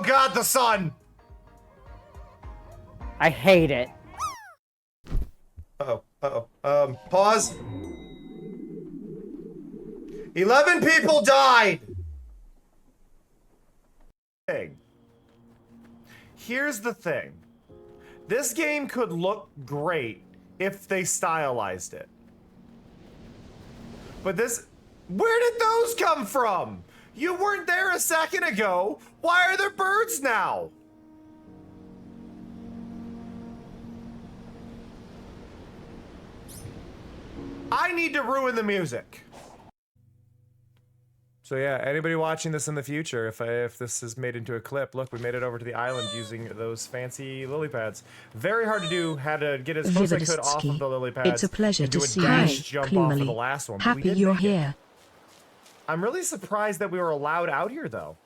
Oh god, the sun! I hate it. Pause. 11 people died! Here's the thing. This game could look great if they stylized it. But this... Where did those come from? You weren't there a second ago. Why are there birds now? I need to ruin the music. So yeah, anybody watching this in the future, if this is made into a clip, look, we made it over to the island using those fancy lily pads. Very hard to do, had to get as close as I could off of the lily pads. It's a pleasure to see you, jump off of the last one. Happy you're here. I'm really surprised that we were allowed out here, though.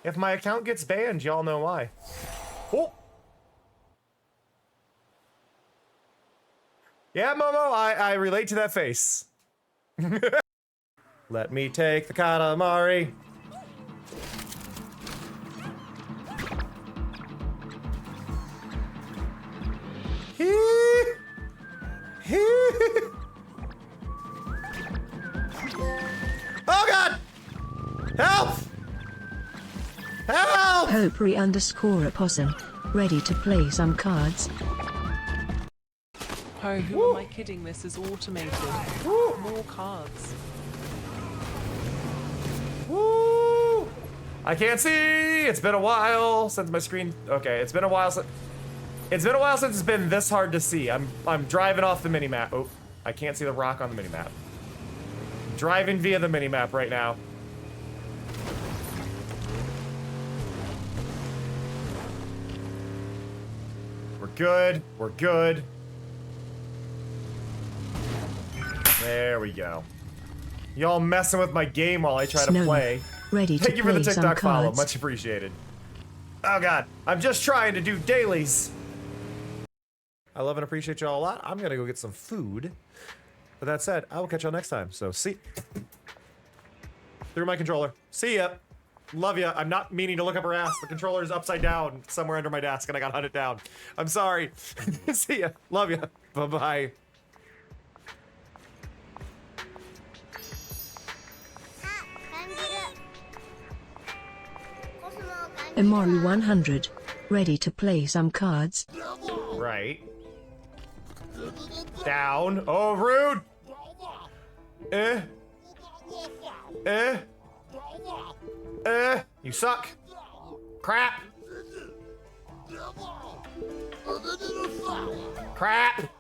If my account gets banned, y'all know why. Oh! Yeah, Momo, I relate to that face. Let me take the Katamari. Oh god! Help! Help! Hopri_opossum. Ready to play some cards. Oh, who am I kidding? This is automated. More cards. Woo! I can't see! It's been a while since my screen... Okay, it's been a while since... It's been a while since it's been this hard to see. I'm driving off the minimap. Oh, I can't see the rock on the minimap. Driving via the minimap right now. We're good. We're good. There we go. Y'all messing with my game while I try to play. Ready to Thank you for the play TikTok some follow. cards. Much appreciated. Oh god. I'm just trying to do dailies. I love and appreciate y'all a lot. I'm gonna go get some food. With that said, I will catch y'all next time. So see. Through my controller. See ya. Love ya. I'm not meaning to look up her ass. The controller is upside down somewhere under my desk and I got hunted down. I'm sorry. See ya. Love ya. Bye-bye. Emoru 100. Ready to play some cards. Right. Down. Oh, rude. You suck. Crap. Crap.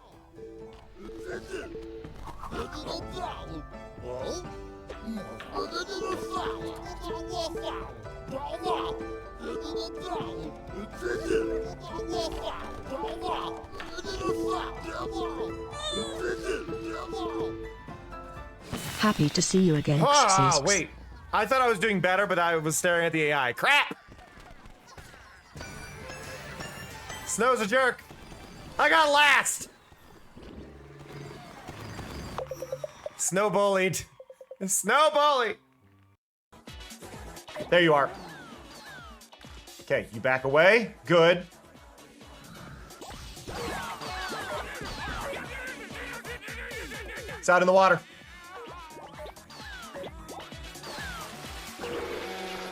Happy to see you again. Ah, wait. I thought I was doing better, but I was staring at the AI. Crap! Snow's a jerk. I got last! Snow bullied. Snow bully! There you are. Okay, you back away. Good. It's out in the water.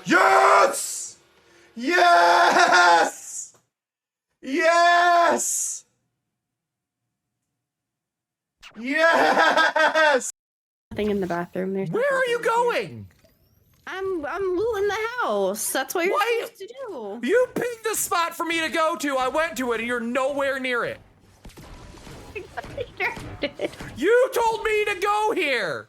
Yes! Yes! Yes! Yes! Nothing in the bathroom. There's Where are you going? I'm looting the house. That's what you're supposed to do. You picked a spot for me to go to. I went to it and you're nowhere near it. You told me to go here.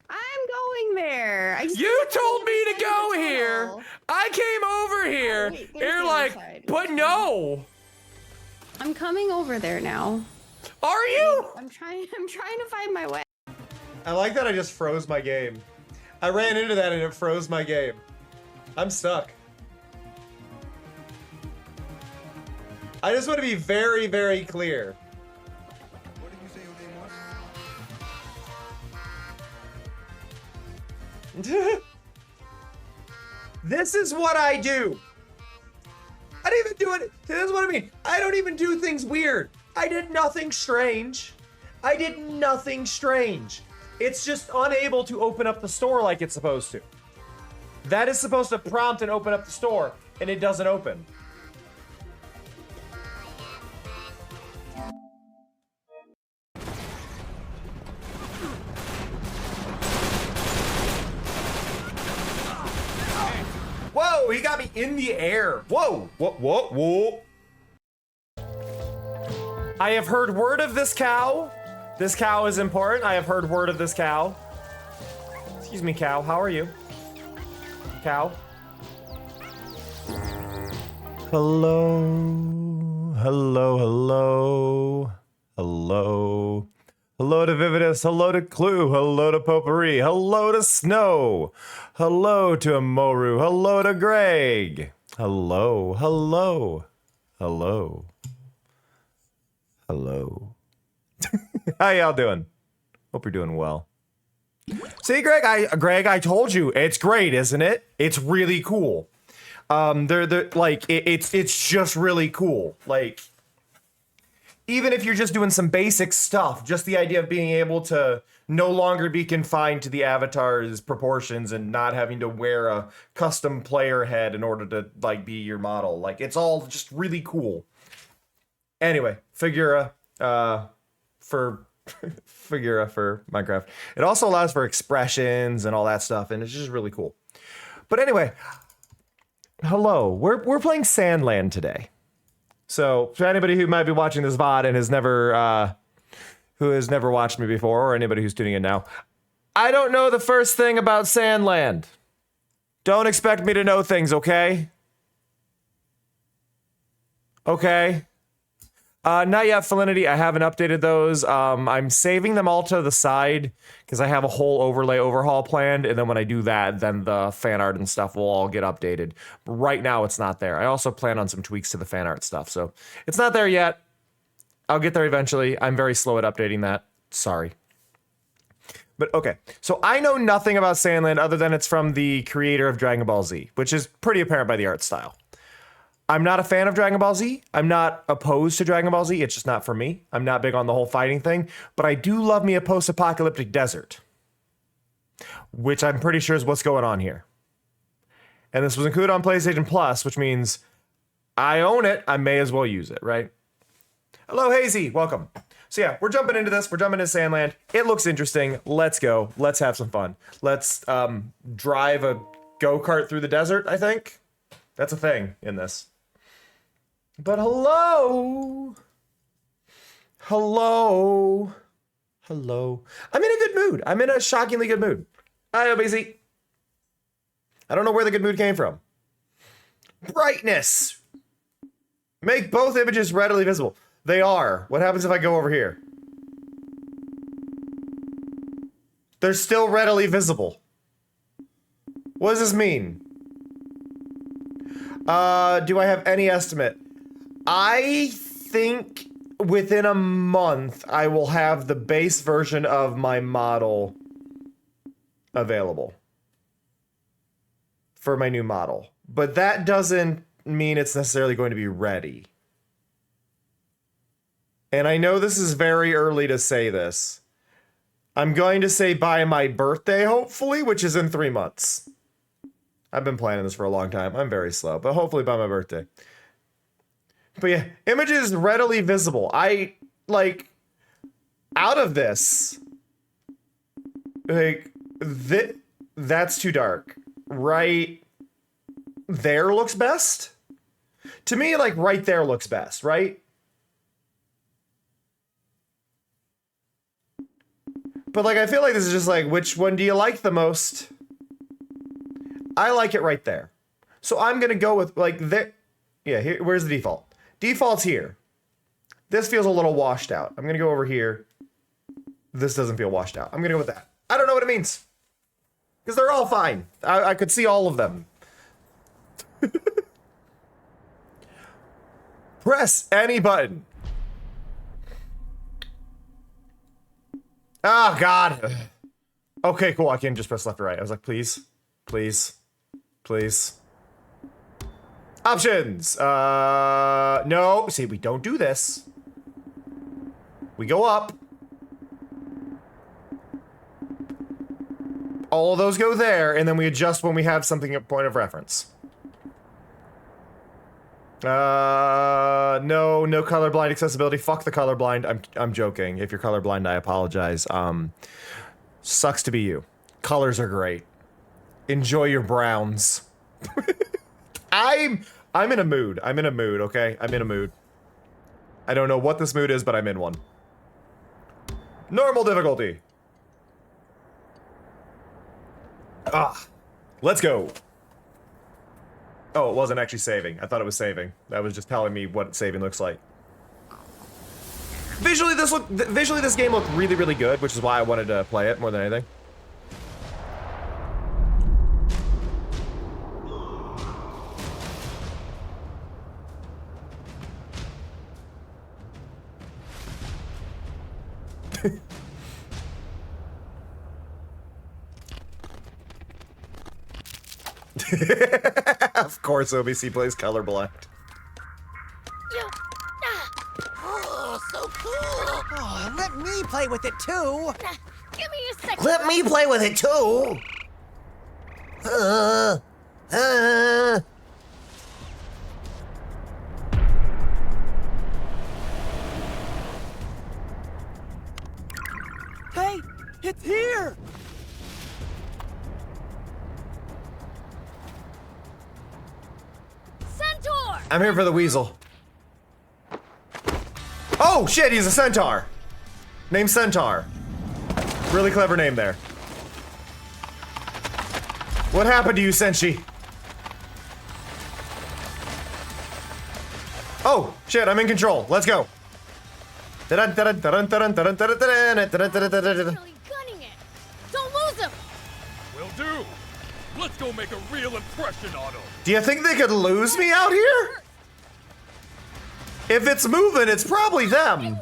I'm going there. You told me to go here. I came over here. Wait, You're like, but no. I'm coming over there now. Are you? I'm trying to find my way. I like that I just froze my game. I ran into that and it froze my game. I'm stuck. I just want to be very, very clear. What did you say your name was? This is what I do. I didn't even do it. This is what I mean. I don't even do things weird. I did nothing strange. I did nothing strange. It's just unable to open up the store like it's supposed to. That is supposed to prompt and open up the store, and it doesn't open. Whoa, he got me in the air. Whoa, whoa. I have heard word of this cow. This cow is important. I have heard word of this cow. Excuse me, cow. How are you? Cow. Hello. Hello. Hello to Vividus. Hello to Clue. Hello to Potpourri. Hello to Snow. Hello to Amoru. Hello to Greg. Hello. How y'all doing? Hope you're doing well. See, Greg, I told you, it's great, isn't it? It's really cool. They're like, it's just really cool. Like, even if you're just doing some basic stuff, just the idea of being able to no longer be confined to the avatar's proportions and not having to wear a custom player head in order to like be your model. Like, it's all just really cool. Anyway, Figura for Minecraft. It also allows for expressions and all that stuff, and it's just really cool. But anyway, hello. We're playing Sandland today. So for anybody who might be watching this VOD and has never watched me before, or anybody who's tuning in now, I don't know the first thing about Sandland. Don't expect me to know things, okay? Okay. Not yet, Felinity. I haven't updated those. I'm saving them all to the side because I have a whole overhaul planned, and then when I do that, then the fan art and stuff will all get updated. But right now, it's not there. I also plan on some tweaks to the fan art stuff, so it's not there yet. I'll get there eventually. I'm very slow at updating that. Sorry. But okay, so I know nothing about Sandland other than it's from the creator of Dragon Ball Z, which is pretty apparent by the art style. I'm not a fan of Dragon Ball Z. I'm not opposed to Dragon Ball Z. It's just not for me. I'm not big on the whole fighting thing, but I do love me a post-apocalyptic desert, which I'm pretty sure is what's going on here. And this was included on PlayStation Plus, which means I own it. I may as well use it, right? Hello, Hazy. Welcome. So yeah, we're jumping into this. We're jumping into Sandland. It looks interesting. Let's go. Let's have some fun. Let's drive a go-kart through the desert, I think. That's a thing in this. But hello. I'm in a good mood. I'm in a shockingly good mood. Hi, OBZ. I don't know where the good mood came from. Brightness. Make both images readily visible. They are. What happens if I go over here? They're still readily visible. What does this mean? Do I have any estimate? I think within a month I will have the base version of my model available for my new model. But that doesn't mean it's necessarily going to be ready. And I know this is very early to say this. I'm going to say by my birthday, hopefully, which is in 3 months. I've been planning this for a long time. I'm very slow, but hopefully by my birthday. But yeah, images readily visible. I, like, out of this, like, that's too dark. Right there looks best? To me, like, right there looks best, right? But, like, I feel like this is just like, which one do you like the most? I like it right there. So I'm going to go with, like, there. Yeah, here, where's the default? Default's here. This feels a little washed out. I'm going to go over here. This doesn't feel washed out. I'm going to go with that. I don't know what it means. Because they're all fine. I could see all of them. Press any button. Oh, God. Okay, cool. I can just press left or right. I was like, please. Please. Please. Options! No. See, we don't do this. We go up. All of those go there, and then we adjust when we have something at point of reference. No colorblind accessibility. Fuck the colorblind. I'm joking. If you're colorblind, I apologize. Sucks to be you. Colors are great. Enjoy your browns. I'm in a mood. I'm in a mood, okay? I'm in a mood. I don't know what this mood is, but I'm in one. Normal difficulty. Let's go. Oh, it wasn't actually saving. I thought it was saving. That was just telling me what saving looks like. Visually, this game looked really, really good, which is why I wanted to play it more than anything. Of course, OBC plays colorblind. Oh, so cool! Oh, let me play with it too! Give me a second. Let me play with it too! Hey, it's here! Centaur! I'm here for the weasel. Oh shit, he's a centaur. Named Centaur. Really clever name there. What happened to you, Senshi? Oh shit, I'm in control. Let's go. Really gunning it. Don't lose him. Will do. Let's go make a real impression on him. Do you think they could lose me out here? If it's moving, it's probably them.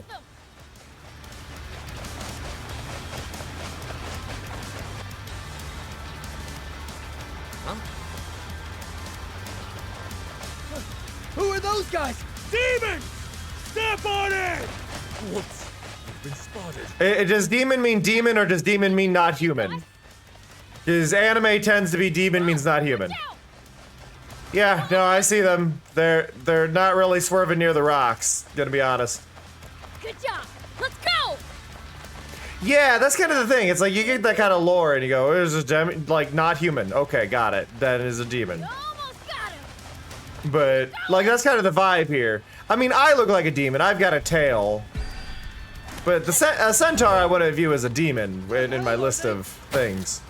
Who are those guys? Demon! Step on it! Whoops. I've been spotted. Does demon mean demon or does demon mean not human? Because anime tends to be demon means not human. Yeah, no, I see them. They're not really swerving near the rocks, gonna be honest. Good job. Let's go. Yeah, that's kind of the thing. It's like you get that kind of lore and you go, "It's just like not human." Okay, got it. That is a demon. Almost got him. But like that's kind of the vibe here. I mean, I look like a demon. I've got a tail. But the centaur I want to view as a demon in my list of things.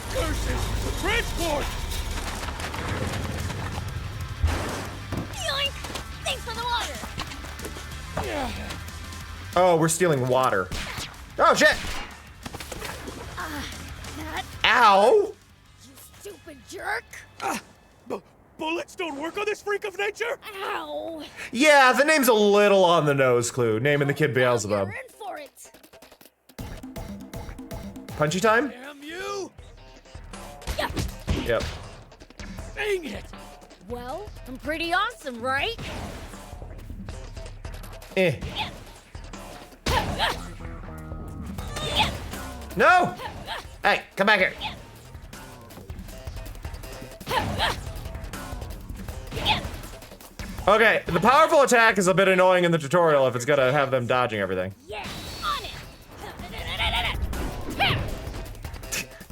Curses! Transport! Yoink. Thanks for the water. Oh, we're stealing water. Oh shit! That, Ow! you stupid jerk. Bullets don't work on this freak of nature? Ow. Yeah, the name's a little on the nose, Clue. Naming the kid Beelzebub. You're in for it. Punchy time? Damn you! Yeah. Yep. Dang it! Well, I'm pretty awesome, right? Eh. No! Hey, come back here. Okay, the powerful attack is a bit annoying in the tutorial if it's gonna have them dodging everything. Yeah, on it.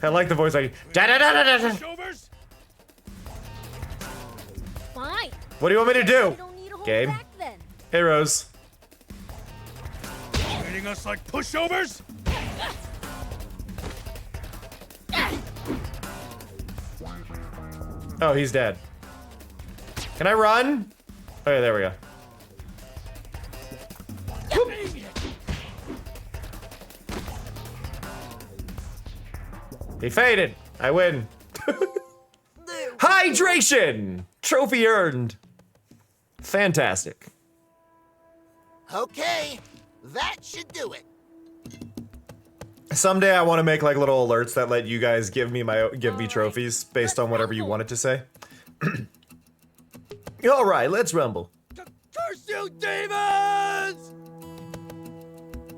I like the voice like da-da-da-da-da. Showers? Fine. What do you want me to I do? don't need to hold Game. back then. Hey, Rose. Treating us like pushovers? Oh, he's dead. Can I run? Okay, there we go. Dang it! He faded. I win. Hydration! Trophy earned. Fantastic. Okay, that should do it. Someday I want to make like little alerts that let you guys give me trophies based on whatever you want it to say. All right, let's rumble. Curse you, demons!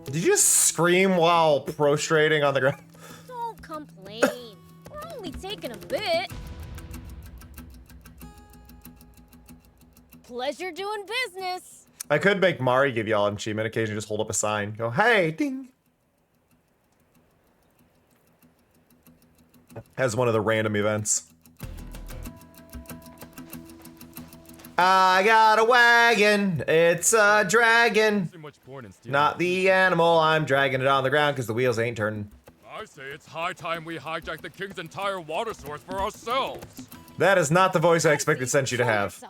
Did you just scream while prostrating on the ground? Don't complain. We're only taking a bit. Pleasure doing business. I could make Mari give y'all an achievement. Occasionally just hold up a sign. Go, hey, ding. As one of the random events. I got a wagon. It's a dragon. Not the animal. I'm dragging it on the ground because the wheels ain't turning. I say it's high time we hijack the king's entire water source for ourselves. That is not the voice I expected Senshi to have.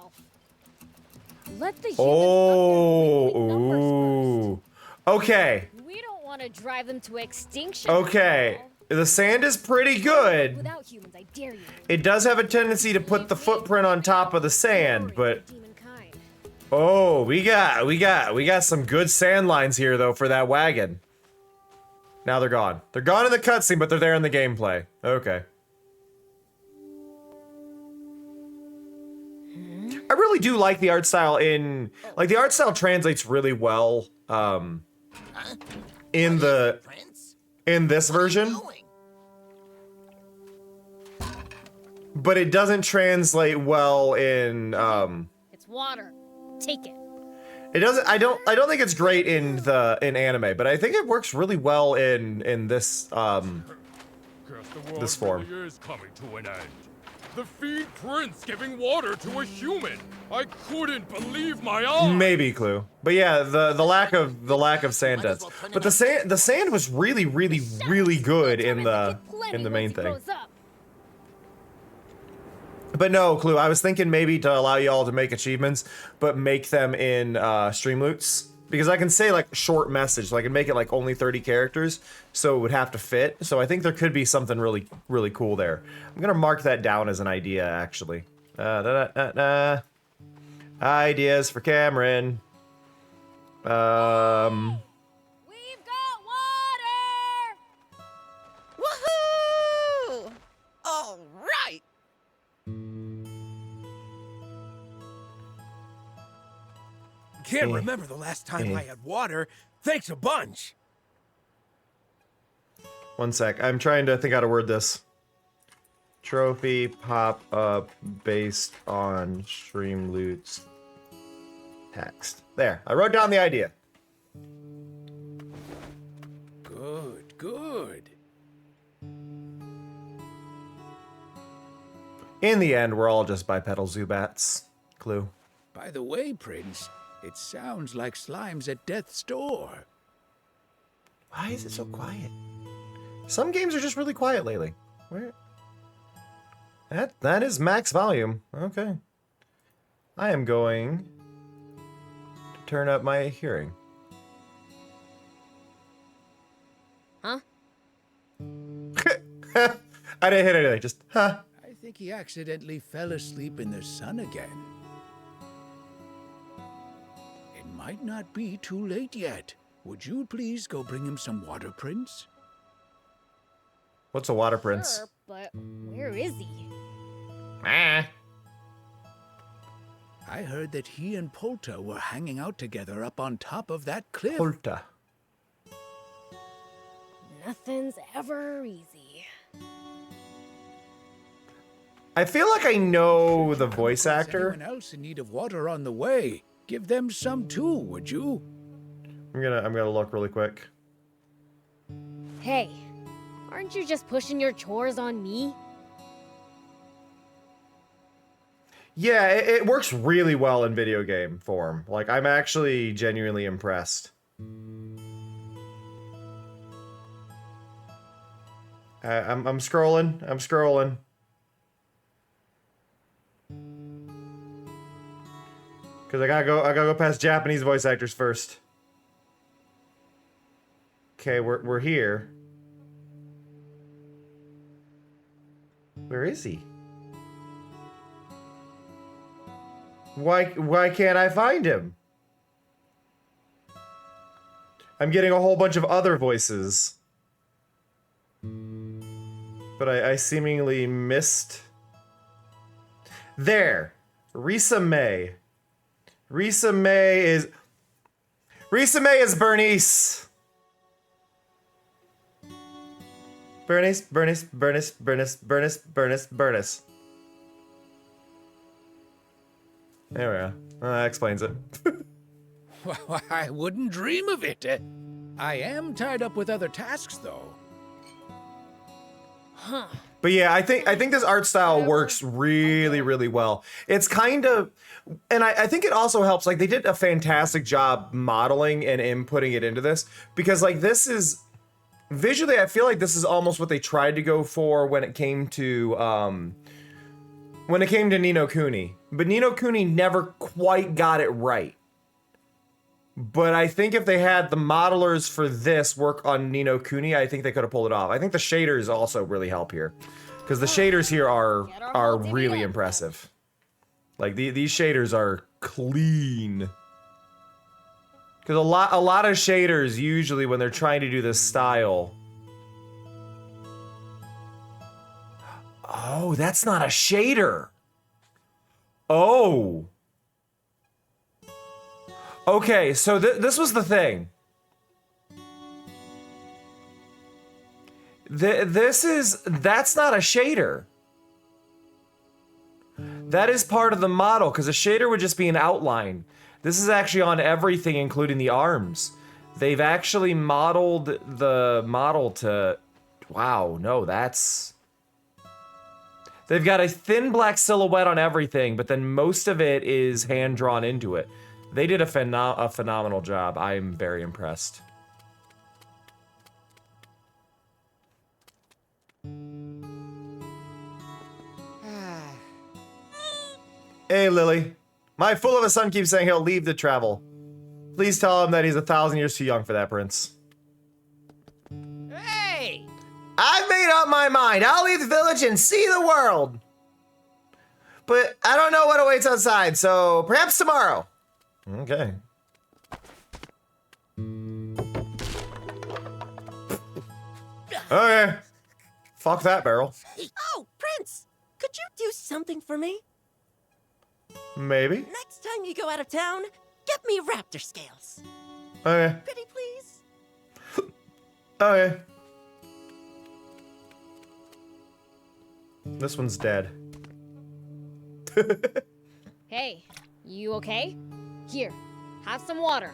Let the humans Oh, up their numbers ooh. Okay. first. We don't want to drive them to extinction. Okay. The sand is pretty good. Without humans, I dare you. It does have a tendency to put the footprint on top of the sand, but oh, we got some good sand lines here though for that wagon. Now they're gone. They're gone in the cutscene, but they're there in the gameplay. Okay. I really do like the art style in, like the art style translates really well in this version. But it doesn't translate well in It's water. Take it. it doesn't I don't think it's great in anime, but I think it works really well in this this form. Really is coming to an end. The Feed Prince giving water to a human. I couldn't believe my eyes. Maybe Clue. But yeah, the lack of sand does. But the sand was really good in the main thing. But no, Clue, I was thinking maybe to allow y'all to make achievements, but make them in stream loots. Because I can say like short message, so I can make it like only 30 characters, so it would have to fit. So I think there could be something really cool there. I'm gonna mark that down as an idea, actually. Ideas for Cameron. We've got water! Woohoo! All right. Can't remember the last time I had water. Thanks a bunch. One sec. I'm trying to think how to word this. Trophy pop up based on stream loots text. There. I wrote down the idea. Good. In the end, we're all just bipedal Zubats. Clue. By the way, Prince, it sounds like Slime's at death's door. Why is it so quiet? Some games are just really quiet lately. Where? That is max volume. Okay. I am going to turn up my hearing. Huh? I didn't hit anything. Just huh. I think he accidentally fell asleep in the sun again. It might not be too late yet. Would you please go bring him some water, Prince? What's a water prince? Sure, but where is he? Ah. I heard that he and Polta were hanging out together up on top of that cliff. Polta. Nothing's ever easy. I feel like I know the voice actor. Anyone else in need of water on the way? Give them some too, would you? I'm gonna look really quick. Hey, aren't you just pushing your chores on me? Yeah, it works really well in video game form. Like, I'm actually genuinely impressed. I'm scrolling. Cause I gotta go past Japanese voice actors first. Okay, we're here. Where is he? Why can't I find him? I'm getting a whole bunch of other voices. but I seemingly missed. There. Risa May. Risa May is Bernice. Bernice. There we go. That explains it. Well, I wouldn't dream of it. I am tied up with other tasks, though. But yeah, I think this art style works really, really well. It's kind of, and I think it also helps, like, they did a fantastic job modeling and inputting it into this, because, like, this is, visually, I feel like this is almost what they tried to go for when it came to, Ni no Kuni. But Ni no Kuni never quite got it right. But I think if they had the modelers for this work on Ni no Kuni, I think they could have pulled it off. I think the shaders also really help here, because the shaders here are really impressive. Like these shaders are clean. Because a lot of shaders usually when they're trying to do this style. Oh, that's not a shader. Oh. Okay, so this was the thing. That's not a shader. That is part of the model, because a shader would just be an outline. This is actually on everything, including the arms. They've actually modeled the model to, wow, no, that's... They've got a thin black silhouette on everything, but then most of it is hand-drawn into it. They did a phenomenal job. I am very impressed. Hey, Lily. My fool of a son keeps saying he'll leave to travel. Please tell him that he's 1,000 years too young for that, Prince. Hey! I've made up my mind. I'll leave the village and see the world. But I don't know what awaits outside, so perhaps tomorrow. Okay. Okay. Fuck that barrel. Oh, Prince! Could you do something for me? Maybe. Next time you go out of town, get me raptor scales. Okay. Pretty please? Okay. This one's dead. Hey, you okay? Here, have some water.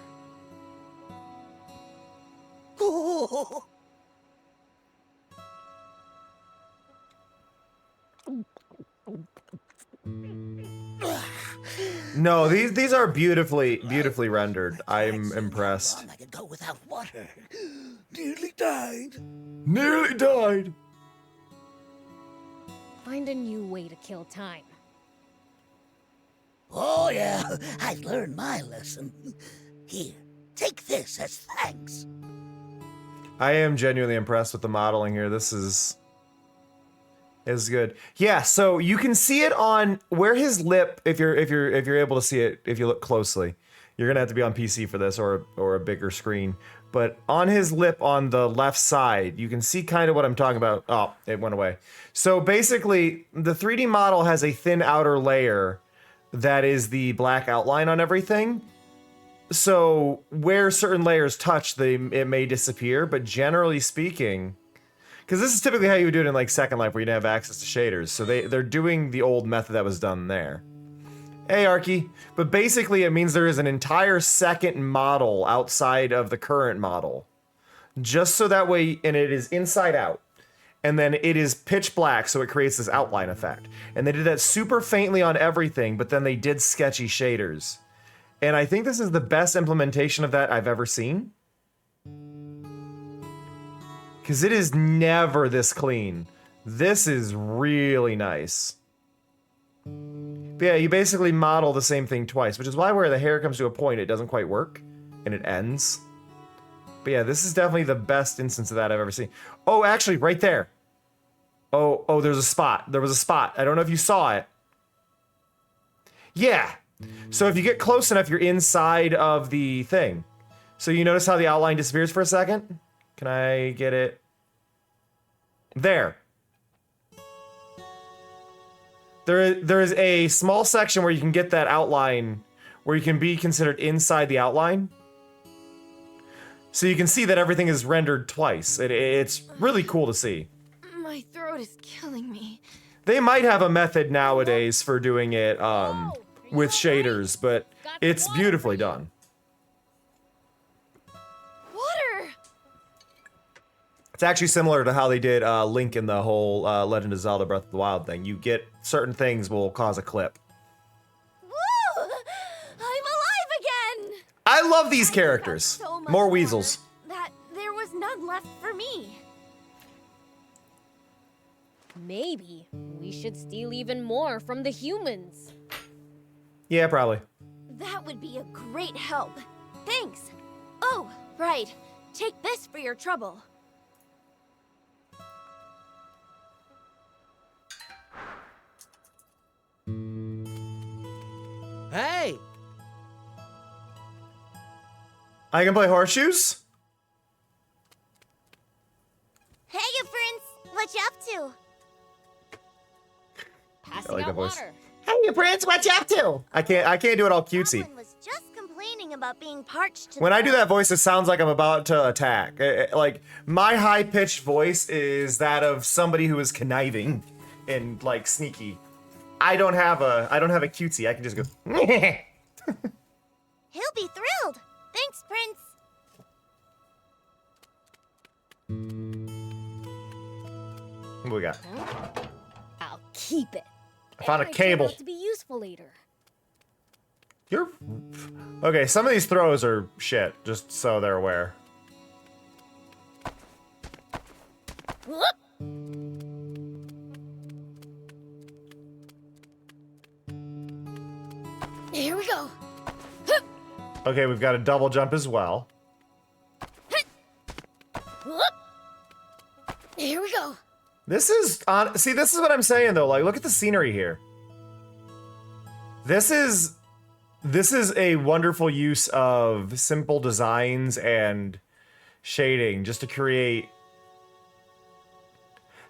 No, these are beautifully rendered. I'm impressed. I could go without water. Nearly died. Nearly died. Find a new way to kill time. Oh, yeah. I learned my lesson. Here, take this as thanks. I am genuinely impressed with the modeling here. This is good. Yeah, so you can see it on where his lip, if you're able to see it, if you look closely. You're gonna have to be on PC for this or a bigger screen. But on his lip on the left side, you can see kind of what I'm talking about. Oh, it went away. So basically, the 3D model has a thin outer layer that is the black outline on everything. So where certain layers touch, it may disappear, but generally speaking, because this is typically how you would do it in like Second Life, where you didn't have access to shaders. So they're doing the old method that was done there. Hey, Arky. But basically, it means there is an entire second model outside of the current model. Just so that way, and it is inside out. And then it is pitch black, so it creates this outline effect. And they did that super faintly on everything, but then they did sketchy shaders. And I think this is the best implementation of that I've ever seen. Because it is never this clean. This is really nice. But yeah, you basically model the same thing twice, which is why where the hair comes to a point, it doesn't quite work, and it ends. But yeah, this is definitely the best instance of that I've ever seen. Oh, actually, right there. Oh, there's a spot. There was a spot. I don't know if you saw it. Yeah. So if you get close enough, you're inside of the thing. So you notice how the outline disappears for a second? Can I get it? There. There is a small section where you can get that outline, where you can be considered inside the outline. So you can see that everything is rendered twice. It's really cool to see. My throat is killing me. They might have a method nowadays for doing it with shaders, but it's beautifully done. Water! It's actually similar to how they did Link in the whole Legend of Zelda Breath of the Wild thing. You get certain things will cause a clip. Woo! I'm alive again! I love these characters. So much More weasels. That there was none left for me. Maybe we should steal even more from the humans. Yeah, probably. That would be a great help. Thanks. Oh, right. Take this for your trouble. Hey! I can play horseshoes? Hey, Prince. What you up to? Passing I like out that voice. water. Hey, Prince, what you up to? I can't do it all cutesy. Someone was just complaining about being parched to When I do that voice, it sounds like I'm about to attack. Like, my high-pitched voice is that of somebody who is conniving and, like, sneaky. I don't have a cutesy. I can just go. He'll be thrilled. Thanks, Prince. What do we got? I'll keep it. I found a It might turn cable. out to be useful later. You're okay. Some of these throws are shit. Just so they're aware. Whoop. Here we go. Okay, we've got a double jump as well. Whoop. Here we go. This is on. See, this is what I'm saying though. Like, look at the scenery here. This is a wonderful use of simple designs and shading just to create.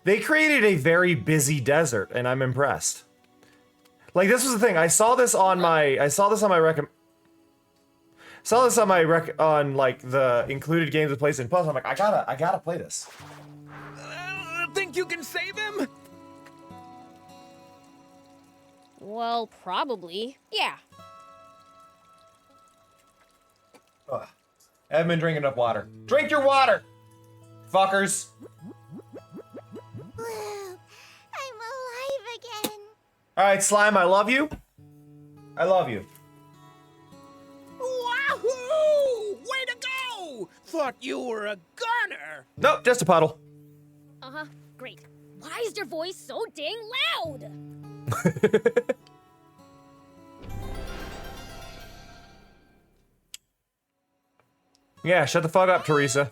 They created a very busy desert, and I'm impressed. Like, this was the thing. I saw this on my on like the included games with PlayStation Plus. I'm like, I gotta play this. Think you can save him? Well, probably. Yeah. Ugh. I haven't been drinking enough water. Drink your water, fuckers. I'm alive again. All right, Slime, I love you. I love you. Wahoo! Way to go! Thought you were a gunner. Nope, just a puddle. Uh-huh. Great. Why is your voice so dang loud? Yeah, shut the fuck up, Teresa.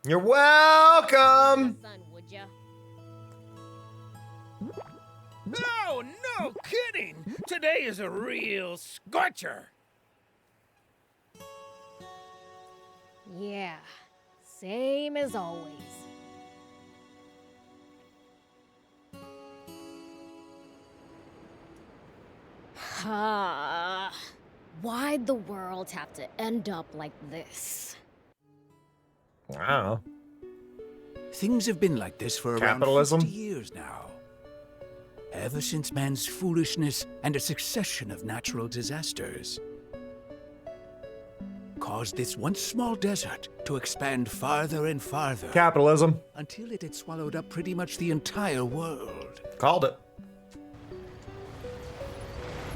You're welcome. Son, would ya? No, no kidding. Today is a real scorcher. Yeah. Same as always. Why'd the world have to end up like this? I don't know. Things have been like this for around Capitalism? 50 years now. Ever since man's foolishness and a succession of natural disasters caused this once small desert to expand farther and farther. Capitalism. Until it had swallowed up pretty much the entire world. Called it.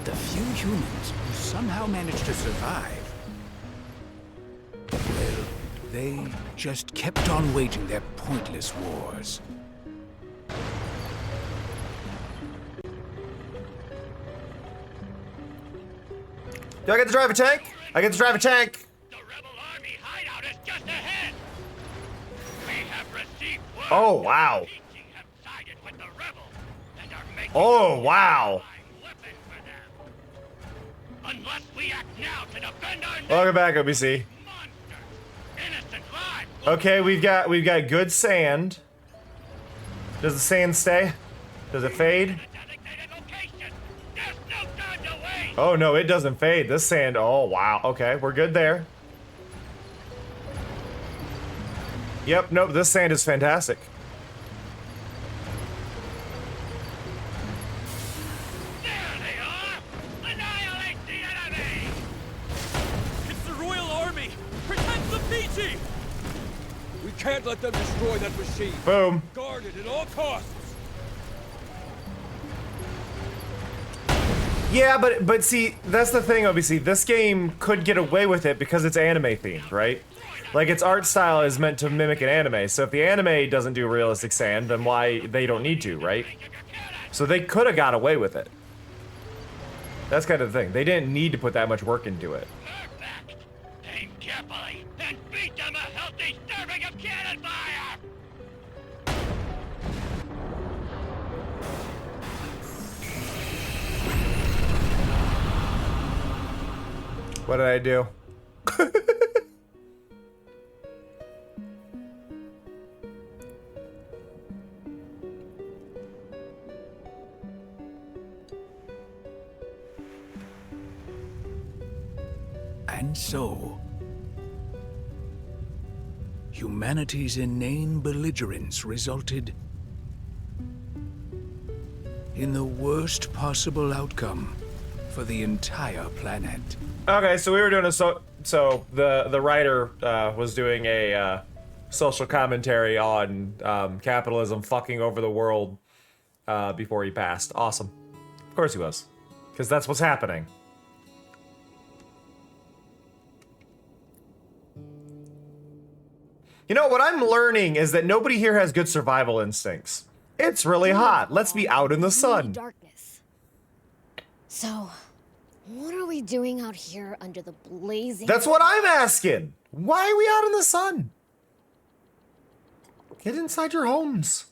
The few humans who somehow managed to survive, well, they just kept on waging their pointless wars. Do I get to drive a tank? I get to drive a tank. The rebel army hideout is just ahead. We have received word Oh, wow. that the Ichi have sided with the rebels and are making Oh, wow. weapons for them. Unless we act now to defend our Welcome back, OBC. monsters, innocent lives. Okay, we've got good sand. Does the sand stay? Does it fade? Oh no, it doesn't fade. This sand, oh wow. Okay, we're good there. Yep, nope, this sand is fantastic. There they are! Annihilate the enemy! It's the Royal Army! Protect the Fiji! We can't let them destroy that machine. Boom. Guard it at all costs. Yeah, but see, that's the thing, obviously. This game could get away with it because it's anime themed, right? Like, its art style is meant to mimic an anime, so if the anime doesn't do realistic sand, then why they don't need to, right? So they could have got away with it. That's kind of the thing. They didn't need to put that much work into it. Aim carefully and beat them a healthy serving of cannon fire! What did I do? And so, humanity's inane belligerence resulted in the worst possible outcome for the entire planet. Okay, so we were doing the writer was doing a social commentary on capitalism fucking over the world before he passed. Awesome. Of course he was. Because that's what's happening. You know, what I'm learning is that nobody here has good survival instincts. It's really hot. Let's be out in the sun. Darkness. So, what are we doing out here under the blazing... That's what I'm asking. Why are we out in the sun? Get inside your homes.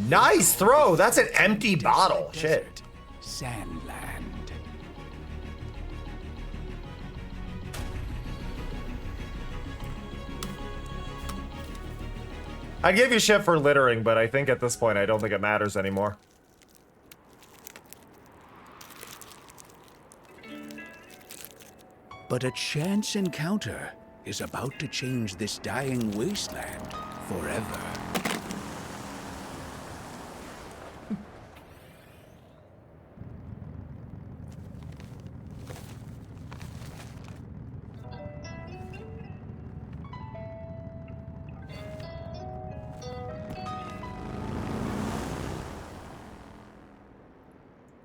Nice throw. That's an empty bottle. Shit. Sandland. I give you shit for littering, but I think at this point, I don't think it matters anymore. But a chance encounter is about to change this dying wasteland forever.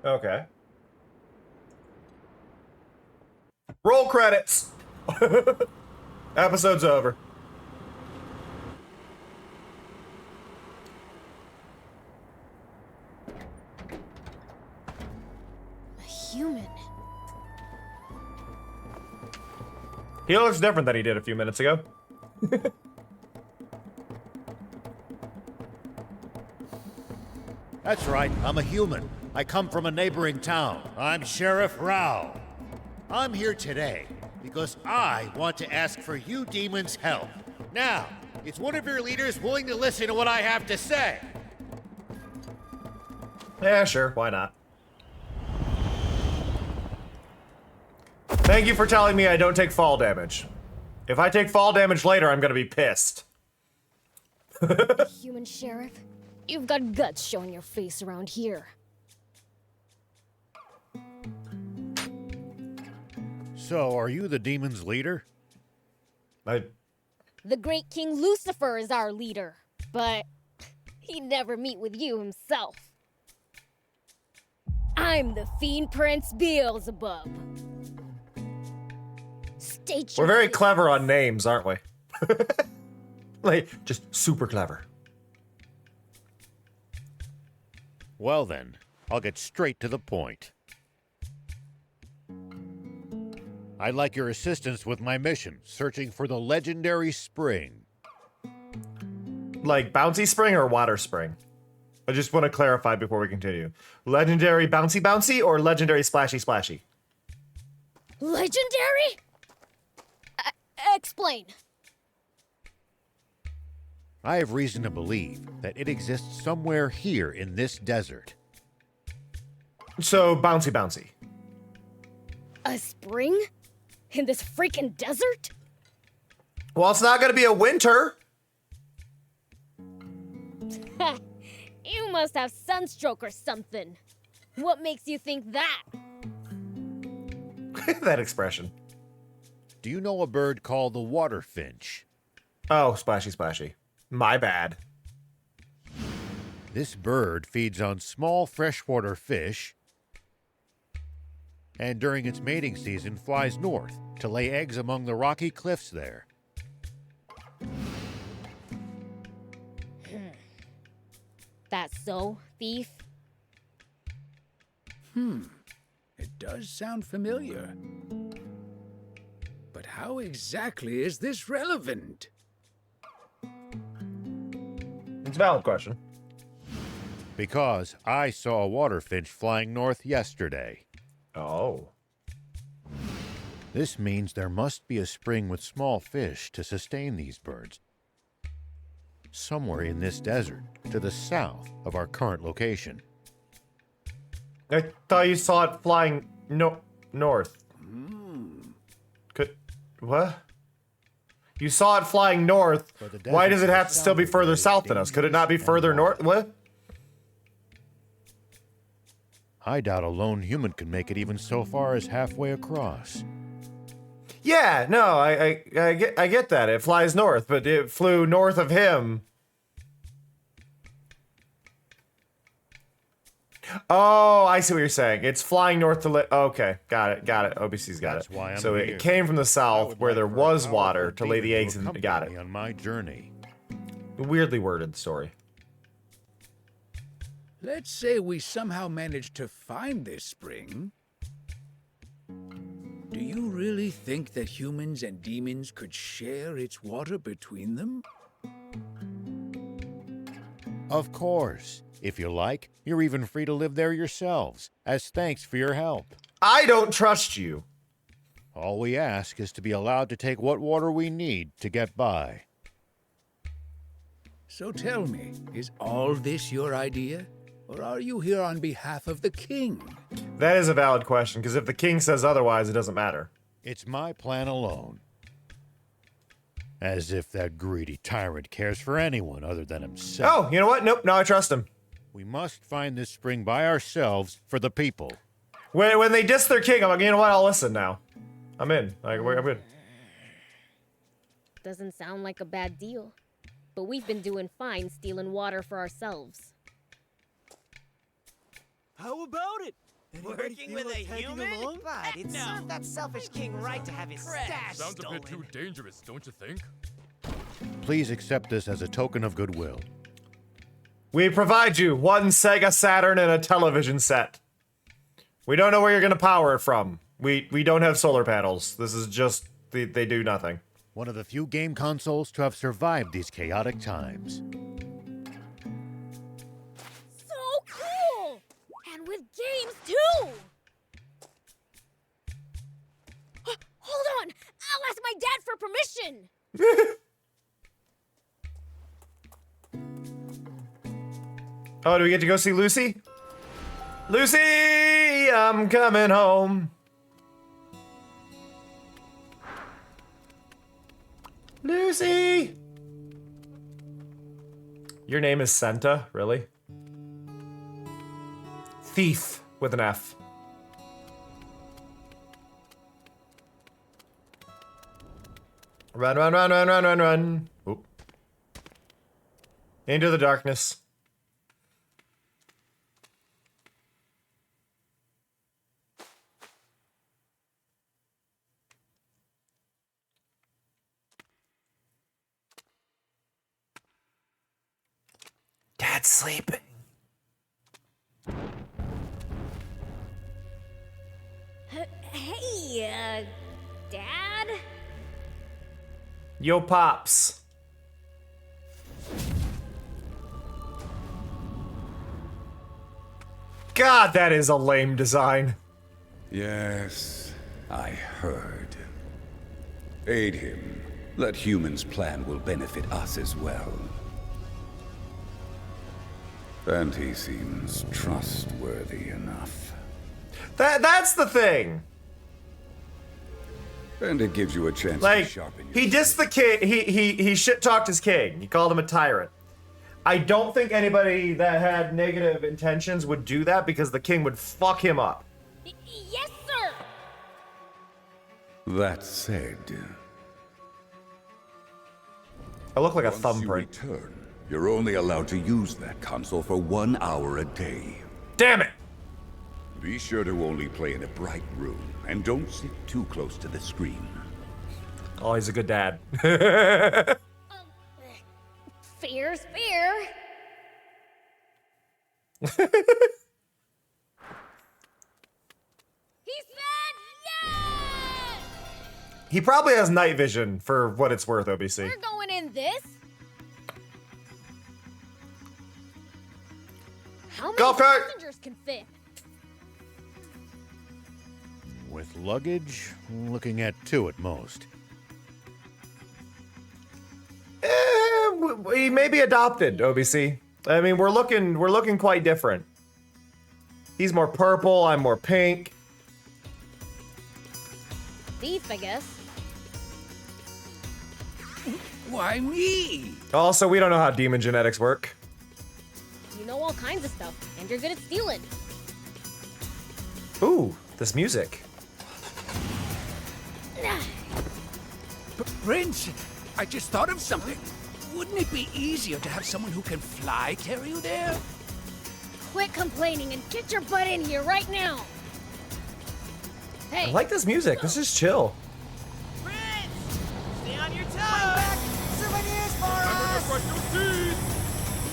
Okay. Roll credits. Episode's over. A human. He looks different than he did a few minutes ago. That's right, I'm a human. I come from a neighboring town. I'm Sheriff Rao. I'm here today because I want to ask for you demons' help. Now, is one of your leaders willing to listen to what I have to say? Yeah, sure, why not? Thank you for telling me I don't take fall damage. If I take fall damage later, I'm gonna be pissed. Human sheriff, you've got guts showing your face around here. So, are you the demon's leader? The great King Lucifer is our leader, but he'd never meet with you himself. I'm the Fiend Prince Beelzebub. State your We're very clever on names, aren't we? Like, just super clever. Well then, I'll get straight to the point. I'd like your assistance with my mission, searching for the legendary spring. Like bouncy spring or water spring? I just want to clarify before we continue. Legendary bouncy bouncy or legendary splashy splashy? Legendary? Explain. I have reason to believe that it exists somewhere here in this desert. So, bouncy bouncy. A spring? In this freaking desert? Well, it's not gonna be a winter. You must have sunstroke or something. What makes you think that? That expression. Do you know a bird called the water finch? Oh, splashy splashy. My bad. This bird feeds on small freshwater fish, and during its mating season flies north to lay eggs among the rocky cliffs there. That's so, thief? It does sound familiar. But how exactly is this relevant? It's a valid question. Because I saw a water finch flying north yesterday. Oh. This means there must be a spring with small fish to sustain these birds. Somewhere in this desert, to the south of our current location. I thought you saw it flying north. What? You saw it flying north. Why does it have to still be further south than us? Could it not be further north? What? I doubt a lone human could make it even so far as halfway across. Yeah, no, I get that. It flies north, but it flew north of him. Oh, I see what you're saying. It's flying north to okay, got it. OBC's got That's it. why I'm So here. it came from the south where there was water to lay the eggs in. Got it. On my journey. Weirdly worded story. Let's say we somehow managed to find this spring. Do you really think that humans and demons could share its water between them? Of course. If you like, you're even free to live there yourselves, as thanks for your help. I don't trust you. All we ask is to be allowed to take what water we need to get by. So tell me, is all this your idea? Or are you here on behalf of the king? That is a valid question, because if the king says otherwise, it doesn't matter. It's my plan alone. As if that greedy tyrant cares for anyone other than himself. Oh, you know what? Nope, now I trust him. We must find this spring by ourselves for the people. When they diss their king, I'm like, you know what? I'll listen now. I'm in. I'm good. Doesn't sound like a bad deal. But we've been doing fine stealing water for ourselves. How about it? Working with a human? But it served that selfish king right to have his stash Sounds stolen. a bit too dangerous, don't you think? Please accept this as a token of goodwill. We provide you one Sega Saturn and a television set. We don't know where you're gonna power it from. We don't have solar panels. This is just, they do nothing. One of the few game consoles to have survived these chaotic times. So cool! And with games too! Hold on! I'll ask my dad for permission! Oh, do we get to go see Lucy? Lucy, I'm coming home. Lucy! Your name is Senta, really? Thief with an F. Run, run, run, run, run, run, run. Oop. Into the darkness. Dad's sleeping. Hey, Dad? Yo, Pops. God, that is a lame design. Yes, I heard. Aid him. Let humans' plan will benefit us as well. And he seems trustworthy enough. That's the thing. And it gives you a chance Like, to sharpen your... he dissed the king. He shit talked his king. He called him a tyrant. I don't think anybody that had negative intentions would do that because the king would fuck him up. Yes, sir! That said, I look like a once thumbprint. you return, you're only allowed to use that console for 1 hour a day. Damn it! Be sure to only play in a bright room, and don't sit too close to the screen. Oh, he's a good dad. Fair's fair. He said yes! He probably has night vision for what it's worth, OBC. We're going in this. How many Golf cart! passengers can fit? With luggage, looking at 2 at most. We may be adopted, OBC. I mean, we're looking quite different. He's more purple, I'm more pink. Thief, I guess. Why me? Also, we don't know how demon genetics work. You know all kinds of stuff, and you're good at stealing. Ooh, this music. Prince, I just thought of something. Wouldn't it be easier to have someone who can fly carry you there? Quit complaining and get your butt in here right now. Hey. I like this music. This is chill. Stay on your toes! Souvenirs for us!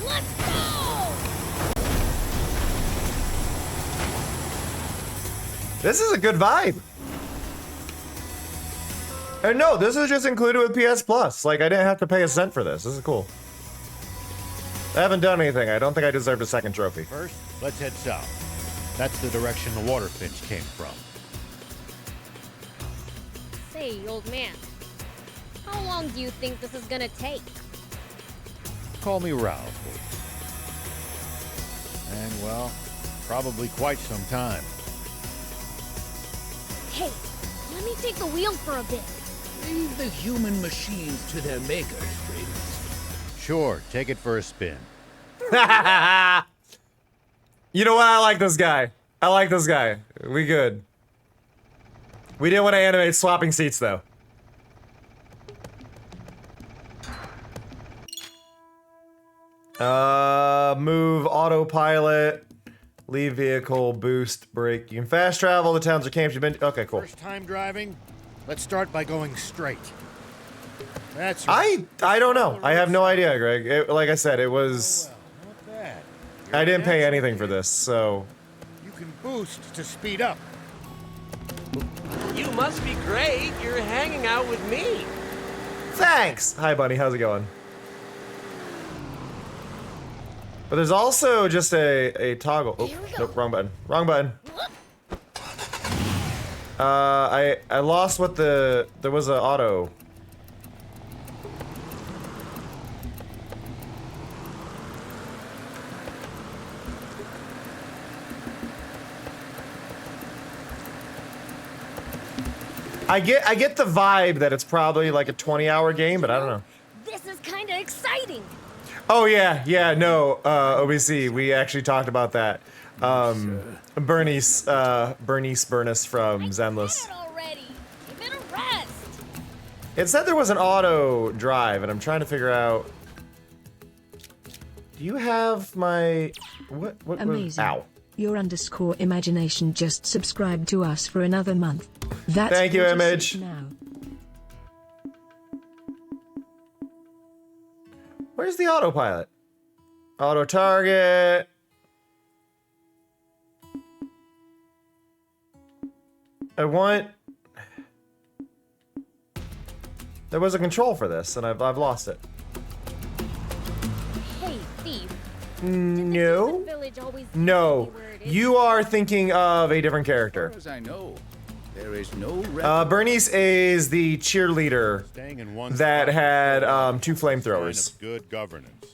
Let's go! This is a good vibe. And no, this is just included with PS Plus. Like, I didn't have to pay a cent for this. This is cool. I haven't done anything. I don't think I deserved a second trophy. First, let's head south. That's the direction the water finch came from. Say, old man, how long do you think this is gonna take? Call me Ralph. And, well, probably quite some time. Hey, let me take the wheel for a bit. Leave the human machines to their makers, Prince. Sure, take it for a spin. You know what? I like this guy. I like this guy. We good. We didn't want to animate swapping seats, though. Move, autopilot, leave vehicle, boost, brake. You can fast travel the towns or camps you've been to. Okay, cool. First time driving, let's start by going straight. That's right. I don't know. I have no idea, Greg. Like I said, it was... Not bad. I didn't pay anything for this, so... You can boost to speed up. You must be great. You're hanging out with me. Thanks! Hi, Bunny. How's it going? But there's also just a toggle. Oh, nope, wrong button. Wrong button. I lost what there was an auto. I get the vibe that it's probably like a 20-hour game, but I don't know. This is kind of exciting. Oh yeah, no, OBC, we actually talked about that. Bernice Burness from Zenless. Already. Give it a rest. It said there was an auto drive, and I'm trying to figure out. Do you have my what? Amazing. Ow. Your underscore imagination just subscribed to us for another month. That's Thank you, 46 Image. Now. Where's the autopilot? Auto target. I want. There was a control for this, and I've lost it. Hey, thief. No. Village always No. You are thinking of a different character. As far as I know, there is no Bernice is the cheerleader that had 2 flamethrowers. Good governance.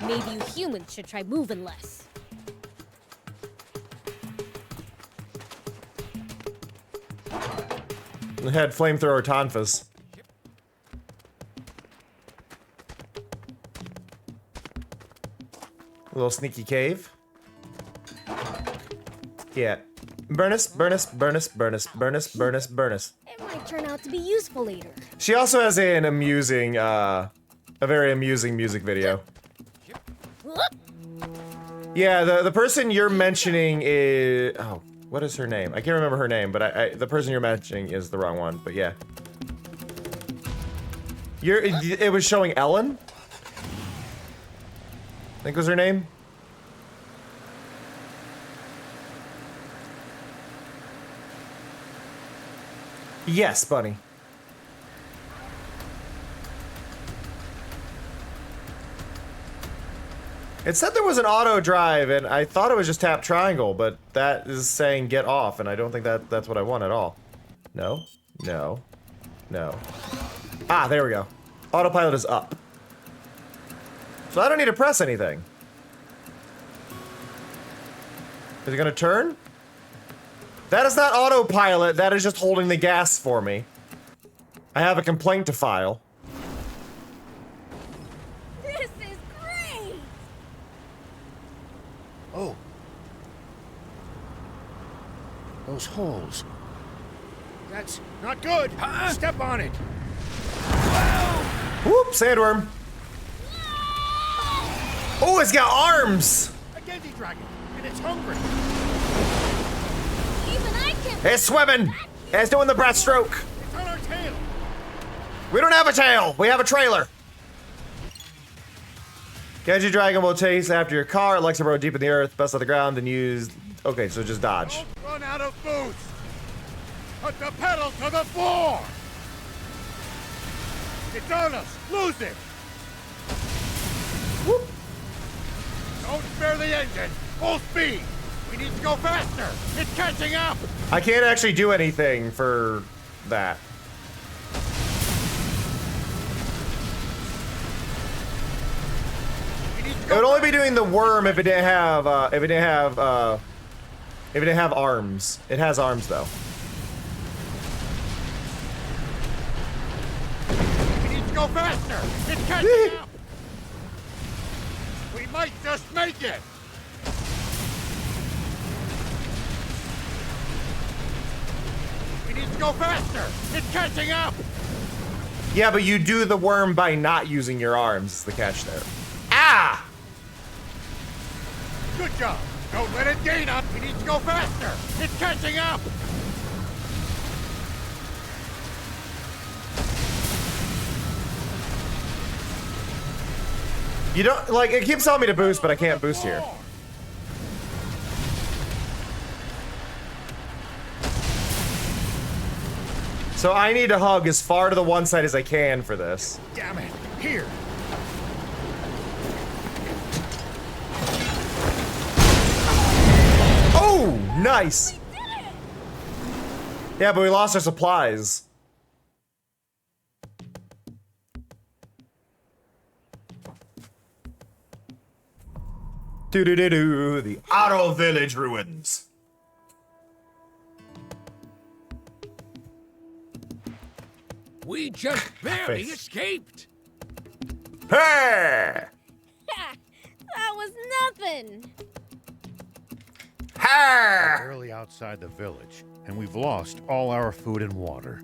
Maybe you humans should try moving less. Had flamethrower tonfas. A little sneaky cave. Yeah. Burn us, burn us, burn us, burn us, burn us, burn us, burn us. It might turn out to be useful later. She also has an amusing, a very amusing music video. Yeah, the person you're mentioning is... Oh, what is her name? I can't remember her name, but the person you're mentioning is the wrong one, but yeah. It was showing Ellen? I think was her name. Yes, Bunny. It said there was an auto drive, and I thought it was just tap triangle, but that is saying get off, and I don't think that's what I want at all. No, no, no. Ah, there we go. Autopilot is up. So I don't need to press anything. Is it gonna turn? That is not autopilot, that is just holding the gas for me. I have a complaint to file. This is great! Oh. Those holes. That's not good. Step on it. Whoop, sandworm. Oh, it's got arms. A Genji dragon, and it's hungry. Even I can. It's swimming. It's doing the breaststroke. It's on our tail. We don't have a tail. We have a trailer. Genji dragon will chase after your car. It likes to burrow deep in the earth, best on the ground, and use... Okay, so just dodge. Don't run out of boost. Put the pedal to the floor. It's on us. Lose it. Whoop. Don't spare the engine. Full speed. We need to go faster. It's catching up. I can't actually do anything for that. It would only be doing the worm if it didn't have arms. It has arms though. We need to go faster. It's catching up. We might just make it. We need to go faster. It's catching up. Yeah, but you do the worm by not using your arms, is the catch there. Ah! Good job. Don't let it gain up. We need to go faster. It's catching up. You don't, like, it keeps telling me to boost, but I can't boost here. So I need to hug as far to the one side as I can for this. Damn it. Here. Oh, nice. Yeah, but we lost our supplies. Do-do-do-do, the Auto Village ruins. We just barely Face. escaped. Hey! That was nothing. Hey! Barely outside the village, and we've lost all our food and water.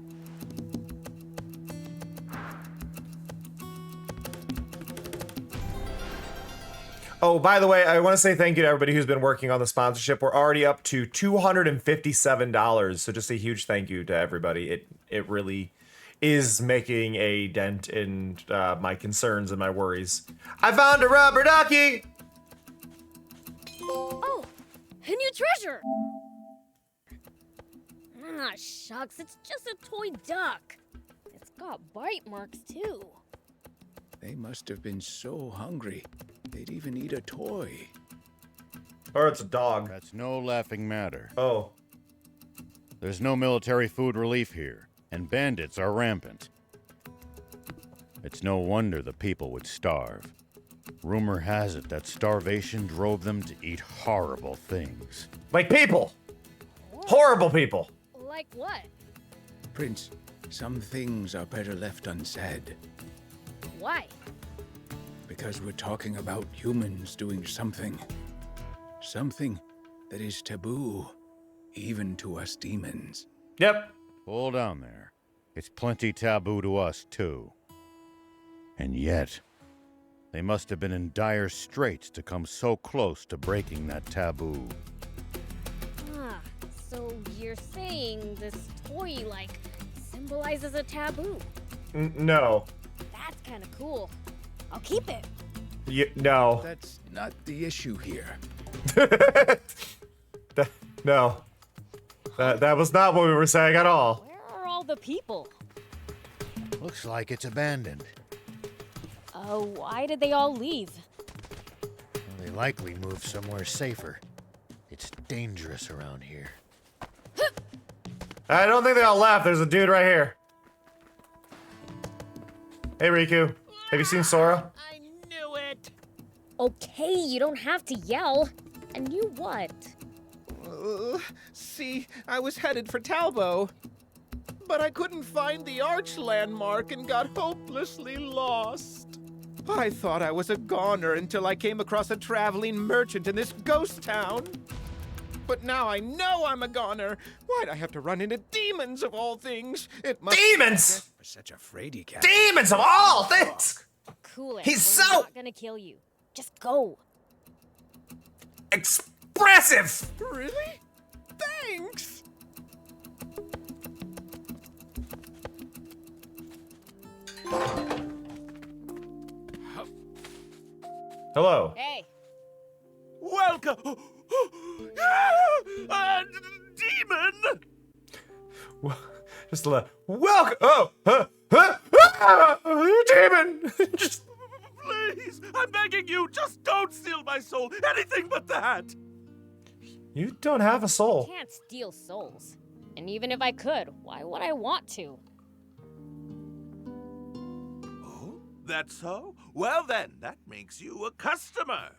Oh, by the way, I want to say thank you to everybody who's been working on the sponsorship. We're already up to $257, so just a huge thank you to everybody. It really is making a dent in my concerns and my worries. I found a rubber ducky! Oh, a new treasure! Ah, shucks, it's just a toy duck. It's got bite marks, too. They must have been so hungry, they'd even eat a toy. Or it's a dog. That's no laughing matter. Oh. There's no military food relief here, and bandits are rampant. It's no wonder the people would starve. Rumor has it that starvation drove them to eat horrible things. Like people. Horrible people. Like what? Prince, some things are better left unsaid. Why? Because we're talking about humans doing something. Something that is taboo, even to us demons. Yep. Hold on there. It's plenty taboo to us, too. And yet, they must have been in dire straits to come so close to breaking that taboo. Ah, so you're saying this toy, like, symbolizes a taboo? No. That's kind of cool. I'll keep it. No. That's not the issue here. No. That was not what we were saying at all. Where are all the people? Looks like it's abandoned. Why did they all leave? Well, they likely moved somewhere safer. It's dangerous around here. I don't think they all left. There's a dude right here. Hey, Riku. Have you seen Sora? I knew it! Okay, you don't have to yell. And you what? See, I was headed for Talbo. But I couldn't find the arch landmark and got hopelessly lost. I thought I was a goner until I came across a traveling merchant in this ghost town. But now I know I'm a goner. Why'd I have to run into demons of all things? It must Demons! We're such a fraidy cat. Demons of all things! Cool it. He's We're so not gonna kill you. Just go. expressive! Really? Thanks! Hello. Hey. Welcome! Demon! Just welcome. Demon. Just Please, I'm begging you, just don't steal my soul. Anything but that. you don't have a soul. Can't steal souls. And even if I could, why would I want to? Oh, that's so? Well then, that makes you a customer.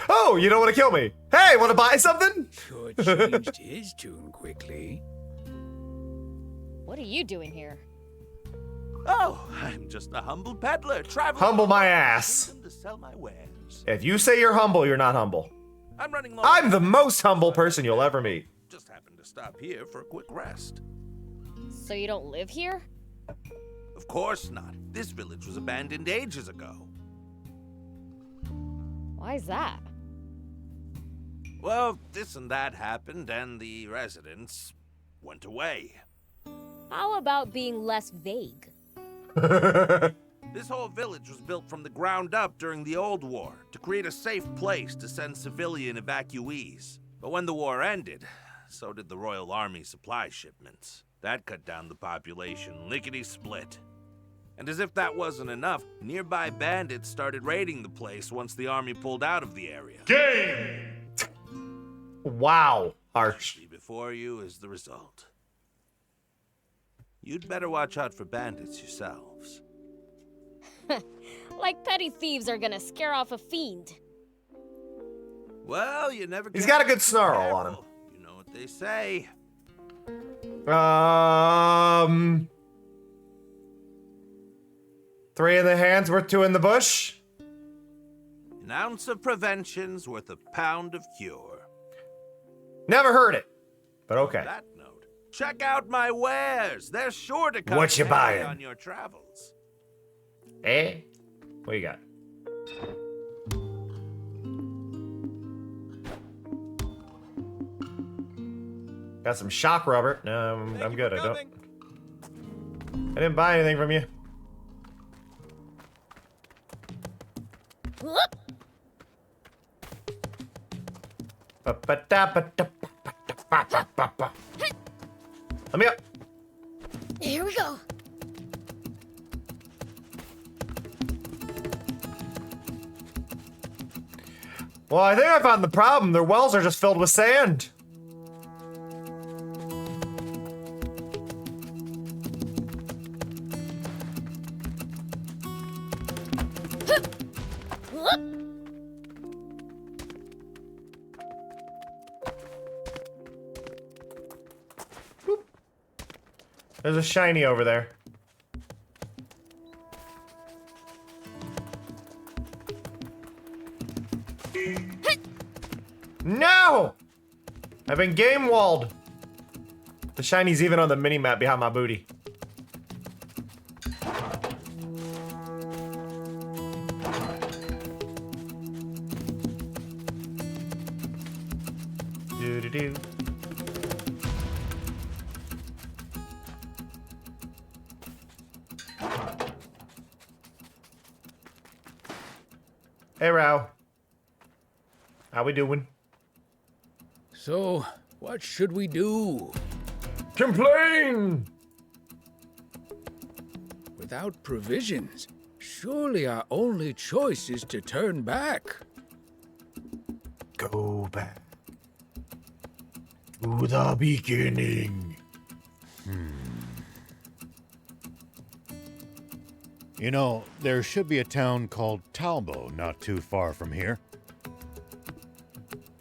Oh, you don't want to kill me? Hey, want to buy something? Sure changed his tune quickly. What are you doing here? Oh, I'm just a humble peddler traveling. Humble my ass. To sell my wares. If you say you're humble, you're not humble. I'm running low. I'm the most humble person you'll ever meet. Just happened to stop here for a quick rest. So you don't live here? Of course not. This village was abandoned ages ago. Why's that? Well, this and that happened, and the residents went away. How about being less vague? This whole village was built from the ground up during the Old War to create a safe place to send civilian evacuees. But when the war ended, so did the Royal Army supply shipments. That cut down the population lickety-split. And as if that wasn't enough, nearby bandits started raiding the place once the army pulled out of the area. Game! Wow, harsh. Before you is the result. You'd better watch out for bandits yourselves. Like petty thieves are gonna scare off a fiend. Well, you never. He's got a good snarl on him. You know what they say. 3 in the hand's worth 2 in the bush. An ounce of prevention's worth a pound of cure. Never heard it, but okay. On that note, check out my wares. They're sure to come What you in buying? handy on your travels. Eh? What you got? Got some shock rubber. No, I'm good. I didn't buy anything from you. Let me up. Here we go. Well, I think I found the problem. Their wells are just filled with sand. There's a shiny over there. No! I've been game walled. The shiny's even on the mini-map behind my booty. Do-do-do. Hey, Rao. How we doing? So, what should we do? Complain! Without provisions, surely our only choice is to turn back. Go back to the beginning. You know, there should be a town called Talbo not too far from here.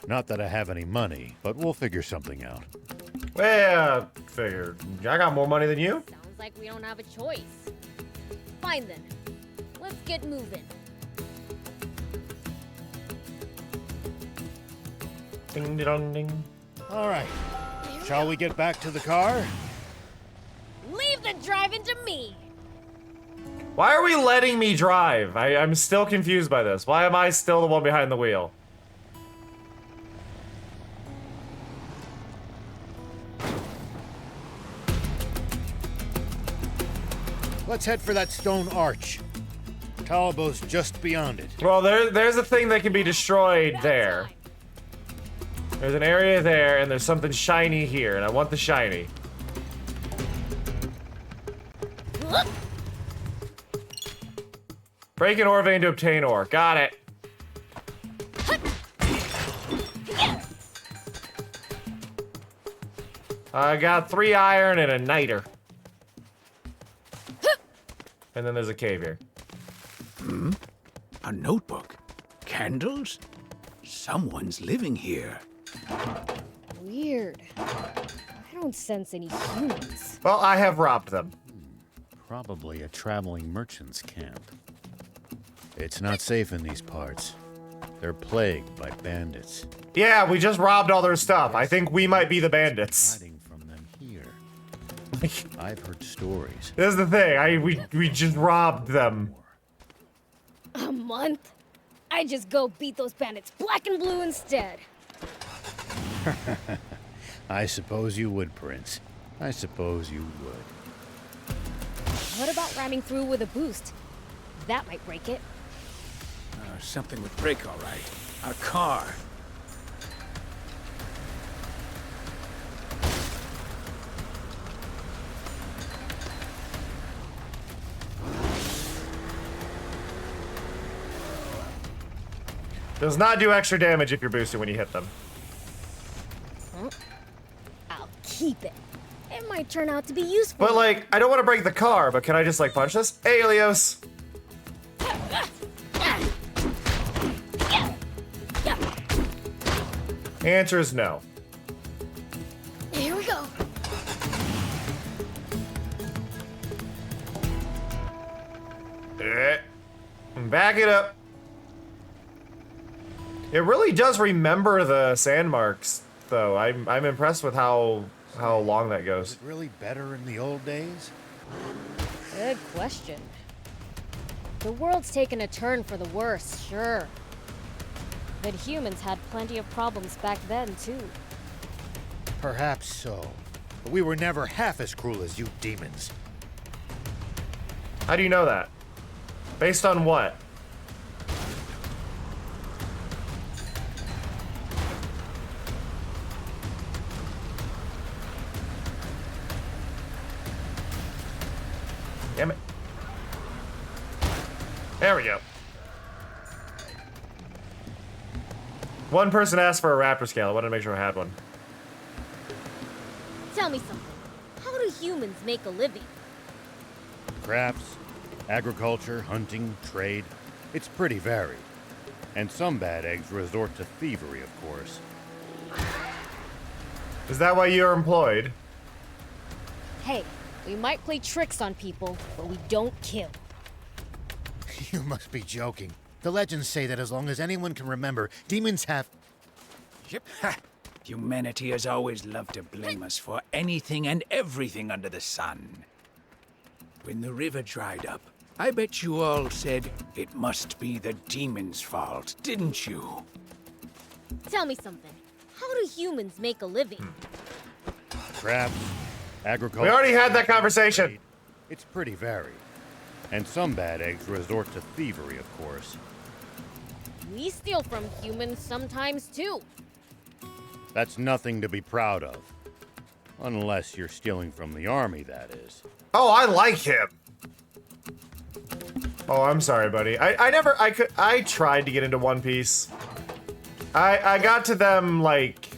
Not that I have any money, but we'll figure something out. Well, figured. I got more money than you. Sounds like we don't have a choice. Fine then. Let's get moving. Ding dong ding. All right. Shall we get back to the car? Leave the driving to me. Why are we letting me drive? I'm still confused by this. Why am I still the one behind the wheel? Let's head for that stone arch. Talbo's just beyond it. Well, there's a thing that can be destroyed there. There's an area there, and there's something shiny here, and I want the shiny. Break an ore vein to obtain ore. Got it. I got 3 iron and a niter. And then there's a cave here. A notebook? Candles? Someone's living here. Weird. I don't sense any humans. Well, I have robbed them. Probably a traveling merchant's camp. It's not safe in these parts. They're plagued by bandits. Yeah, we just robbed all their stuff. I think we might be the bandits. Hiding from them here. I've heard stories. This is the thing. We just robbed them. A month? I just go beat those bandits black and blue instead. I suppose you would, Prince. I suppose you would. What about ramming through with a boost? That might break it. Something would break, all right. Our car. Does not do extra damage if you're boosted when you hit them. I'll keep it. It might turn out to be useful. But like, I don't want to break the car, but can I just like punch this? Hey, Elios. The answer is no. Here we go. Back it up. It really does remember the sand marks, though. I'm impressed with how long that goes. Was it really better in the old days? Good question. The world's taken a turn for the worse, sure. But humans had plenty of problems back then, too. Perhaps so. But we were never half as cruel as you demons. How do you know that? Based on what? Damn it. There we go. One person asked for a raptor scale. I wanted to make sure I had one. Tell me something. How do humans make a living? Crafts, agriculture, hunting, trade. It's pretty varied. And some bad eggs resort to thievery, of course. Is that why you're employed? Hey, We might play tricks on people, but we don't kill. You must be joking. The legends say that as long as anyone can remember, demons have... Yep. Ha. Humanity has always loved to blame us for anything and everything under the sun. When the river dried up, I bet you all said it must be the demons' fault, didn't you? Tell me something. How do humans make a living? Crabs, agriculture... We already had that conversation. It's pretty varied. And some bad eggs resort to thievery, of course. We steal from humans sometimes, too. That's nothing to be proud of. Unless you're stealing from the army, that is. Oh, I like him. Oh, I'm sorry, buddy. I tried to get into One Piece. I got to them, like...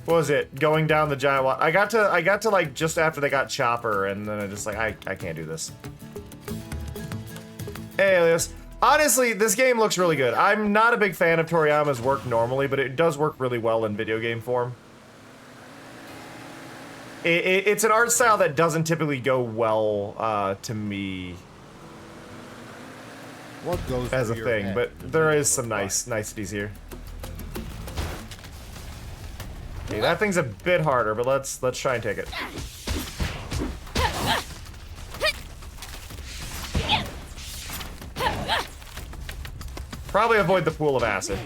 What was it? Going down the giant wall. I got to like just after they got Chopper, and then I just like, I can't do this. Hey, Alias. Honestly, this game looks really good. I'm not a big fan of Toriyama's work normally, but it does work really well in video game form. It's an art style that doesn't typically go well to me What goes as a through your thing, head but in the there middle is of some a fight? niceties here. Okay, that thing's a bit harder, but let's try and take it. Probably avoid the pool of acid.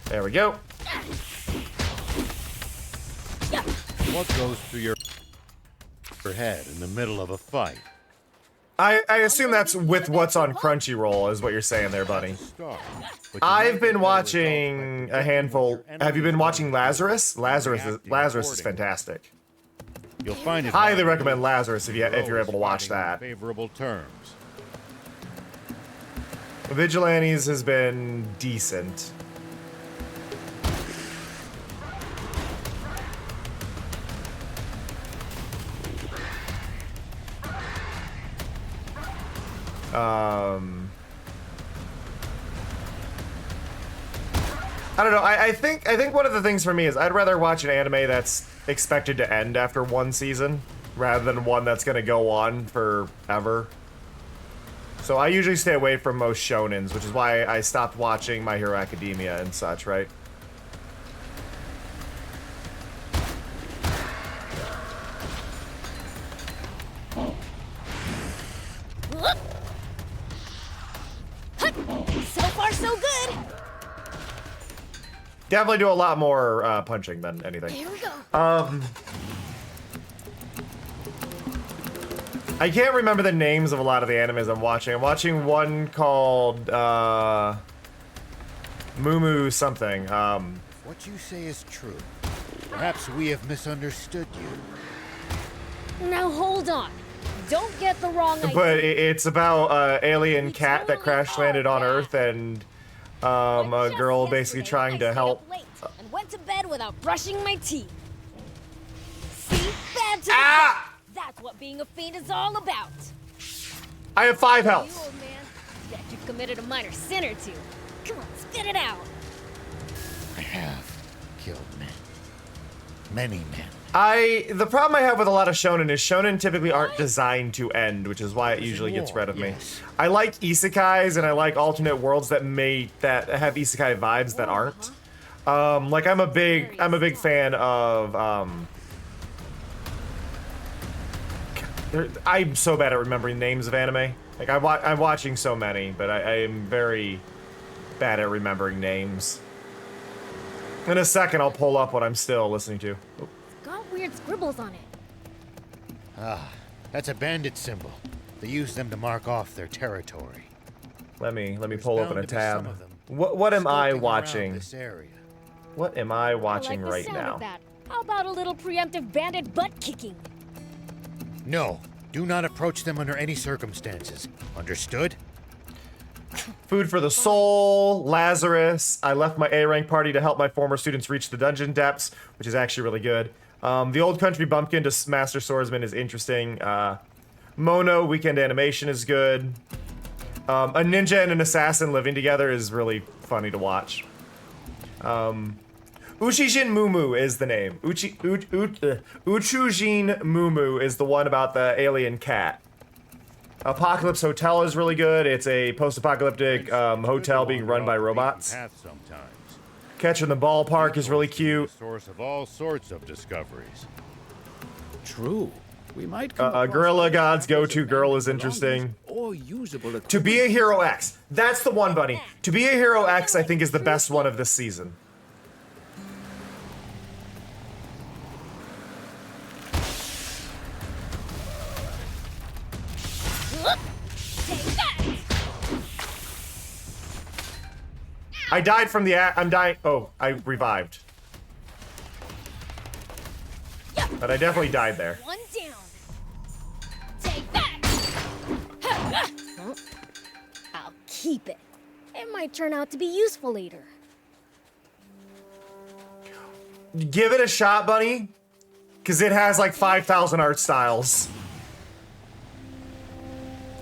There we go. What goes through your head in the middle of a fight? I assume that's with what's on Crunchyroll, is what you're saying there, buddy. I've been watching a handful. Have you been watching Lazarus? Lazarus is fantastic. You'll find it highly recommend Lazarus if you're able to watch that. Favorable terms. Vigilantes has been decent. I don't know. I think one of the things for me is I'd rather watch an anime that's expected to end after one season rather than one that's gonna go on forever. So I usually stay away from most shonens, which is why I stopped watching My Hero Academia and such, right? So far, so good. Definitely do a lot more punching than anything. Here we go. I can't remember the names of a lot of the animes I'm watching. I'm watching one called Mumu something. What you say is true. Perhaps we have misunderstood you. Now hold on. Don't get the wrong idea. But it's about an alien cat that crash landed on Earth and a girl basically trying to help. And went to bed without brushing my teeth. See? Bad to the Ah! bone. That's what being a fiend is all about. I have 5 You, health. old man, bet you've committed a minor sin or two. Come on, spit it out. I have killed men. Many men. The problem I have with a lot of shonen is shonen typically aren't designed to end, which is why it usually gets rid of me. I like isekais and I like alternate worlds that have isekai vibes that aren't. Like I'm a big fan of I'm so bad at remembering names of anime. Like I'm watching so many, but I am very bad at remembering names. In a second, I'll pull up what I'm still listening to. Oh. Got weird scribbles on it. Ah, that's a bandit symbol. They use them to mark off their territory. Let me pull open a tab. What am I watching? What am I watching I like the right sound now? of that. How about a little preemptive bandit butt kicking? No, do not approach them under any circumstances. Understood? Food for the Soul, Lazarus. I left my A-rank party to help my former students reach the dungeon depths, which is actually really good. The Old Country Bumpkin to Master Swordsman is interesting. Mono, Weekend Animation is good. A ninja and an assassin living together is really funny to watch. Uchijin Mumu is the name. Uchujin Mumu is the one about the alien cat. Apocalypse Hotel is really good. It's a post-apocalyptic hotel being run by robots. Catch in the Ballpark is really cute. Source of all sorts of discoveries. True. We might Gorilla God's Go-To Girl is interesting. To Be a Hero X. That's the one, Bunny. To Be a Hero X, I think, is the best one of this season. I died from the I'm dying. Oh, I revived. But I definitely died there. One down. Take that. I'll keep it. It might turn out to be useful later. Give it a shot, Bunny. Because it has like 5,000 art styles.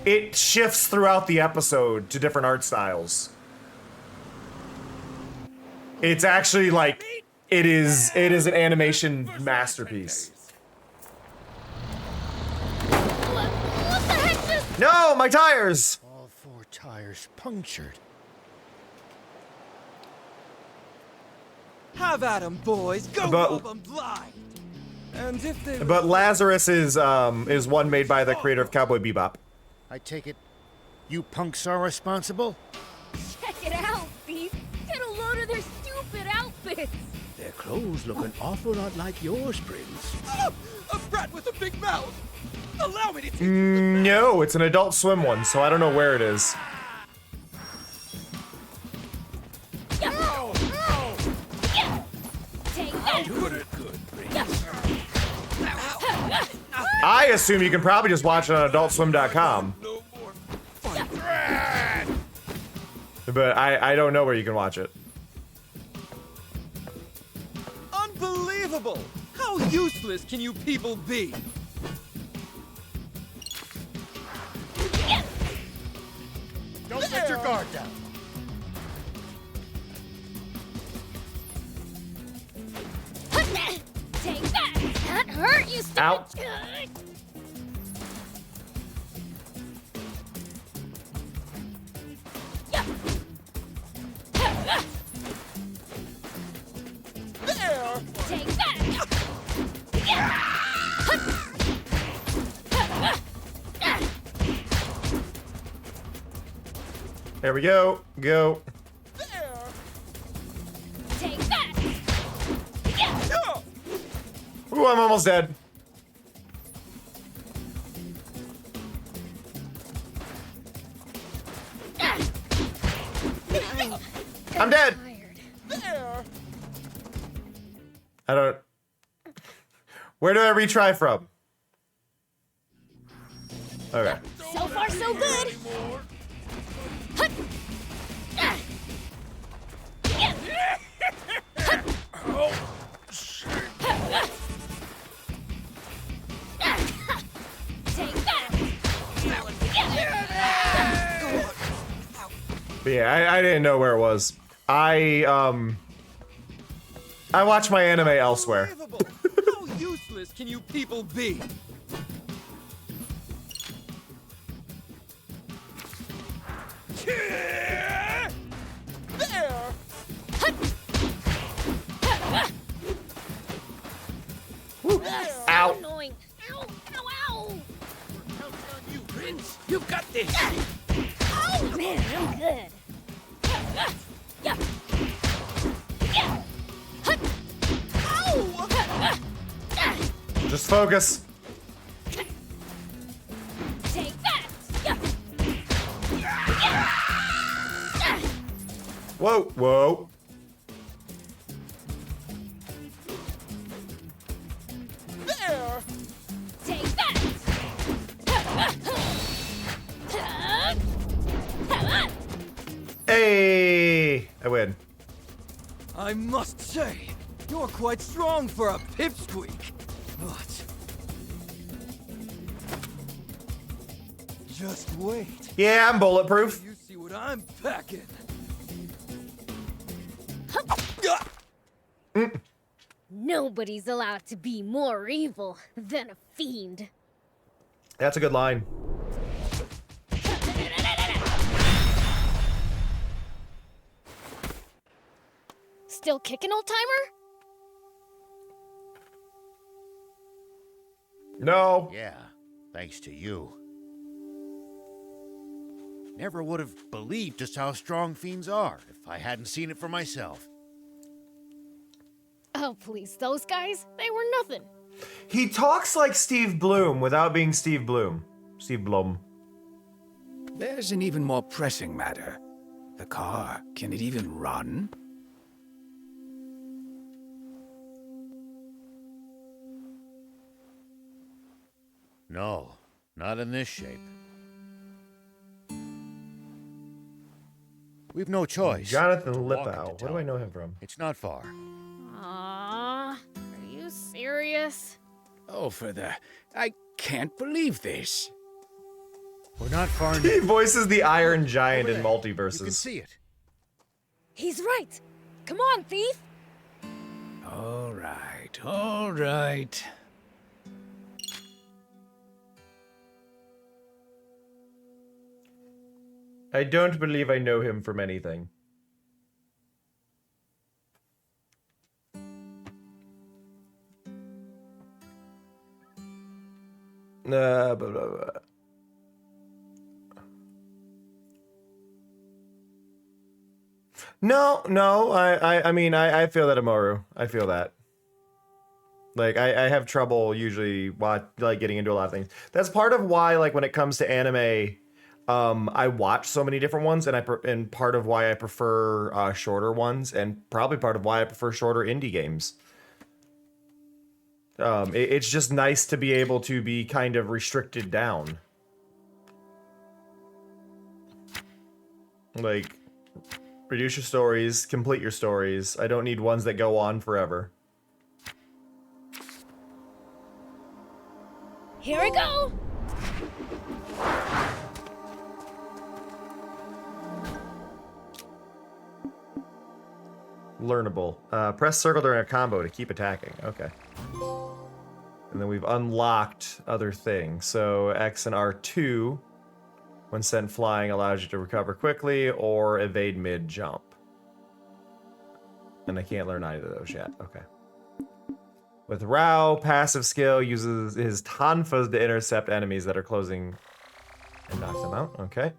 It shifts throughout the episode to different art styles. It's actually like, it is an animation masterpiece. What the heck just... No, my tires! All 4 tires punctured. Have at 'em, boys. Go rub 'em blind. And if they... But Lazarus is one made by the creator of Cowboy Bebop. I take it you punks are responsible? Check it out, Beef. Get a load of their stupid outfits. Their clothes look an awful lot like yours, Prince. Oh, a brat with a big mouth. Allow me to take No, it's an Adult Swim one, so I don't know where it is. I assume you can probably just watch it on AdultSwim.com. But I don't know where you can watch it. Unbelievable! How useless can you people be? Don't let your guard down. Take that! That hurt, you stupid... Ow. There! Take that! There we go. Go. Take that! Ooh, I'm almost dead. I'm dead. I don't... Where do I retry from? Okay. So far, so good. But yeah, I didn't know where it was. I watch my anime elsewhere. How useless can you people be? There! Ow. Annoying. Ow, ow, ow. You, Prince. You've got this. Oh, man, I'm good. Just focus. Take that. Whoa, whoa. There! Take that. Hey, I win. I must say, you're quite strong for a pipsqueak. But... just wait. Yeah, I'm bulletproof. You see what I'm packing. Nobody's allowed to be more evil than a fiend. That's a good line. Still kicking, old timer? No. Yeah, thanks to you. Never would have believed just how strong fiends are if I hadn't seen it for myself. Oh, please, those guys, they were nothing. He talks like Steve Bloom without being Steve Bloom. Steve Blum. There's an even more pressing matter. The car, can it even run? No, not in this shape. We've no choice. Jonathan but to walk Lippow. into What do I town. know him from? It's not far. Aww, are you serious? Oh, I can't believe this. We're not far He now. voices the Iron Giant in Over there. Multiverses. You can see it. He's right. Come on, thief. All right, all right. I don't believe I know him from anything. Blah, blah, blah. No, I mean, I feel that, Amoru. I feel that. Like, I have trouble usually getting into a lot of things. That's part of why, like, when it comes to anime, I watch so many different ones, and part of why I prefer shorter ones, and probably part of why I prefer shorter indie games. It's just nice to be able to be kind of restricted down. Like, reduce your stories, complete your stories. I don't need ones that go on forever. Here we go. Learnable. Press circle during a combo to keep attacking. Okay. And then we've unlocked other things. So X and R2, when sent flying, allows you to recover quickly or evade mid-jump. And I can't learn either of those yet. Okay. With Rao, passive skill uses his Tanfas to intercept enemies that are closing and knocks them out. Okay.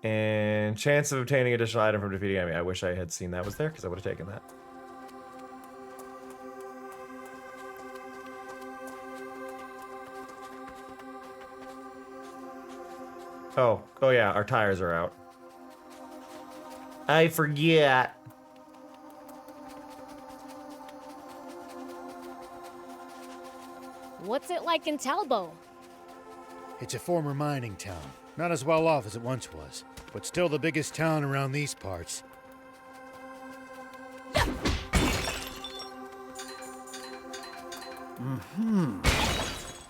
And chance of obtaining additional item from defeating enemy. I wish I had seen that was there because I would have taken that. Oh yeah, our tires are out. I forget. What's it like in Talbot? It's a former mining town. Not as well off as it once was, but still the biggest town around these parts.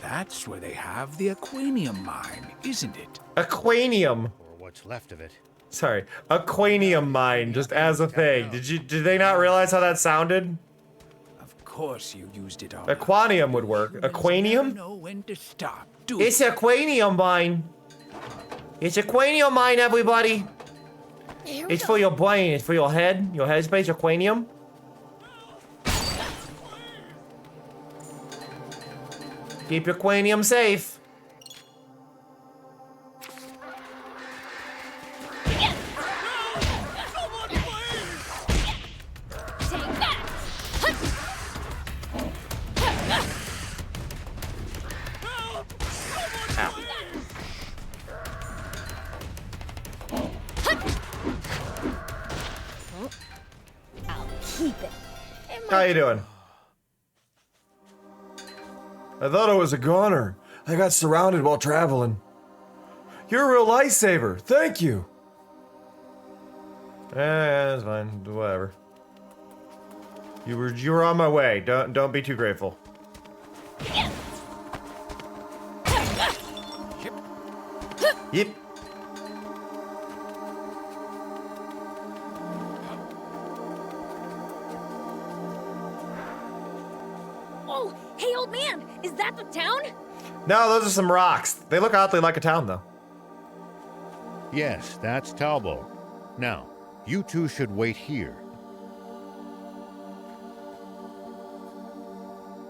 That's where they have the Aquanium mine, isn't it? Aquanium. Or what's left of it. Sorry, Aquanium mine, just as a thing. Did they not realize how that sounded? Of course you used it all. Aquanium would work. Aquanium? Know when to stop. It's Aquanium mine. It's Aquanium mine, everybody. It's for your brain. It's for your head. Your headspace. Aquanium. Keep your Aquanium safe. How you doing? I thought I was a goner. I got surrounded while traveling. You're a real lifesaver. Thank you. Yeah, that's fine. Whatever. You were on my way. Don't be too grateful. Yep. No, those are some rocks. They look oddly like a town, though. Yes, that's Talbot. Now, you two should wait here.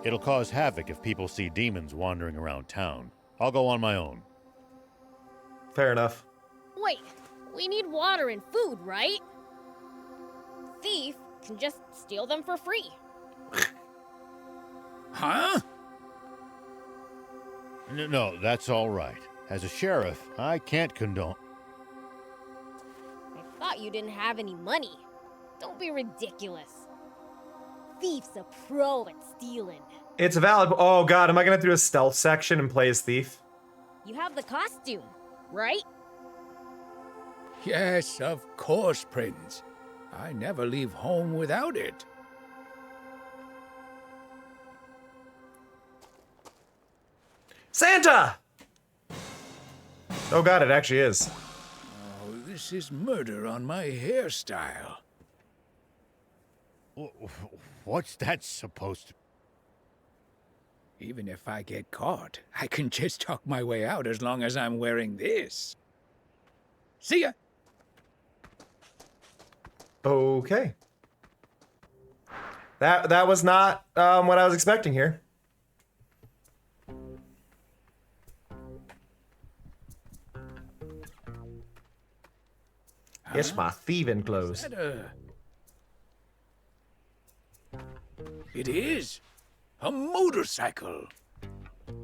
It'll cause havoc if people see demons wandering around town. I'll go on my own. Fair enough. Wait, we need water and food, right? Thief can just steal them for free. Huh? No, that's all right. As a sheriff, I can't condone... I thought you didn't have any money. Don't be ridiculous. Thief's a pro at stealing. It's valid. Oh god, am I gonna do a stealth section and play as thief? You have the costume, right? Yes, of course, Prince. I never leave home without it. Santa! Oh god, it actually is. Oh, this is murder on my hairstyle. What's that supposed to... Even if I get caught, I can just talk my way out as long as I'm wearing this. See ya! Okay. That was not what I was expecting here. It's my thieving clothes. It is a motorcycle.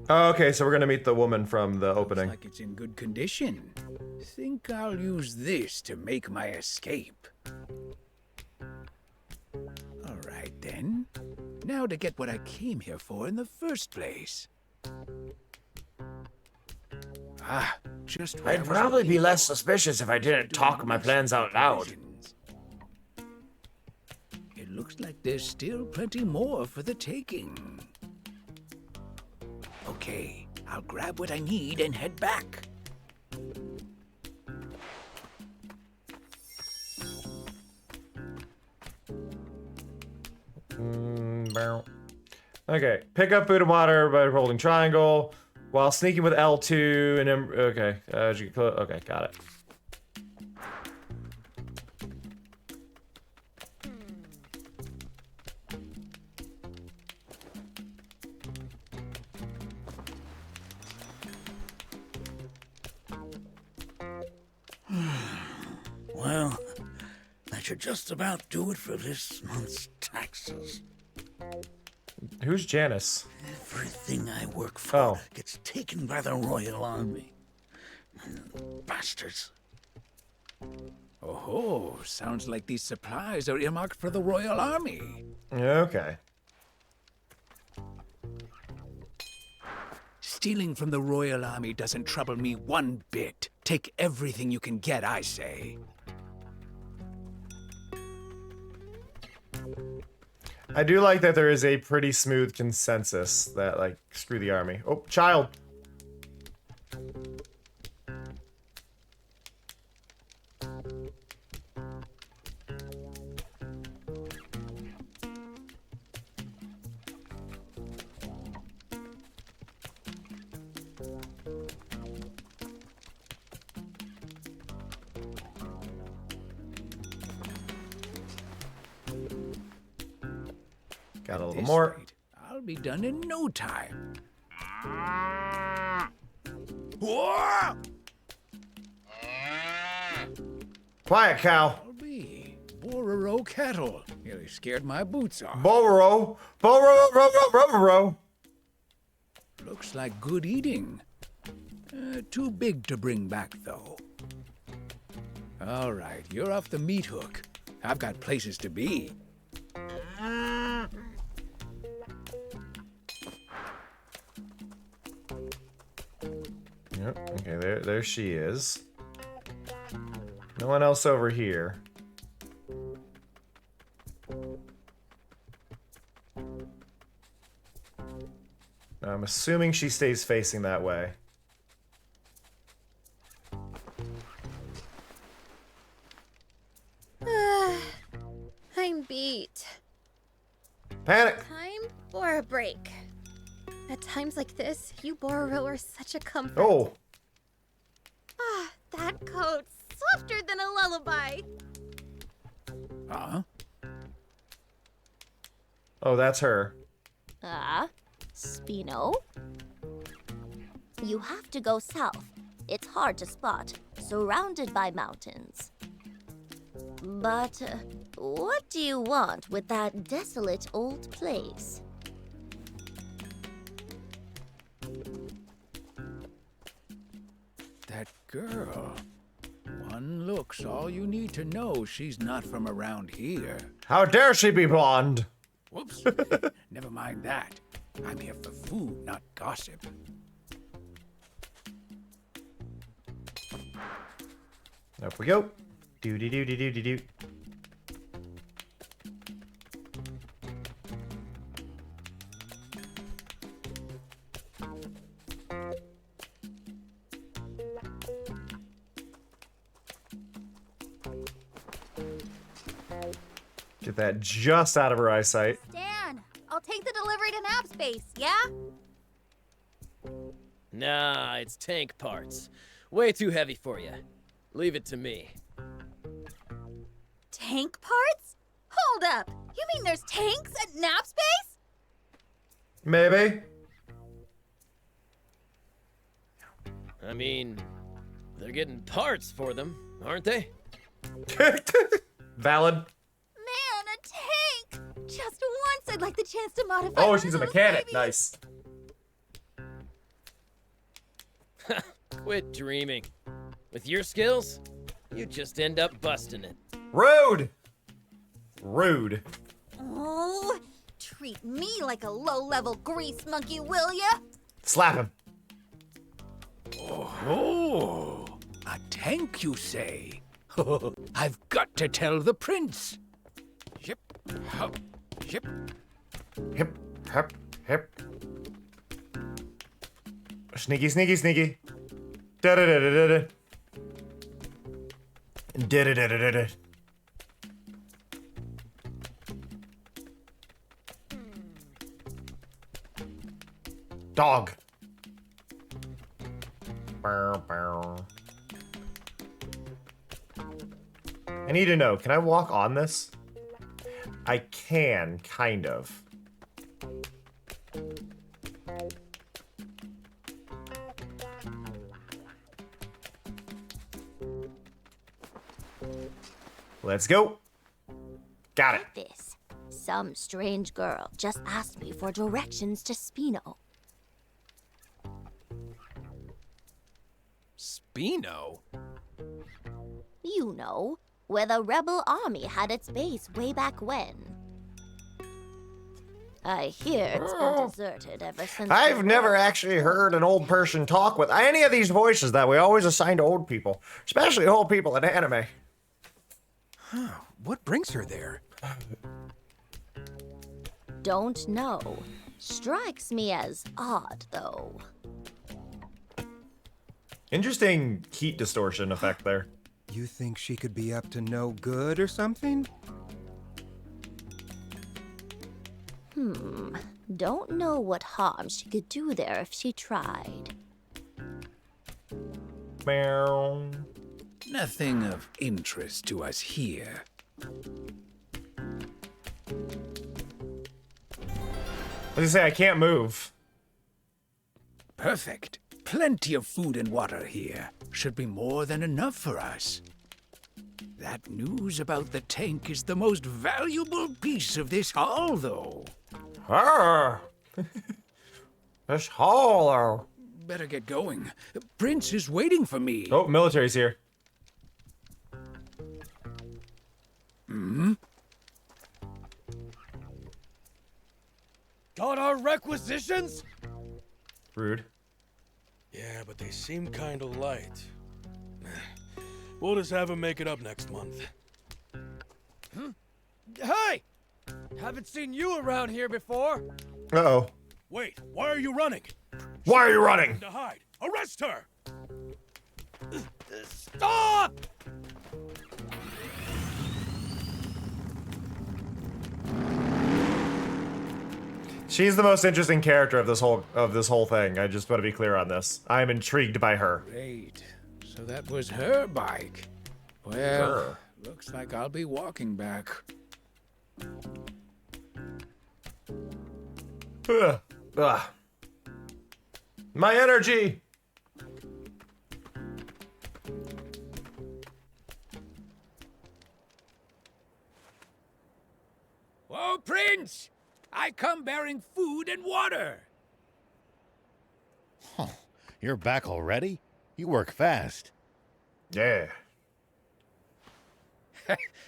Okay, so we're gonna meet the woman from the opening. Looks like it's in good condition. Think I'll use this to make my escape. All right then. Now to get what I came here for in the first place. Ah, just I'd probably be less suspicious if I didn't talk my plans out loud. It looks like there's still plenty more for the taking. Okay, I'll grab what I need and head back. Okay, pick up food and water by holding triangle while sneaking with L2 and okay, okay, got it. Well, that should just about do it for this month's taxes. Who's Janice? Everything I work for gets taken by the Royal Army. Bastards. Oh, sounds like these supplies are earmarked for the Royal Army. Okay. Stealing from the Royal Army doesn't trouble me one bit. Take everything you can get, I say. I do like that there is a pretty smooth consensus that, like, screw the army. Oh, child. Got a little more. Rate, I'll be done in no time. Quiet, cow. I'll be Bororo cattle. Nearly scared my boots off. Bororo. Bororo. Looks like good eating. Too big to bring back, though. All right, you're off the meat hook. I've got places to be. Yep, okay, there she is. No one else over here. I'm assuming she stays facing that way. I'm beat. Panic! Time for a break. At times like this, you Bororo are such a comfort. Oh. Ah, that coat, softer than a lullaby. Huh? Oh, that's her. Spino? You have to go south. It's hard to spot, surrounded by mountains. But what do you want with that desolate old place? That girl. One look's all you need to know she's not from around here. How dare she be blonde? Whoops. Never mind that. I'm here for food, not gossip. Up we go. Do-de-do-de-do-de-do. Get that just out of her eyesight. Dan, I'll take the delivery to nap space, yeah? Nah, it's tank parts. Way too heavy for you. Leave it to me. Tank parts? Hold up! You mean there's tanks at nap space? Maybe. I mean, they're getting parts for them, aren't they? Valid. Man, a tank! Just once I'd like the chance to modify. Oh, one she's of a those mechanic. babies. Nice. Quit dreaming. With your skills, you just end up busting it. Rude. Rude. Oh, treat me like a low-level grease monkey, will ya? Slap him. Oh, a tank, you say? I've got to tell the prince. Yip, hop, yip. Hip, hip, hip. Sneaky, sneaky, sneaky. Da da da da da da. Da da da da da da. Dog. Bow, bow. I need to know, can I walk on this? I can, kind of. Let's go. Got it. This. Some strange girl just asked me for directions to Spino. Spino? You know, where the rebel army had its base way back when. I hear it's been deserted ever since. I've never actually heard an old person talk with any of these voices that we always assign to old people, especially old people in anime. What brings her there? Don't know. Strikes me as odd, though. Interesting heat distortion effect there. You think she could be up to no good or something? Don't know what harm she could do there if she tried. Meow. Nothing of interest to us here. As I say, I can't move. Perfect. Plenty of food and water here. Should be more than enough for us. That news about the tank is the most valuable piece of this haul, though. Arr! This haul. Better get going. Prince is waiting for me. Oh, military's here. Got our requisitions? Rude. Yeah, but they seem kinda light. We'll just have him make it up next month. Hey! Haven't seen you around here before. Uh-oh. Wait, why are you running? Why are you running? To hide. Arrest her! Stop! She's the most interesting character of this whole thing. I just want to be clear on this. I am intrigued by her. Great. So that was her bike. Well, looks like I'll be walking back. Ugh. Ugh. My energy! Oh, Prince! I come bearing food and water. Huh. You're back already? You work fast. Yeah.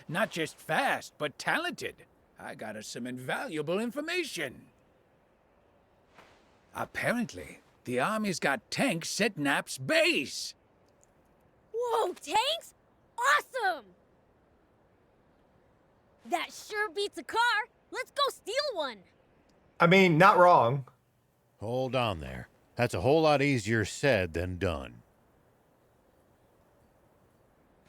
Not just fast, but talented. I got us some invaluable information. Apparently, the army's got tanks at Nap's base. Whoa, tanks? Awesome! That sure beats a car. Let's go steal one. I mean, not wrong. Hold on there. That's a whole lot easier said than done.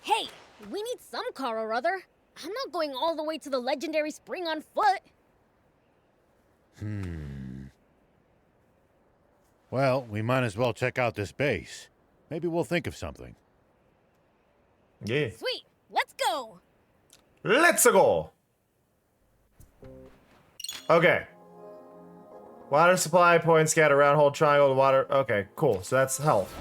Hey, we need some car or other. I'm not going all the way to the legendary spring on foot. Well, we might as well check out this base. Maybe we'll think of something. Yeah. Sweet, let's go. Let's go. Okay. Water supply, point scatter around, hold triangle, water. Okay, cool. So that's health.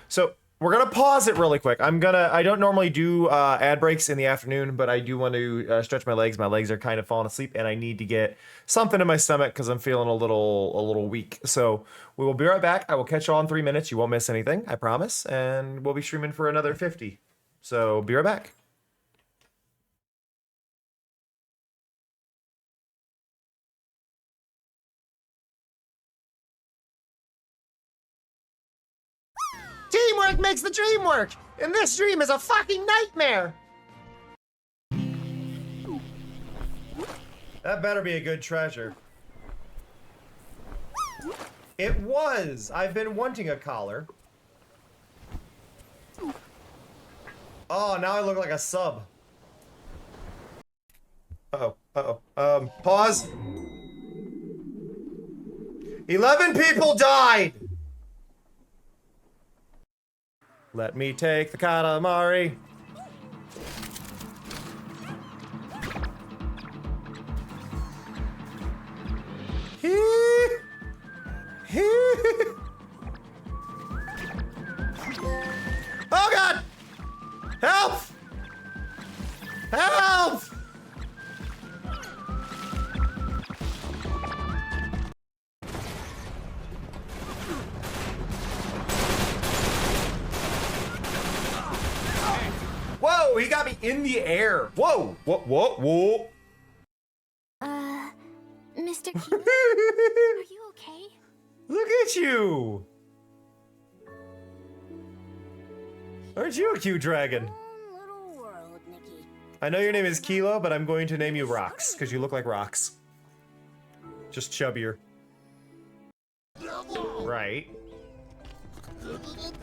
So we're gonna pause it really quick. I don't normally do ad breaks in the afternoon, but I do want to stretch my legs. My legs are kind of falling asleep, and I need to get something in my stomach because I'm feeling a little weak. So we will be right back. I will catch you all in 3 minutes. You won't miss anything, I promise. And we'll be streaming for another 50. So be right back. Teamwork makes the dream work, and this dream is a fucking nightmare. That better be a good treasure. It was. I've been wanting a collar. Oh, now I look like a sub. Uh-oh. Pause. 11 people died. Let me take the Katamari. Oh God! Help! Help! Whoa, he got me in the air. Whoa, whoa. Mr. King, are you okay? Look at you. Aren't you a cute dragon? I know your name is Kilo, but I'm going to name you Rocks, because you look like rocks. Just chubbier. Right.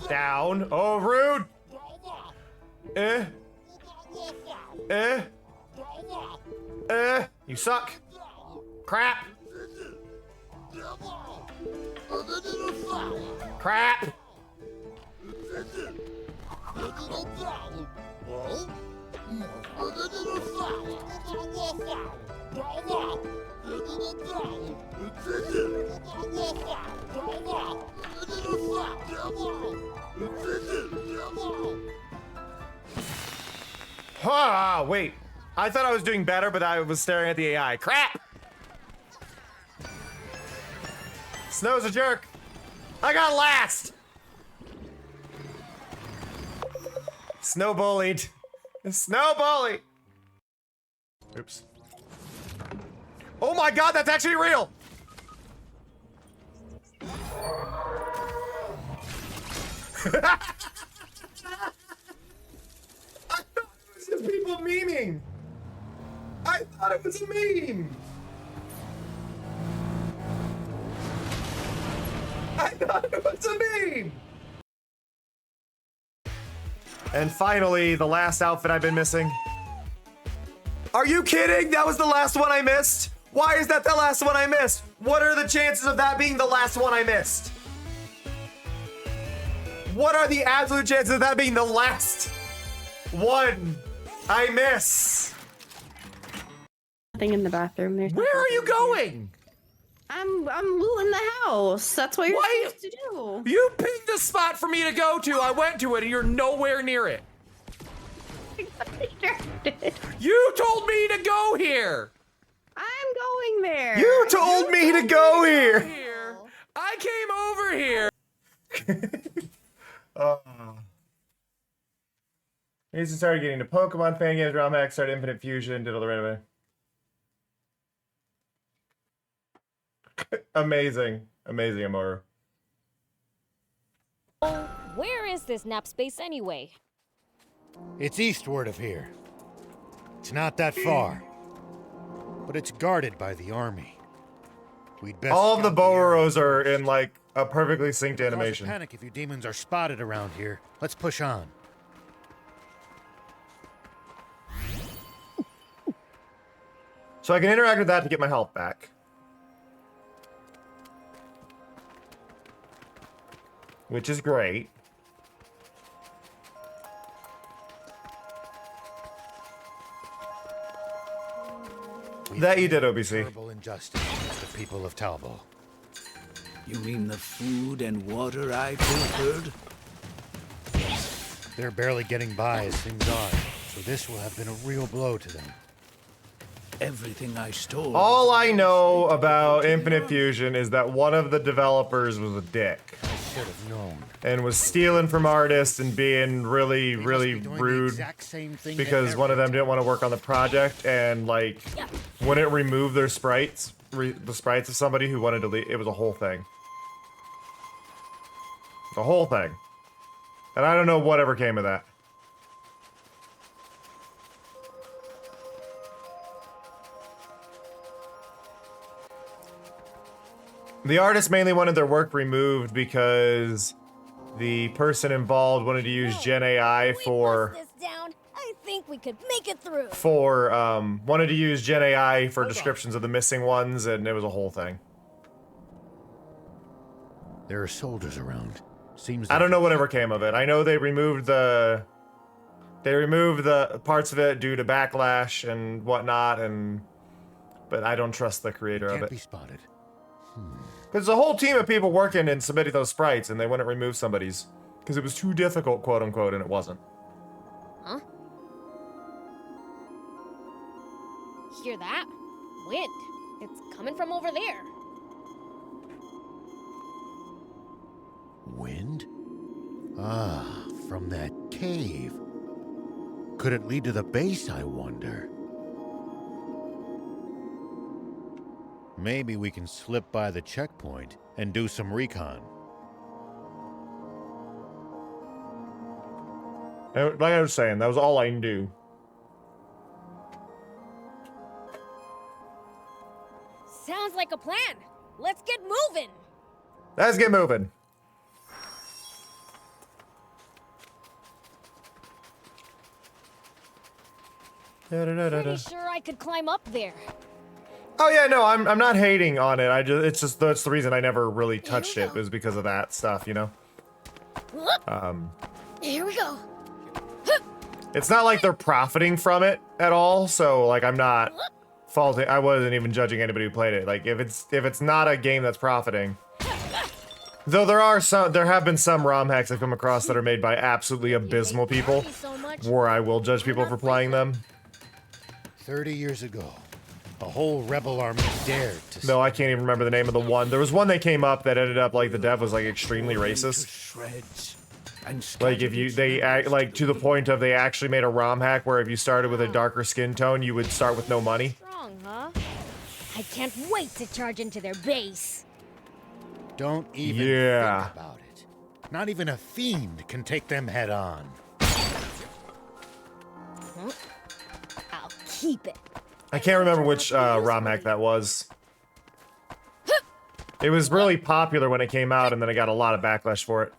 Down. Oh, rude! You suck. Crap. Crap. Ah, wait. I thought I was doing better, but I was staring at the AI. Crap! Snow's a jerk. I got last! Snow bullied. Snow bully! Oops. Oh my God, that's actually real! Just people memeing. I thought it was a meme. I thought it was a meme. And finally, the last outfit I've been missing. Are you kidding? That was the last one I missed? Why is that the last one I missed? What are the chances of that being the last one I missed? What are the absolute chances of that being the last one I miss? Nothing in the bathroom. There's Where are you going? I'm looting the house. That's what you're supposed to do. You picked a spot for me to go to. I went to it and you're nowhere near it. You told me to go here. I'm going there. You told me to go here. I came over here. He started getting into Pokemon fan games, ROM hacks, started Infinite Fusion, did all the right away. Amazing. Amazing, Amora. Where is this nap space anyway? It's eastward of here. It's not that far. But it's guarded by the army. We'd best all of the Boros are in like a perfectly synced animation. Cause a panic if you demons are spotted around here. Let's push on. So I can interact with that to get my health back. Which is great. That you did, OBC. Terrible injustice against the people of Talbot. You mean the food and water I pilfered? They're barely getting by as things are, so this will have been a real blow to them. Everything I stole. All I know about Infinite Fusion is that one of the developers was a dick. I should have known. And was stealing from artists and being really, really rude because one of them didn't want to work on the project, and like wouldn't remove their sprites, the sprites of somebody who wanted to leave. It was a whole thing. The whole thing. And I don't know whatever came of that. The artists mainly wanted their work removed because the person involved wanted to use Gen AI for I think we could make it through. Wanted to use Gen AI for descriptions of the missing ones, and it was a whole thing. There are soldiers around. Seems I don't know whatever came of it. I know they removed the parts of it due to backlash and whatnot, but I don't trust the creator of can't it. be spotted. There's a whole team of people working and submitting those sprites, and they wouldn't remove somebody's because it was too difficult, quote unquote, and it wasn't. Huh? Hear that? Wind. It's coming from over there. Wind? Ah, from that cave. Could it lead to the base, I wonder? Maybe we can slip by the checkpoint and do some recon. Like I was saying, that was all I can do. Sounds like a plan. Let's get moving. Let's get moving. Pretty sure I could climb up there. Oh yeah, no, I'm not hating on it. It's just that's the reason I never really touched it, was because of that stuff, you know. Here we go. It's not like they're profiting from it at all, so like I'm not faulting. I wasn't even judging anybody who played it. Like if it's not a game that's profiting. Though there have been some ROM hacks I've come across that are made by absolutely abysmal people, where I will judge people for playing them. 30 years ago, a whole rebel army dared to... No, I can't even remember the name of the one. There was one that came up that ended up like the dev was like extremely racist. Like if they act like to the point of they actually made a ROM hack where if you started with a darker skin tone, you would start with no money. Strong, huh? I can't wait to charge into their base. Don't even think about it. Not even a fiend can take them head on. I'll keep it. I can't remember which ROM hack that was. It was really popular when it came out, and then it got a lot of backlash for it.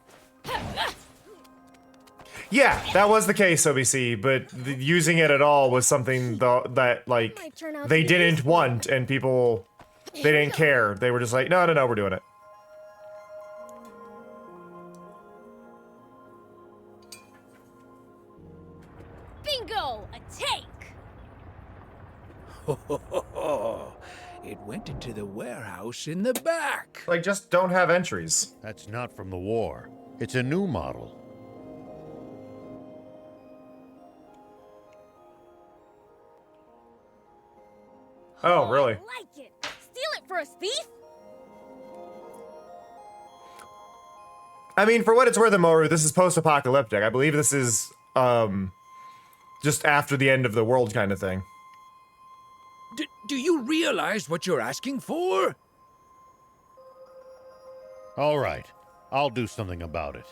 Yeah, that was the case, OBC, but using it at all was something that, like, they didn't want, and people They didn't care. They were just like, no, no, no, we're doing it. Bingo! A tank! It went into the warehouse in the back. Like, just don't have entries. That's not from the war. It's a new model. Oh, really? I like it. Steal it for a thief? I mean, for what it's worth, Moru, this is post-apocalyptic. I believe this is, just after the end of the world kind of thing. Do you realize what you're asking for? All right. I'll do something about it.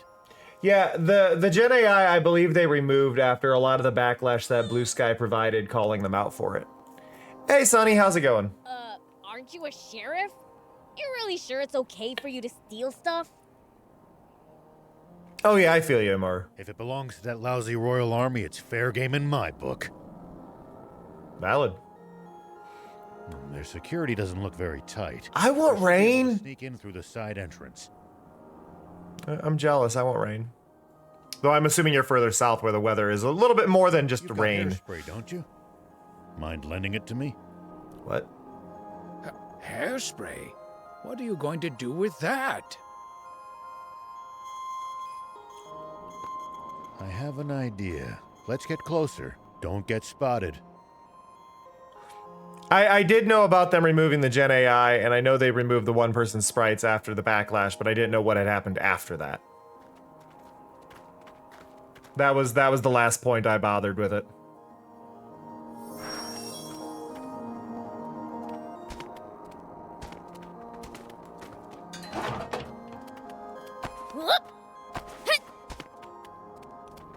Yeah, the Gen AI, I believe they removed after a lot of the backlash that Blue Sky provided, calling them out for it. Hey, Sonny, how's it going? Aren't you a sheriff? You're really sure it's okay for you to steal stuff? Oh yeah, I feel you, Moru. If it belongs to that lousy Royal Army, it's fair game in my book. Valid. Their security doesn't look very tight. I want rain. Sneak in through the side entrance. I'm jealous. I want rain. Though I'm assuming you're further south where the weather is a little bit more than just rain. Hairspray, don't you? Mind lending it to me? What? Hairspray? What are you going to do with that? I have an idea. Let's get closer. Don't get spotted. I did know about them removing the Gen AI, and I know they removed the one-person sprites after the backlash, but I didn't know what had happened after that. That was the last point I bothered with it.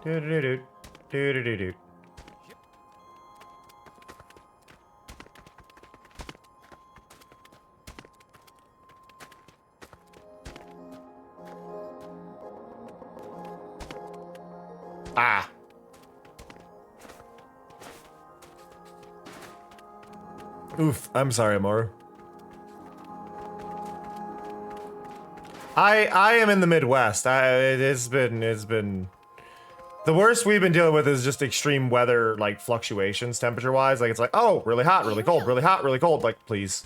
Do-do-do-do. Do-do-do-do. Ah. Oof, I'm sorry, Moru. I am in the Midwest. It's been the worst we've been dealing with is just extreme weather, like fluctuations, temperature-wise. Like it's like, oh, really hot, really cold, really hot, really cold. Like, please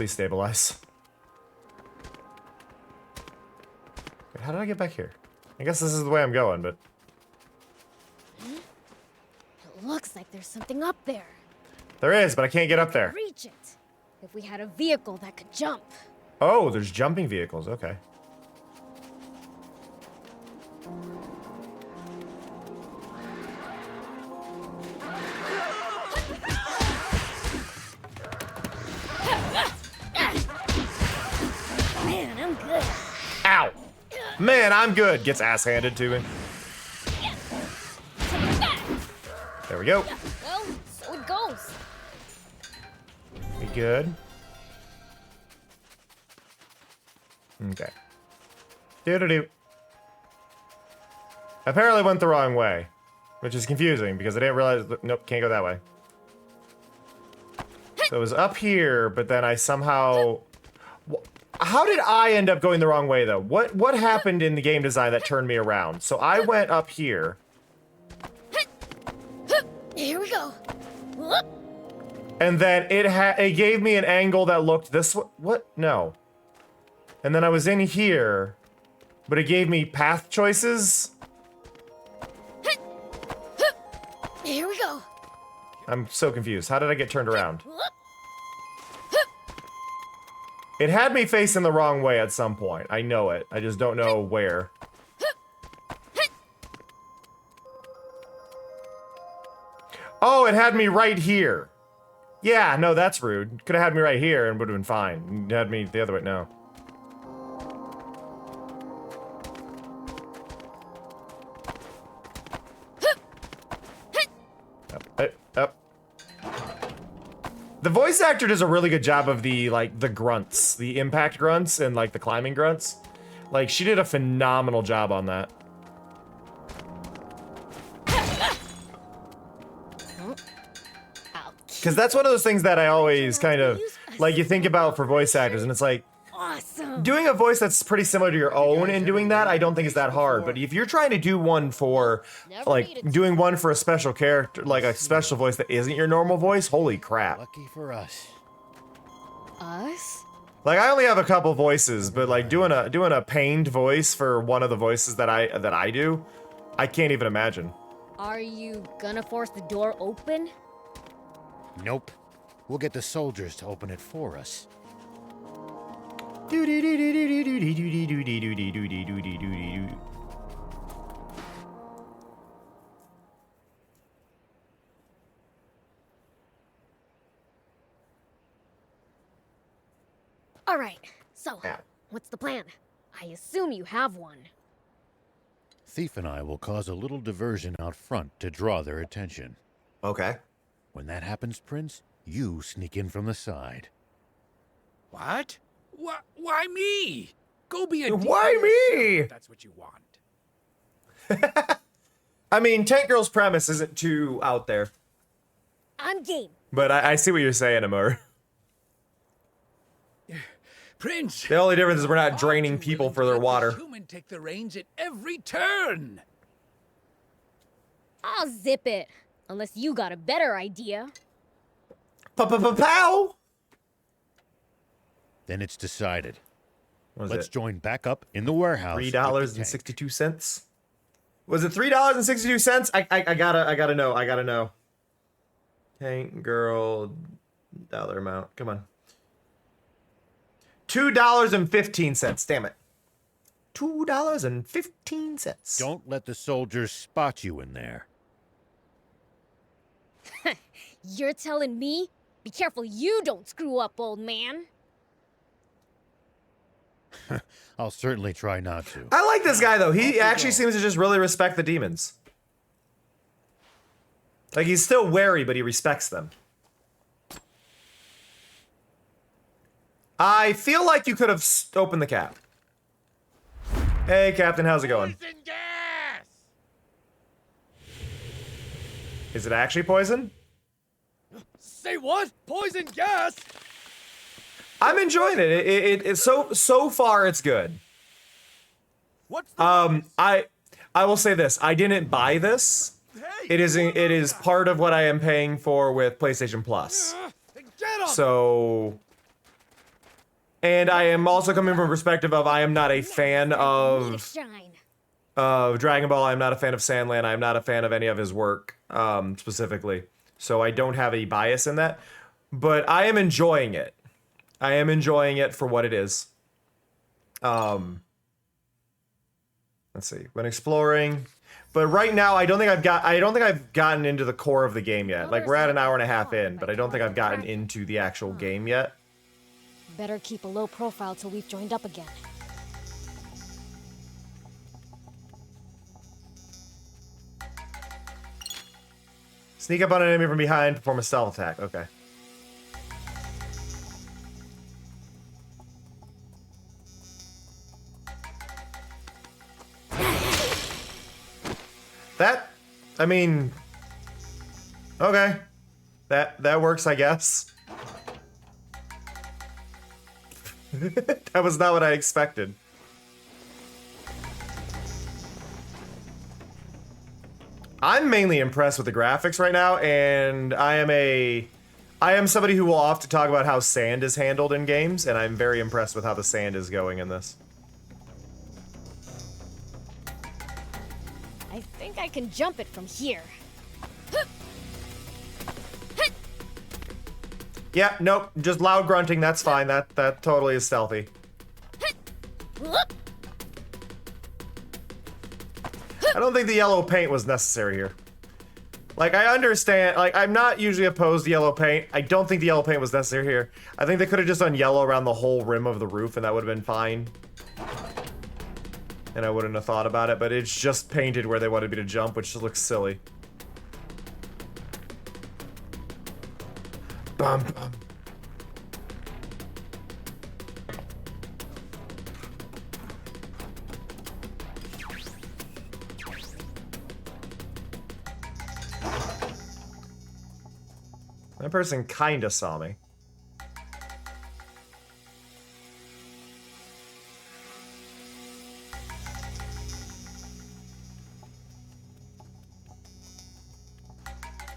stabilize. Wait, how did I get back here? I guess this is the way I'm going, but It looks like there's something up there. there is, but I can't get up there. Reach it. If we had a vehicle that could jump. Oh, there's jumping vehicles. Okay. Man, I'm good. Ow. Man, I'm good. Gets ass handed to me. There we go. Well, so it goes. We good? Okay. Do-do-do. Apparently went the wrong way, which is confusing because I didn't realize. Nope, can't go that way. So it was up here, but then I somehow. How did I end up going the wrong way though? What happened in the game design that turned me around? So I went up here. Here we go. And then it gave me an angle that looked this way. What? No. And then I was in here, but it gave me path choices. Here we go. I'm so confused. How did I get turned around? It had me facing the wrong way at some point. I know it. I just don't know where. Oh, it had me right here. Yeah, no, that's rude. Could have had me right here and would have been fine. It had me the other way. No. Up. The voice actor does a really good job of the grunts, the impact grunts and like the climbing grunts. Like she did a phenomenal job on that. Because that's one of those things that I always kind of, like you think about for voice actors, and it's like, Awesome. doing a voice that's pretty similar to your own and doing that, I don't think is that hard. But if you're trying to do one for, like, doing one for a special character, like a special voice that isn't your normal voice, holy crap. Lucky for us. Us? Like, I only have a couple voices, but like doing a pained voice for one of the voices that I do, I can't even imagine. Are you gonna force the door open? Nope. We'll get the soldiers to open it for us. All right. So, what's the plan? I assume you have one. Thief and I will cause a little diversion out front to draw their attention. Okay. When that happens, Prince, you sneak in from the side. What? Why me? Go be a Why me? If that's what you want. I mean, Tank Girl's premise isn't too out there. I'm game. But I see what you're saying, Amur. Prince. The only difference is we're not draining people for their water. Human take the reins at every turn. I'll zip it. Unless you got a better idea. Pow! Then it's decided. Let's join back up in the warehouse. $3.62. Was it $3.62? I gotta know. Tank Girl dollar amount. Come on. $2.15. Damn it. $2.15. Don't let the soldiers spot you in there. You're telling me? Be careful you don't screw up, old man. I'll certainly try not to. I like this guy, though. He actually seems to just really respect the demons. Like, he's still wary, but he respects them. I feel like you could have opened the cap. Hey, Captain, how's it going? Poison gas! Is it actually poison? Say what? Poison gas? I'm enjoying it. It's so far it's good. What's I will say this. I didn't buy this. It is part of what I am paying for with PlayStation Plus. So, and I am also coming from a perspective of I am not a fan of Dragon Ball. I'm not a fan of Sandland. I'm not a fan of any of his work specifically. So I don't have a bias in that. But I am enjoying it. I am enjoying it for what it is. Let's see. When exploring, but right now I don't think I've gotten into the core of the game yet. Like, we're at an hour and a half in, but I don't think I've gotten into the actual game yet. Better keep a low profile till we've joined up again. Sneak up on an enemy from behind, perform a stealth attack. Okay. That, I mean, okay. That works, I guess. That was not what I expected. I'm mainly impressed with the graphics right now, and I am somebody who will often talk about how sand is handled in games, and I'm very impressed with how the sand is going in this. I think I can jump it from here. Yeah, nope, just loud grunting, that's fine. That totally is stealthy. I don't think the yellow paint was necessary here. Like, I understand, like, I'm not usually opposed to yellow paint. I don't think the yellow paint was necessary here. I think they could have just done yellow around the whole rim of the roof and that would have been fine. And I wouldn't have thought about it, but it's just painted where they wanted me to jump, which just looks silly. Bum, bum. That person kinda saw me.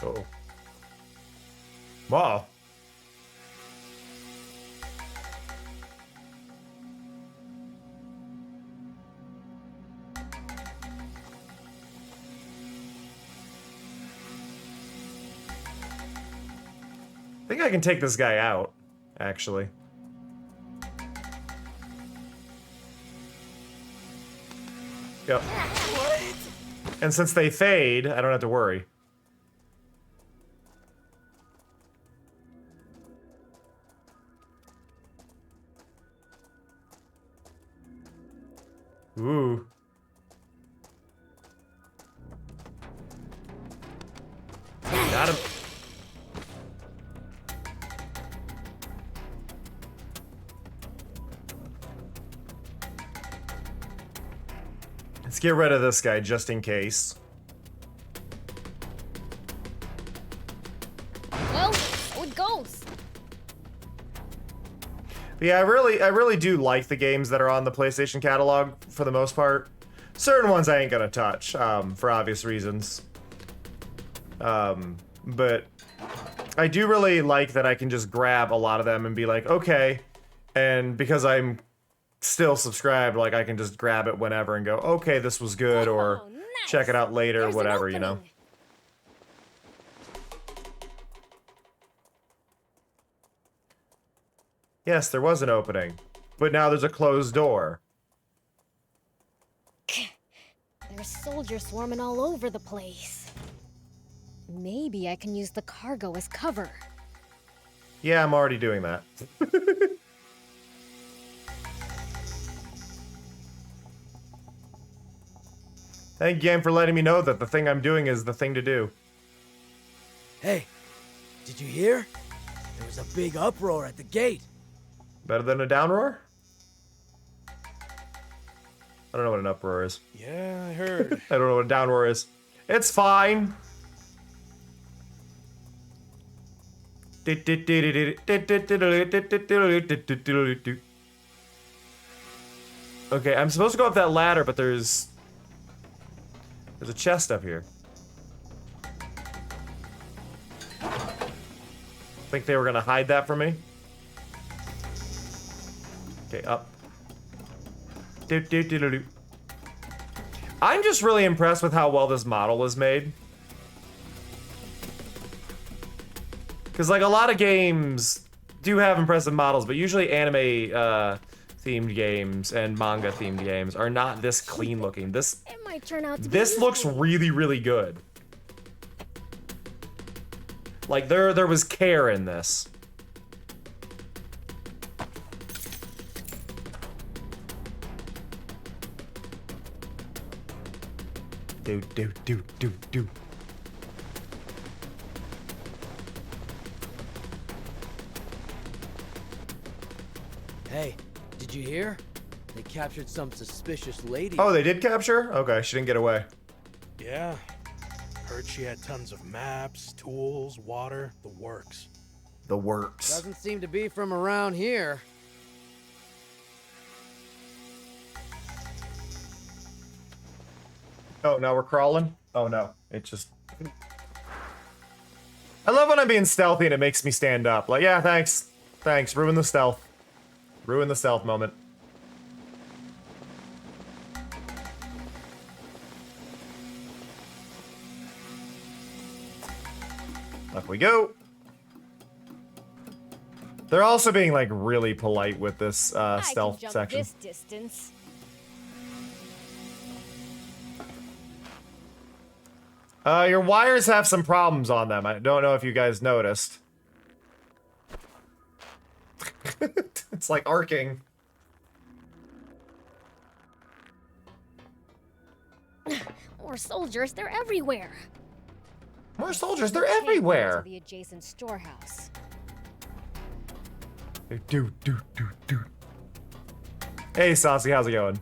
Oh. Wow. I think I can take this guy out, actually. Yep. And since they fade, I don't have to worry. Ooh. Got him. Let's get rid of this guy just in case. Well, so it goes. But yeah, I really do like the games that are on the PlayStation catalog for the most part. Certain ones I ain't gonna touch, for obvious reasons. But I do really like that I can just grab a lot of them and be like, okay, and because I'm still subscribed, like I can just grab it whenever and go, okay, this was good, or check it out later, whatever, you know. Yes, there was an opening, but now there's a closed door. There's soldiers swarming all over the place. Maybe I can use the cargo as cover. Yeah, I'm already doing that. Thank you, game, for letting me know that the thing I'm doing is the thing to do. Hey, did you hear? There was a big uproar at the gate. Better than a down roar? I don't know what an uproar is. Yeah, I heard. I don't know what a down roar is. It's fine. Okay, I'm supposed to go up that ladder, but there's a chest up here. Think they were gonna hide that from me? Okay, up. I'm just really impressed with how well this model is made. Because, like, a lot of games do have impressive models, but usually anime themed games and manga themed games are not this clean looking. This might turn out to this looks really, really good. Like there was care in this. Do. Hey, did you hear? They captured some suspicious lady. Oh, they did capture? Okay, she didn't get away. Yeah. Heard she had tons of maps, tools, water, the works. The works. Doesn't seem to be from around here. Oh, now we're crawling? Oh no, it just... I love when I'm being stealthy and it makes me stand up. Like, yeah, thanks. Thanks, ruin the stealth. Ruin the stealth moment. Up we go. They're also being like really polite with this stealth jump section. This distance. Your wires have some problems on them. I don't know if you guys noticed. It's like arcing. More soldiers, they're everywhere. More soldiers, they're Take them everywhere. to the adjacent storehouse. Do. Hey, Saucy, how's it going?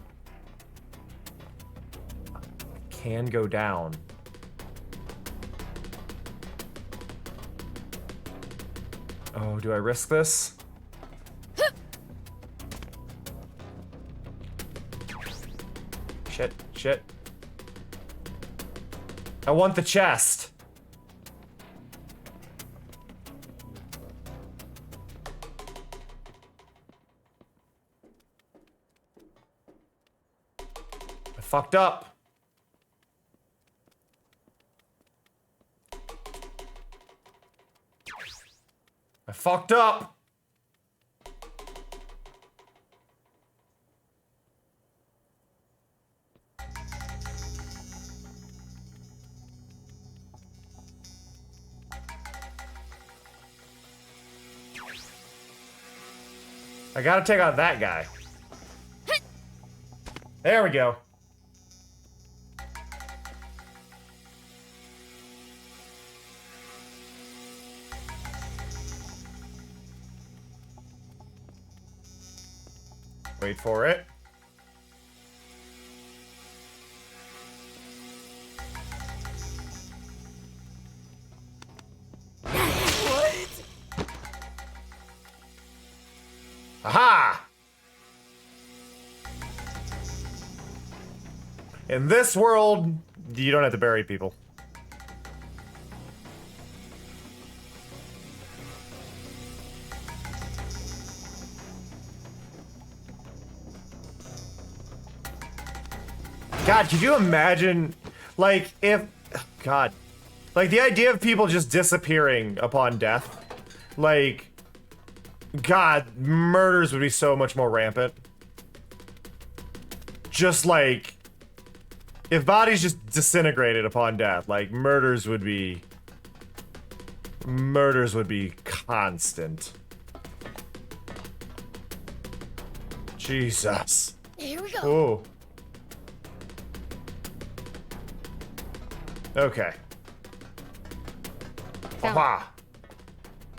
Can go down. Oh, do I risk this? Shit. I want the chest. fucked up. I fucked up. I gotta take out that guy. There we go. Wait for it. Aha! In this world, you don't have to bury people. God, could you imagine, like, if... God. Like, the idea of people just disappearing upon death. Like... God, murders would be so much more rampant. Just like... If bodies just disintegrated upon death, like, murders would be... Murders would be constant. Jesus. Here we go. Ooh. Okay. Found Aha!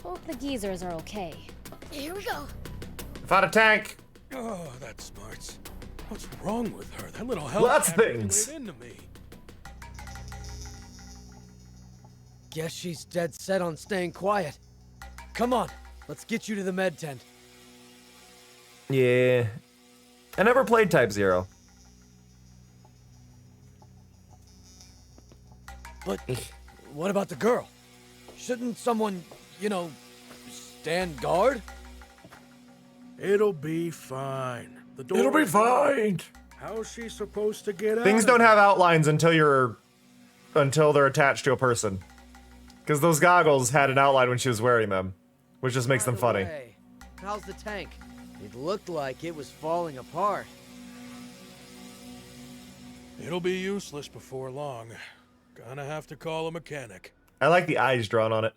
Hope the geezers are okay. Here we go. Found a tank. Oh, that smarts. What's wrong with her? That little hell Lots of things. into me. Guess she's dead set on staying quiet. Come on, let's get you to the med tent. Yeah. I never played Type 0. But what about the girl? Shouldn't someone, you know, stand guard? It'll be fine. The door It'll be fine. How's she supposed to get out? Things don't have outlines until they're attached to a person. Because those goggles had an outline when she was wearing them, which just makes them funny. Hey, how's the tank? It looked like it was falling apart. It'll be useless before long. Gonna have to call a mechanic. I like the eyes drawn on it.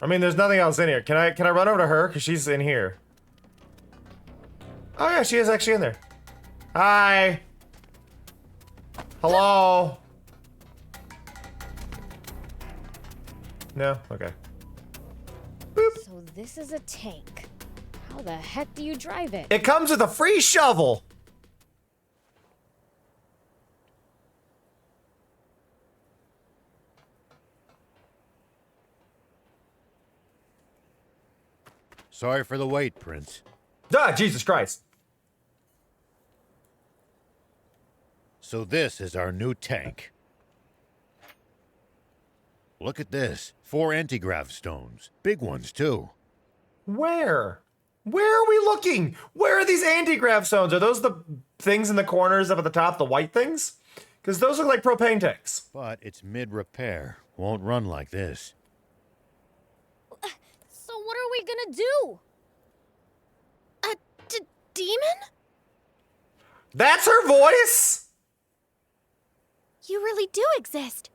I mean, there's nothing else in here. Can I run over to her? Because she's in here. Oh yeah, she is actually in there. Hi. Hello. No? Okay. So this is a tank. How the heck do you drive it? It comes with a free shovel. Sorry for the wait, Prince. Ah, Jesus Christ. So this is our new tank. Look at this. 4 anti-grav stones. Big ones, too. Where? Where are we looking? Where are these anti-grav stones? Are those the things in the corners up at the top, the white things? Because those look like propane tanks. But it's mid-repair. Won't run like this. So what are we gonna do? A demon? That's her voice? You really do exist.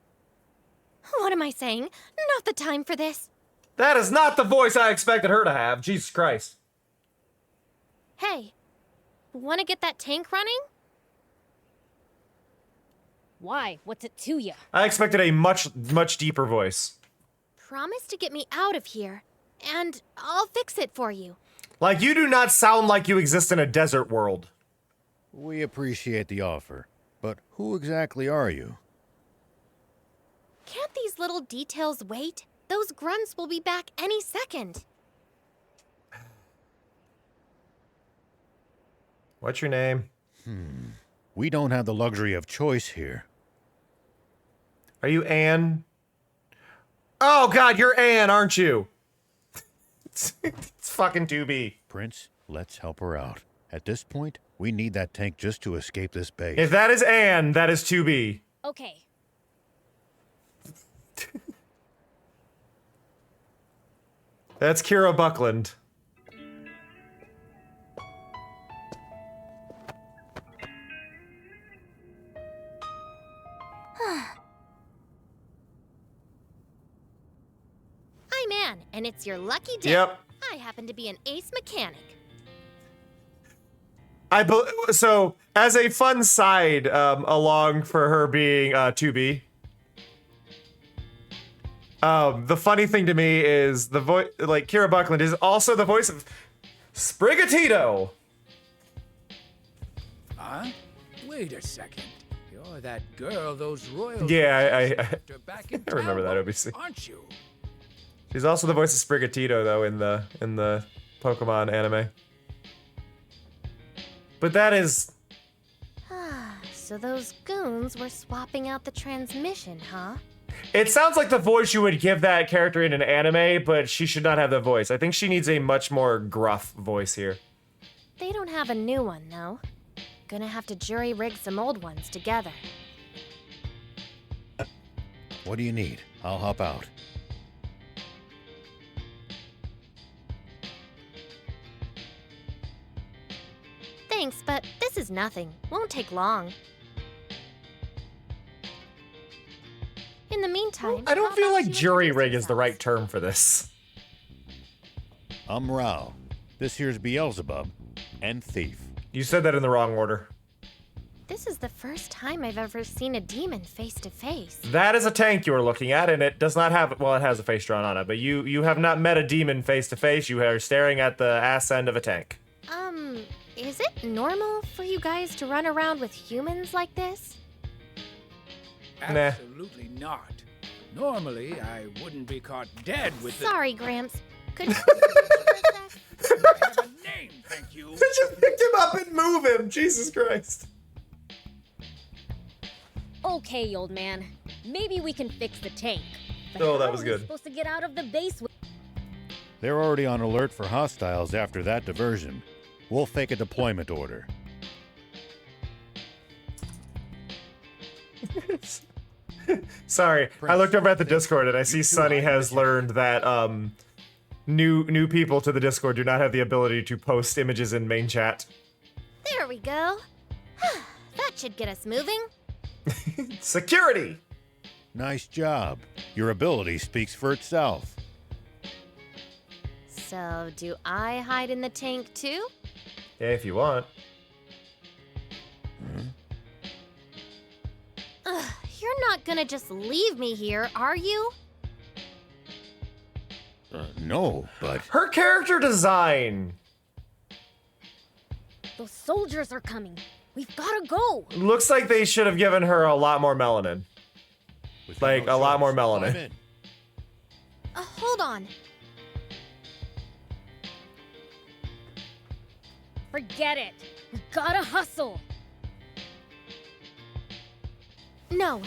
What am I saying? Not the time for this. That is not the voice I expected her to have. Jesus Christ. Hey, want to get that tank running? Why? What's it to you? I expected a much deeper voice. Promise to get me out of here, and I'll fix it for you. Like, you do not sound like you exist in a desert world. We appreciate the offer, but who exactly are you? Can't these little details wait? Those grunts will be back any second. What's your name? We don't have the luxury of choice here. Are you Anne? Oh god, you're Anne, aren't you? It's fucking 2B. Prince, let's help her out. At this point, we need that tank just to escape this base. If that is Anne, that is 2B. Okay. That's Kira Buckland. I'm Anne, and it's your lucky day. Yep. I happen to be an ace mechanic. So, as a fun side along for her being 2B, the funny thing to me is the voice, like Kira Buckland is also the voice of Sprigatito. Huh? Wait a second. You're that girl those royals... Yeah, back in I remember that town, OBC. aren't you? She's also the voice of Sprigatito though in the Pokemon anime. But that is... So those goons were swapping out the transmission, huh? It sounds like the voice you would give that character in an anime, but she should not have the voice. I think she needs a much more gruff voice here. They don't have a new one, though. Gonna have to jury-rig some old ones together. What do you need? I'll help out. Thanks, but this is nothing. Won't take long. In the meantime, I don't feel like jury rig is the right term for this. I'm Rao. This here's Beelzebub and Thief. You said that in the wrong order. this is the first time I've ever seen a demon face to face. That is a tank you are looking at, and it does not have, well, it has a face drawn on it, but you have not met a demon face to face. You are staring at the ass end of a tank. Is it normal for you guys to run around with humans like this? Absolutely not. Normally, I wouldn't be caught dead with the... Sorry, Gramps. Could you... I have a name, thank you. Just picked him up and move him. Jesus Christ. Okay, old man. Maybe we can fix the tank. But Oh, that how was are we good. supposed to get out of the base with... They're already on alert for hostiles after that diversion. We'll fake a deployment order. Sorry, I looked over at the Discord and I see Sunny has learned that new people to the Discord do not have the ability to post images in main chat. There we go. That should get us moving. Security! Nice job. Your ability speaks for itself. So, do I hide in the tank too? Yeah, if you want. Ugh, you're not gonna just leave me here, are you? No, but... Her character design Those soldiers are coming. We've gotta go. looks like they should have given her a lot more melanin. Like, a lot more melanin. Hold on. Forget it. We gotta hustle. No,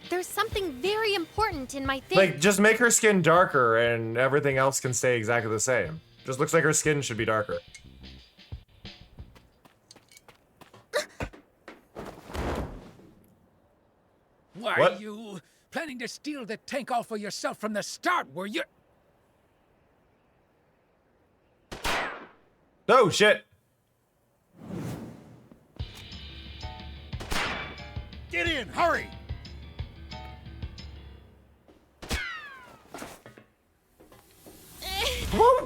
there's something very important in my thing. Like, just make her skin darker and everything else can stay exactly the same. Just looks like her skin should be darker. Why, What? you planning to steal the tank all for yourself from the start, were you? Oh, shit. Get in, hurry!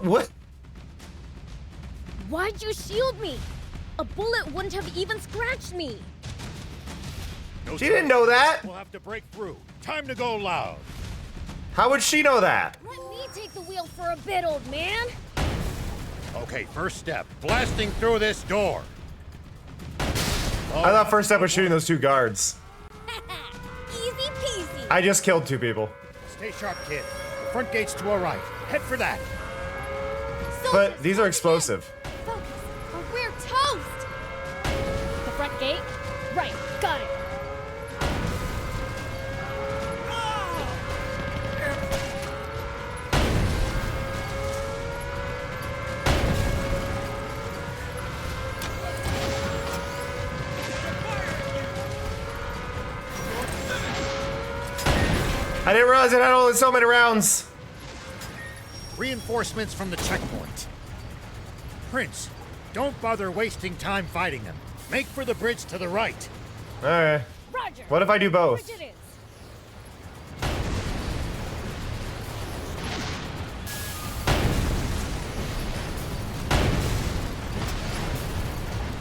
What? Why'd you shield me? A bullet wouldn't have even scratched me. No She didn't know that. We'll have to break through. Time to go loud. How would she know that? Let me take the wheel for a bit, old man. Okay, first step. Blasting through this door. I thought first step was shooting those two guards. Easy peasy. I just killed two people. Stay sharp, kid. The front gate's to our right. Head for that. But these are explosive. Focus, or we're toast! The front gate? Right, got it. I didn't realize it had only so many rounds. Reinforcements from the checkpoint. Prince, don't bother wasting time fighting them. Make for the bridge to the right. Alright. Roger. What if I do both? Bridge it is.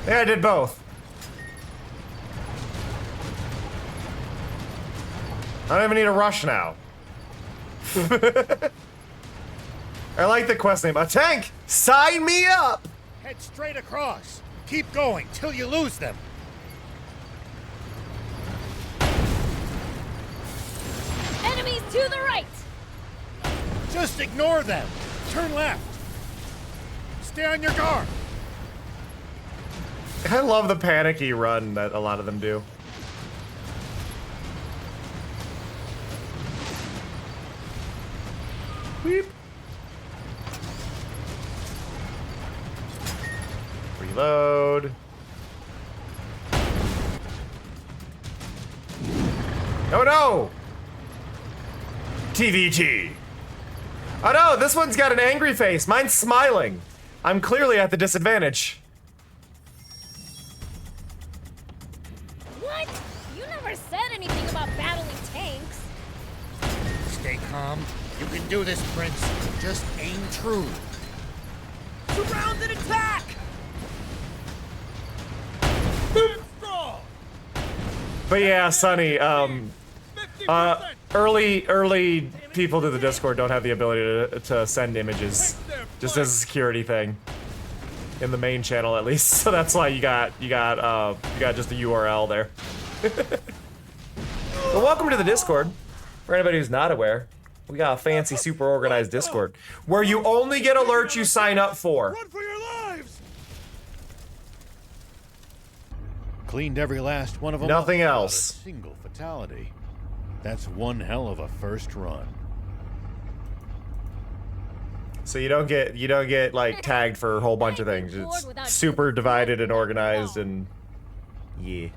Yeah, I did both. I don't even need a rush now. I like the quest name. A tank! Sign me up! Head straight across. Keep going till you lose them. Enemies to the right. Just ignore them. Turn left. Stay on your guard. I love the panicky run that a lot of them do. Weep. Reload. Oh no! TVT. Oh no, this one's got an angry face. Mine's smiling. I'm clearly at the disadvantage. What? You never said anything about battling tanks. Stay calm. You can do this, Prince. Just aim true. Surround and attack! But yeah, Sonny, early people to the Discord don't have the ability to send images, just as a security thing. In the main channel, at least, so that's why you got just a URL there. Well, welcome to the Discord. For anybody who's not aware, we got a fancy, super organized Discord where you only get alerts you sign up for. Run for your lives! Cleaned every last one of them. Nothing up else. without a single fatality. That's one hell of a first run. So you don't get like tagged for a whole bunch of things. It's super divided and organized, and yeah.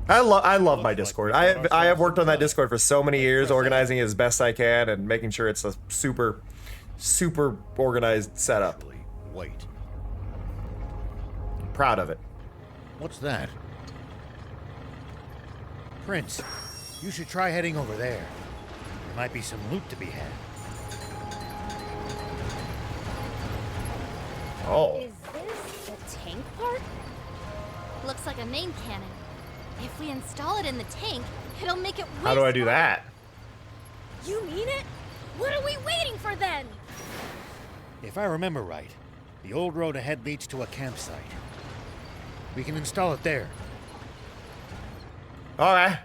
I love my Discord. I have worked on that Discord for so many years, organizing it as best I can and making sure it's a super organized setup. Wait. I'm proud of it. What's that? Prince, you should try heading over there. There might be some loot to be had. Oh. Is this the tank part? Looks like a main cannon. If we install it in the tank, it'll make it way How do I do that? You mean it? What are we waiting for then? If I remember right, the old road ahead leads to a campsite. We can install it there. Alright.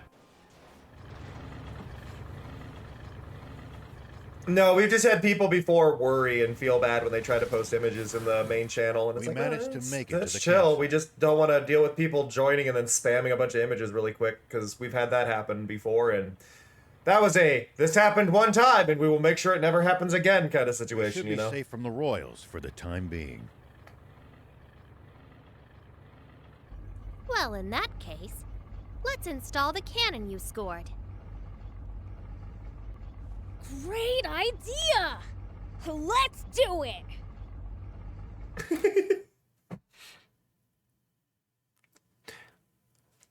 No, we've just had people before worry and feel bad when they try to post images in the main channel, and it's We like, managed to make it to that's the chill. We just don't want to deal with people joining and then spamming a bunch of images really quick, because we've had that happen before, and that was this happened one time, and we will make sure it never happens again kind of situation, Should be safe from the royals for the time being. Well, in that case, let's install the cannon you scored. Great idea! Let's do it!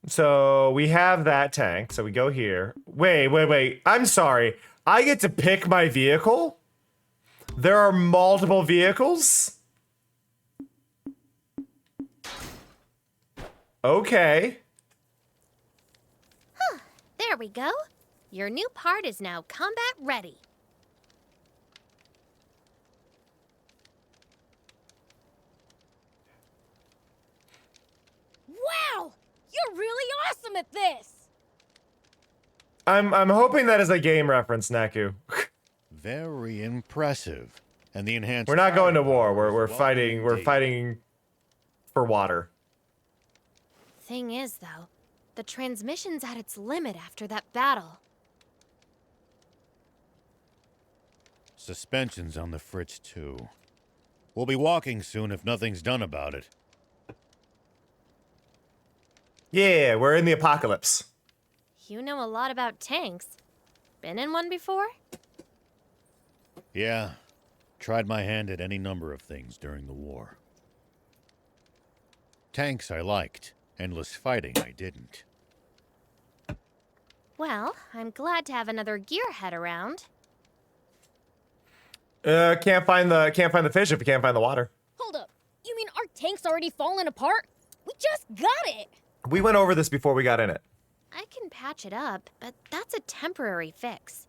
So we have that tank, so we go here. Wait. I'm sorry. I get to pick my vehicle? There are multiple vehicles? Okay. Huh, there we go. Your new part is now combat ready. Wow! You're really awesome at this! I'm hoping that is a game reference, Naku. Very impressive. And the enhanced We're not going to war. We're fighting for water. Thing is, though, the transmission's at its limit after that battle. Suspension's on the fritz too. We'll be walking soon if nothing's done about it. Yeah, we're in the apocalypse. You know a lot about tanks. Been in one before? Yeah. Tried my hand at any number of things during the war. Tanks I liked. Endless fighting I didn't. Well, I'm glad to have another gearhead around. Can't find the fish if you can't find the water. Hold up. You mean our tank's already fallen apart? We just got it! We went over this before we got in it. I can patch it up, but that's a temporary fix.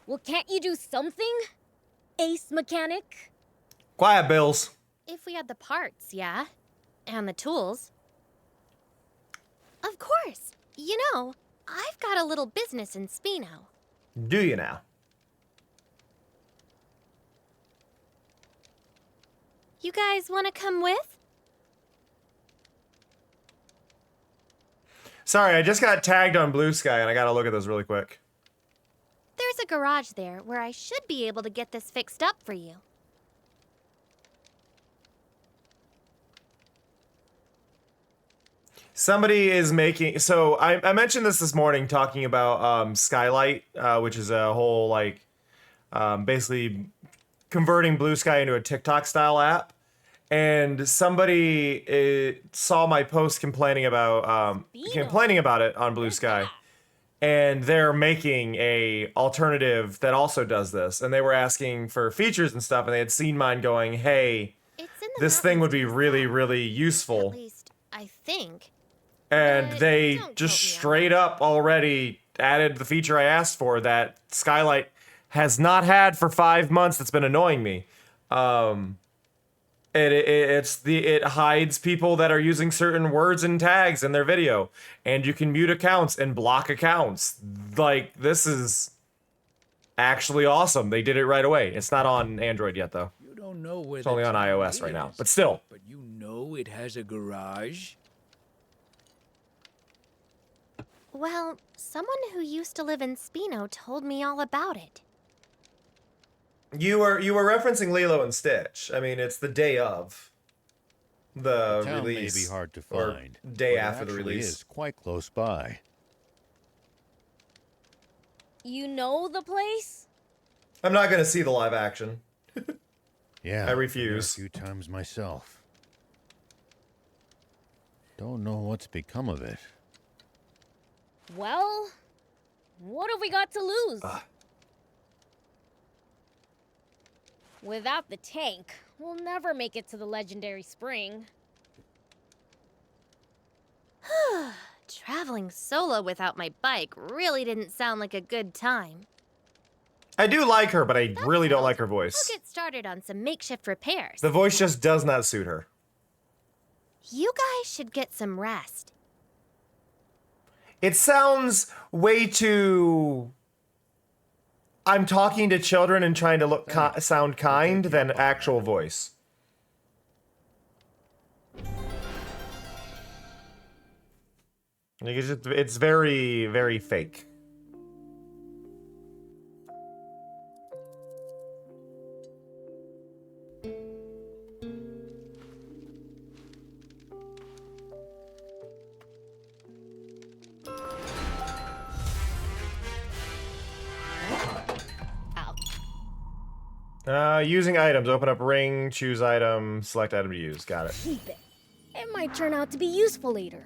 Well, can't you do something? Ace mechanic? Quiet, Bills. If we had the parts, yeah. And the tools. Of course. You know, I've got a little business in Spino. Do you now? You guys want to come with? Sorry, I just got tagged on Blue Sky and I gotta look at this really quick. There's a garage there where I should be able to get this fixed up for you. Somebody is making, so I mentioned this morning talking about Skylight, which is a whole like basically converting Blue Sky into a TikTok style app. And somebody saw my post complaining about it on Blue Sky. And they're making a alternative that also does this. And they were asking for features and stuff, and they had seen mine going, hey, this thing would be really, really useful. At least, I think. And they just straight up already added the feature I asked for that Skylight has not had for 5 months. That's been annoying me. It hides people that are using certain words and tags in their video, and you can mute accounts and block accounts. Like, this is actually awesome. They did it right away. It's not on Android yet, though. You don't know where it's only on iOS right now, but still. But you know it has a garage. Well, someone who used to live in Spino told me all about it. You were referencing Lilo and Stitch. I mean, it's the day of the town release. May be hard to or find. Day but it after the actually release. is quite close by. You know the place? I'm not gonna see the live action. Yeah, I refuse. been there a few times myself. Don't know what's become of it. Well, what have we got to lose? Without the tank, we'll never make it to the legendary spring. Traveling solo without my bike really didn't sound like a good time. I do like her, but I really don't like her voice. I'll get started on some makeshift repairs. The voice just does not suit her. You guys should get some rest. It sounds way too... I'm talking to children and trying to sound kind than actual voice. Like it's very, very fake. Using items. Open up ring, choose item, select item to use. Got it. Keep it. It might turn out to be useful later.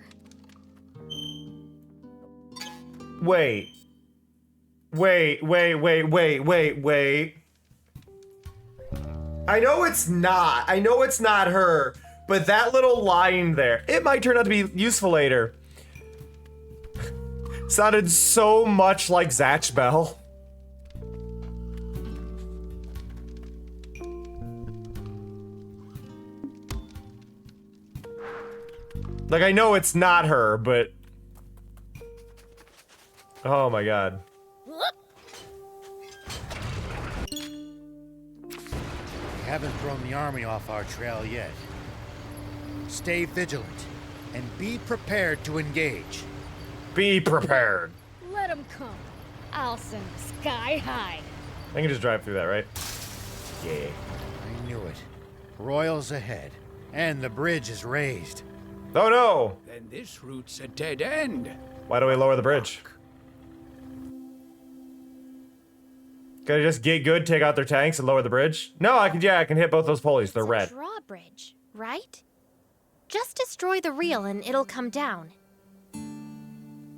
Wait. I know it's not her, but that little line there, it might turn out to be useful later. Sounded so much like Zatch Bell. Like, I know it's not her, but... Oh my god. We haven't thrown the army off our trail yet. Stay vigilant and be prepared to engage. Be prepared. Let them come. I'll send them sky high. I can just drive through that, right? Yeah. I knew it. Royals ahead, and the bridge is raised. Oh no! Then this route's a dead end. Why do we lower the bridge? Can I just get good, take out their tanks, and lower the bridge? No, I can. Yeah, I can hit both those pulleys. They're red. Drawbridge, right? Just destroy the reel and it'll come down.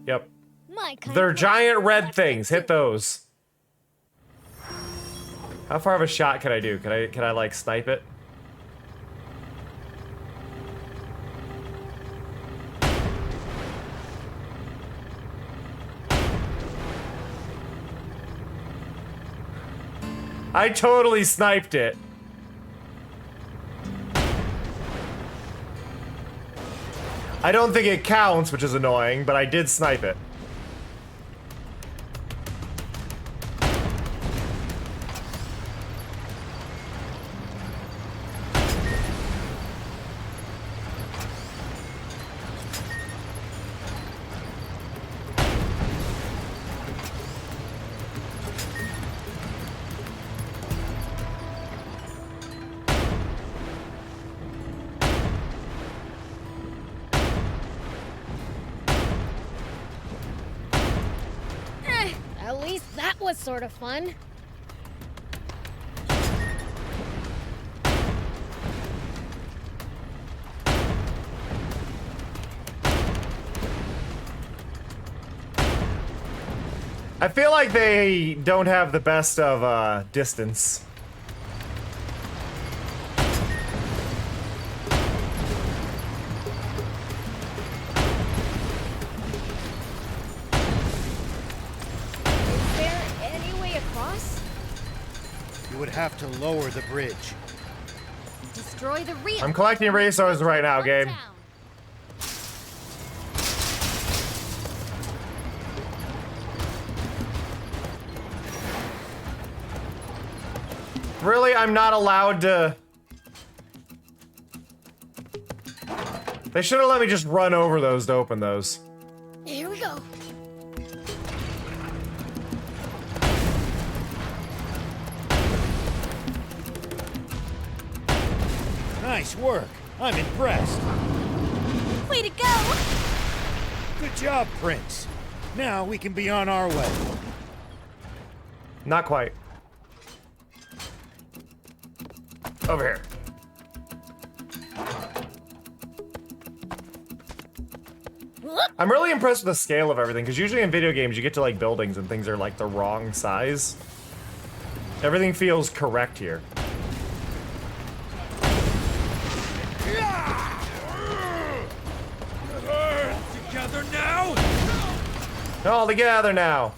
Yep. My kind They're of giant red things. Hit those. How far of a shot can I do? Can I like snipe it? I totally sniped it. I don't think it counts, which is annoying, but I did snipe it. At least that was sort of fun. I feel like they don't have the best of distance. Is there any way across? You would have to lower the bridge. Destroy the reel. I'm collecting resources right now, Gabe. Really? I'm not allowed to... They should have let me just run over those to open those. Here we go. Nice work. I'm impressed. Way to go! Good job, Prince. Now we can be on our way. Not quite. Over here. I'm really impressed with the scale of everything, because usually in video games you get to like buildings and things are like the wrong size. Everything feels correct here. Together now! All together now.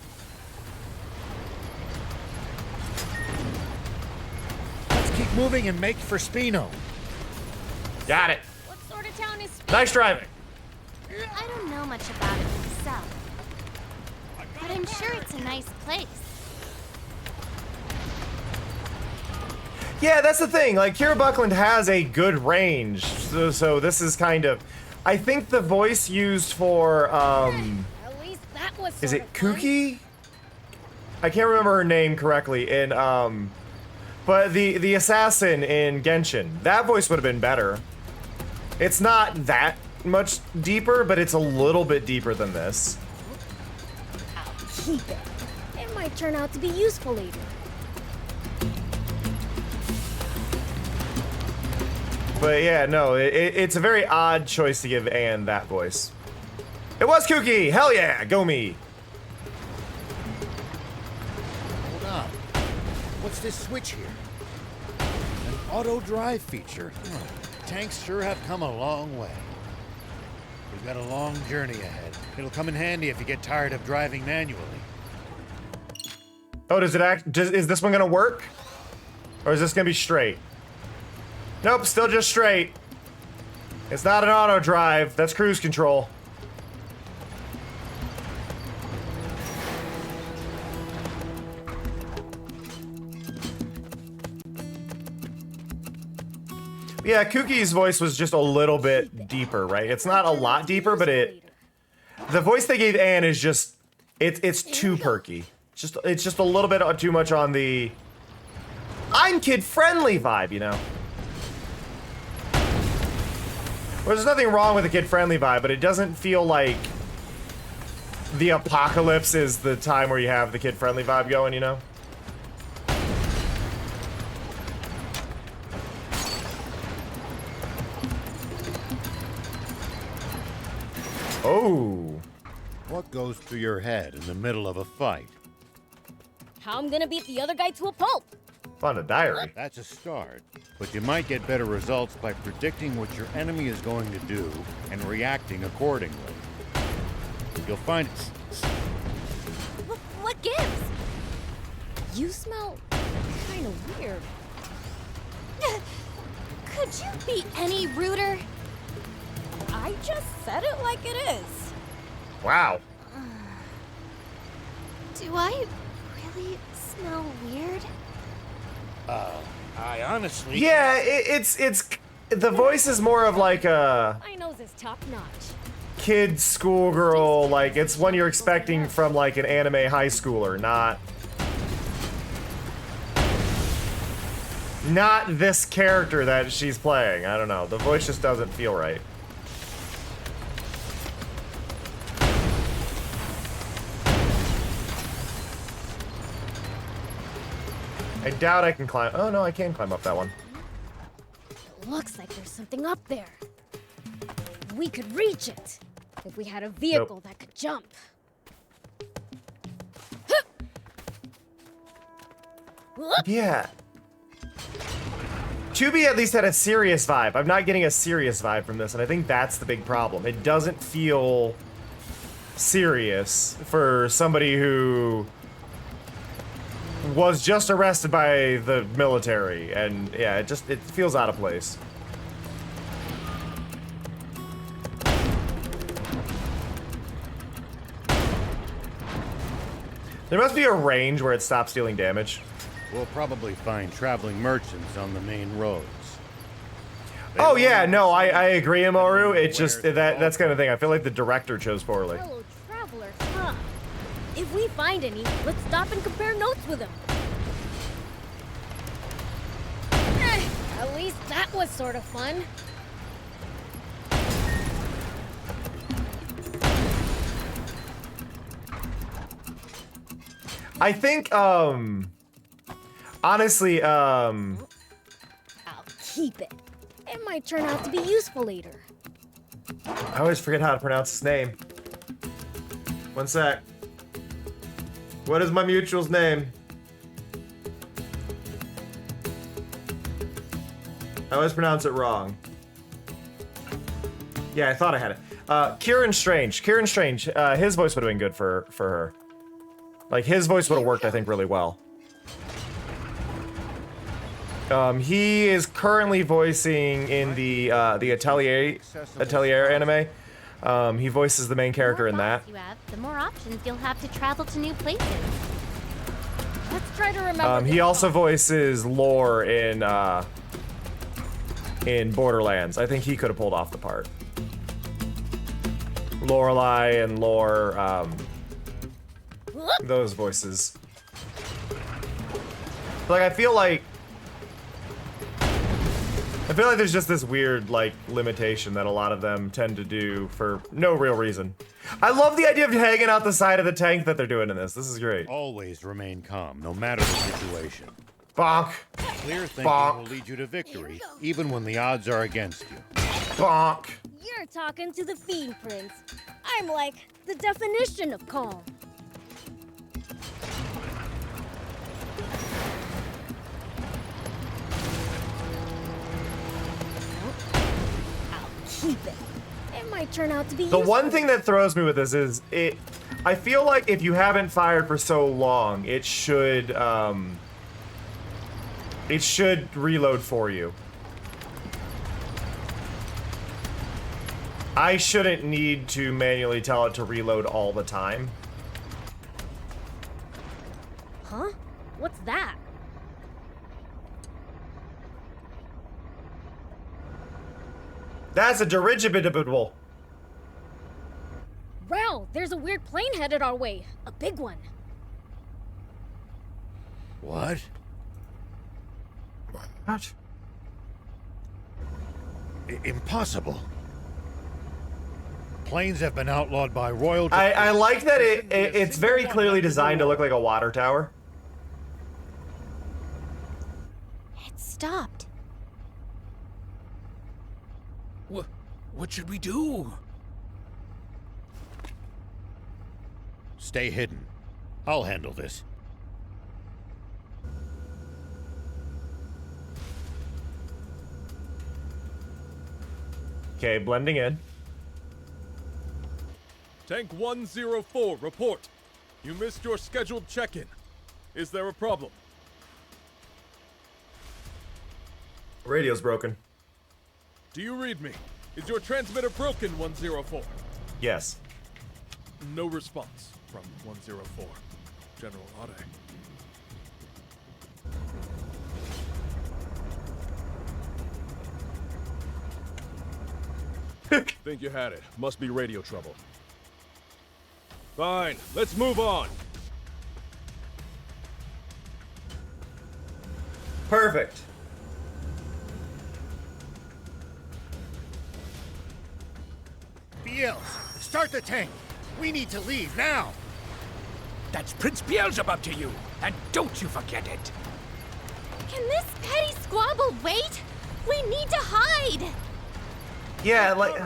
Let's keep moving and make for Spino. Got it. What sort of town is Spain? Nice driving. I don't know much about it myself, but I'm sure it's a nice place. Yeah, that's the thing. Like, Kira Buckland has a good range, so this is kind of... I think the voice used for, At least that was is sort it of fun. Kuki? I can't remember her name correctly in, but the assassin in Genshin, that voice would have been better. It's not that much deeper, but it's a little bit deeper than this. I'll keep it. It might turn out to be useful later. But yeah, no, it's a very odd choice to give Anne that voice. It was Kuki! Hell yeah! Go me! Hold on. What's this switch here? An auto drive feature. Huh. Tanks sure have come a long way. We've got a long journey ahead. It'll come in handy if you get tired of driving manually. Oh, does it act? Is this one gonna work? Or is this gonna be straight? Nope, still just straight. It's not an auto drive, that's cruise control. Yeah, Kuki's voice was just a little bit deeper, right? It's not a lot deeper, but the voice they gave Anne is just it's too perky. It's just a little bit too much on the I'm kid-friendly vibe, you know? Well, there's nothing wrong with a kid-friendly vibe, but it doesn't feel like the apocalypse is the time where you have the kid-friendly vibe going, you know? Oh. What goes through your head in the middle of a fight? How I'm gonna beat the other guy to a pulp. Found a diary. That's a start. But you might get better results by predicting what your enemy is going to do and reacting accordingly. You'll find it's... What gives? You smell kind of weird. Could you be any ruder? I just said it like it is. Wow. Do I really smell weird? I honestly... Yeah, it's the voice is more of like a My nose is top notch. kid schoolgirl, like it's one you're expecting from like an anime high schooler, not this character that she's playing. I don't know. The voice just doesn't feel right. I doubt I can climb. Oh no, I can climb up that one. It looks like there's something up there. We could reach it if we had a vehicle that could jump. Yeah. 2B at least had a serious vibe. I'm not getting a serious vibe from this, and I think that's the big problem. It doesn't feel serious for somebody who was just arrested by the military, and yeah, it feels out of place. There must be a range where it stops dealing damage. We'll probably find traveling merchants on the main roads. Oh yeah, no, I agree, Amaru. It's just that's kind of thing. I feel like the director chose poorly. Fellow travelers, huh? If we find any, let's stop and compare notes with them. At least that was sort of fun. I think, honestly, I'll keep it. It might turn out to be useful later. I always forget how to pronounce his name. One sec. What is my mutual's name? I always pronounce it wrong. Yeah, I thought I had it. Kieran Strange. Kieran Strange, his voice would have been good for her. Like, his voice would have worked, I think, really well. He is currently voicing in the Atelier anime. He voices the main character in that. You have, the more options you'll have to travel to new places. Let's try to remember. He also voices Lore in Borderlands. I think he could have pulled off the part. Lorelei and Lore, those voices. Like, I feel like there's just this weird, like, limitation that a lot of them tend to do for no real reason. I love the idea of hanging out the side of the tank that they're doing in this. This is great. Always remain calm, no matter the situation. Bonk. Clear thinking will lead you to victory, even when the odds are against you. Bonk. You're talking to the Fiend Prince. I'm like the definition of calm. Keep it. It might turn out to be The one thing that throws me with this is I feel like if you haven't fired for so long, it should reload for you. I shouldn't need to manually tell it to reload all the time. Huh? What's that? That's a dirigible. Rao, there's a weird plane headed our way. A big one. What? What? Impossible. planes have been outlawed by royal... I like that it's very clearly designed to look like a water tower. It stopped. What should we do? Stay hidden. I'll handle this. Okay, blending in. Tank 104, report. You missed your scheduled check-in. Is there a problem? Radio's broken. Do you read me? Is your transmitter broken, 104? Yes. No response from 104. General Ade. Think you had it. Must be radio trouble. Fine, let's move on. Perfect. Beels, start the tank. We need to leave now. That's Prince Beelzebub to you, and don't you forget it. Can this petty squabble wait? We need to hide! Yeah, like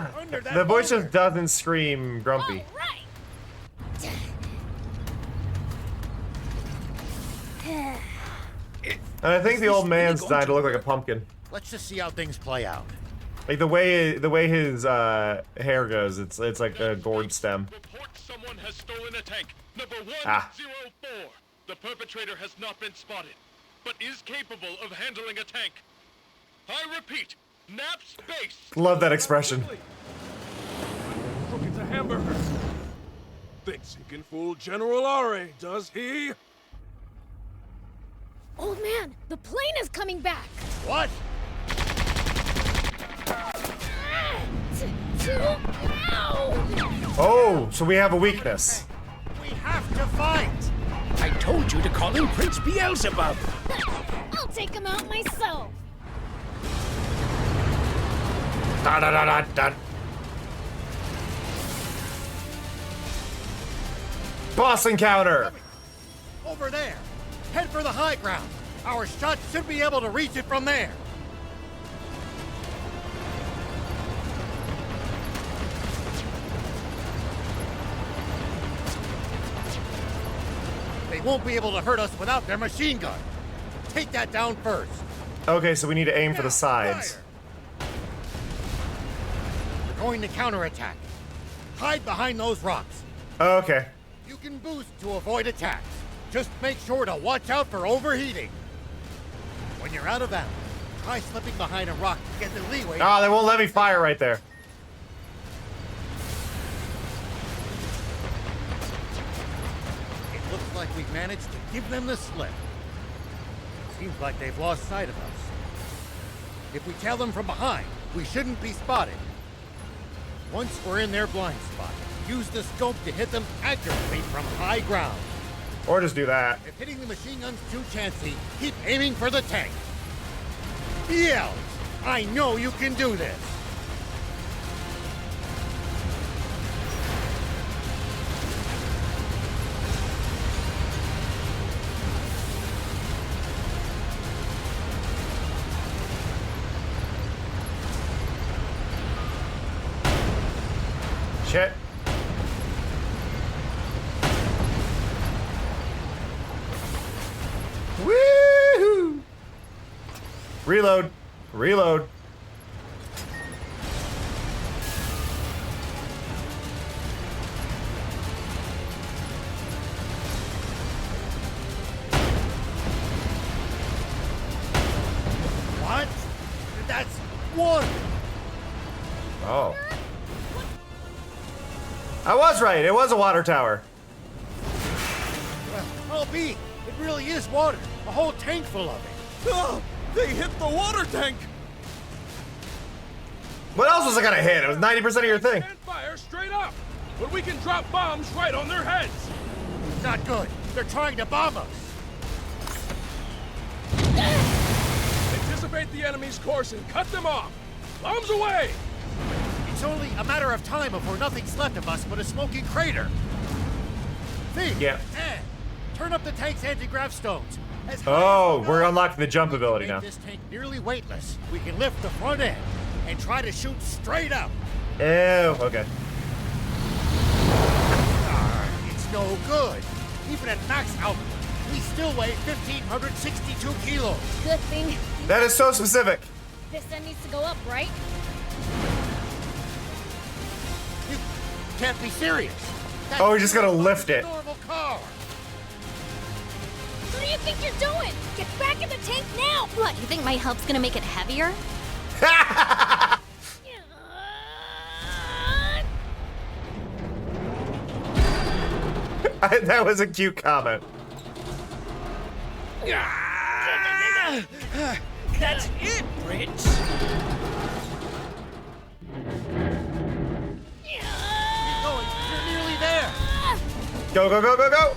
the voice just doesn't scream grumpy. And I think the old man's designed to look like a pumpkin. Let's just see how things play out. Like the way his hair goes, it's like a gourd stem. Someone has stolen a tank. Number 104. Ah. The perpetrator has not been spotted, but is capable of handling a tank. I repeat, nap space. Love that expression. Look at the hamburger. Thinks he can fool General Are, does he? Old man, the plane is coming back. What? Oh, so we have a weakness. We have to fight. I told you to call him Prince Beelzebub. I'll take him out myself. Da da da da da. Boss encounter. Over there. Head for the high ground. Our shots should be able to reach it from there. They won't be able to hurt us without their machine gun. Take that down first. Okay, so we need to aim for the sides. We're going to counterattack. Hide behind those rocks. Okay. You can boost to avoid attacks. Just make sure to watch out for overheating. When you're out of ammo, try slipping behind a rock to get the leeway. Ah, they won't let me fire right there. It looks like we've managed to give them the slip. Seems like they've lost sight of us. If we tail them from behind, we shouldn't be spotted. Once we're in their blind spot, use the scope to hit them accurately from high ground. Or just do that. If hitting the machine gun's too chancy, keep aiming for the tank. Beels, I know you can do this. Shit. Woohoo! Reload. Reload. What? That's one. Oh. I was right. It was a water tower. Well, I'll be. It really is water. A whole tank full of it. Oh, they hit the water tank. What else was I gonna hit? It was 90% of your thing. Can't fire straight up, but we can drop bombs right on their heads. Not good. They're trying to bomb us. Anticipate the enemy's course and cut them off. Bombs away. It's It's only a matter of time before nothing's left of us but a smoking crater. Thief! Yeah. Turn up the tank's anti-grav stones. Oh, we're unlocking the jump ability now. This tank nearly weightless. We can lift the front end and try to shoot straight up. Ew, okay. It's no good. Even at max output, we still weigh 1,562 kilos. Good thing. That is so specific. This end needs to go up, right? You can't be serious. Oh, we're just gonna lift it. Normal car. What do you think you're doing? Get back in the tank now! What, you think my help's gonna make it heavier? That was a cute comment. That's it, Prince. Keep going. You're nearly there. Go, go, go, go, go!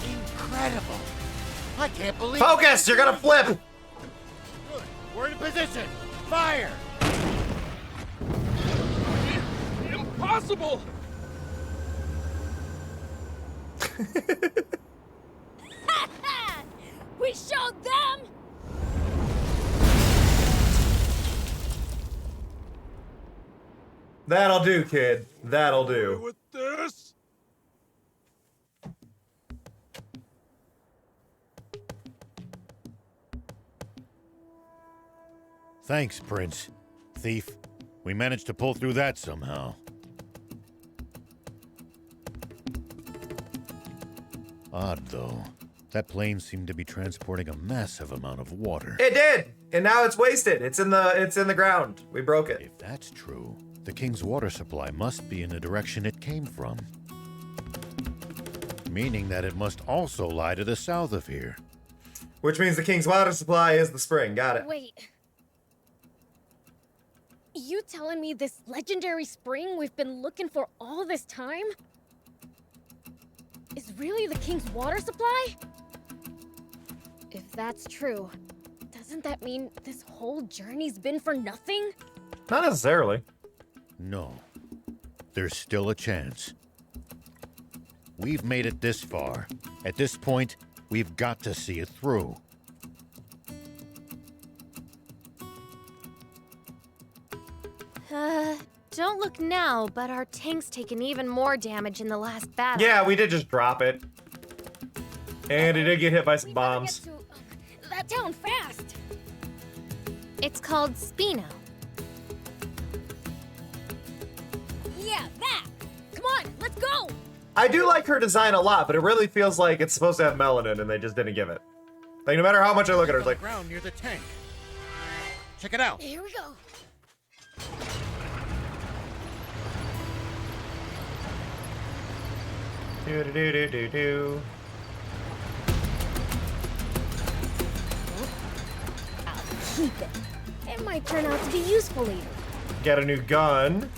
Incredible. I can't believe Focus! You're gonna flip! Good. We're in position. Fire! Impossible! We showed them! That'll do, kid. That'll do. With this? Thanks, Prince. Thief. We managed to pull through that somehow. Odd, though. That plane seemed to be transporting a massive amount of water. It did! And now it's wasted. It's in the ground. We broke it. If that's true, the king's water supply must be in the direction it came from. Meaning that it must also lie to the south of here. Which means the king's water supply is the spring. Got it. Wait. You telling me this legendary spring we've been looking for all this time is really the king's water supply? If that's true, doesn't that mean this whole journey's been for nothing? Not necessarily. No. There's still a chance. We've made it this far. At this point, we've got to see it through. Don't look now, but our tank's taken even more damage in the last battle. Yeah, we did just drop it. And it did get hit by some bombs. Get to that town fast. It's called Spino. Yeah, that. Come on, let's go. I do like her design a lot, but it really feels like it's supposed to have melanin and they just didn't give it. Like, no matter how much I look at her, it's like... ground near the tank. Check it out. Here we go. Do-do-do-do-do-do. I'll keep it. It might turn out to be useful later. Get a new gun.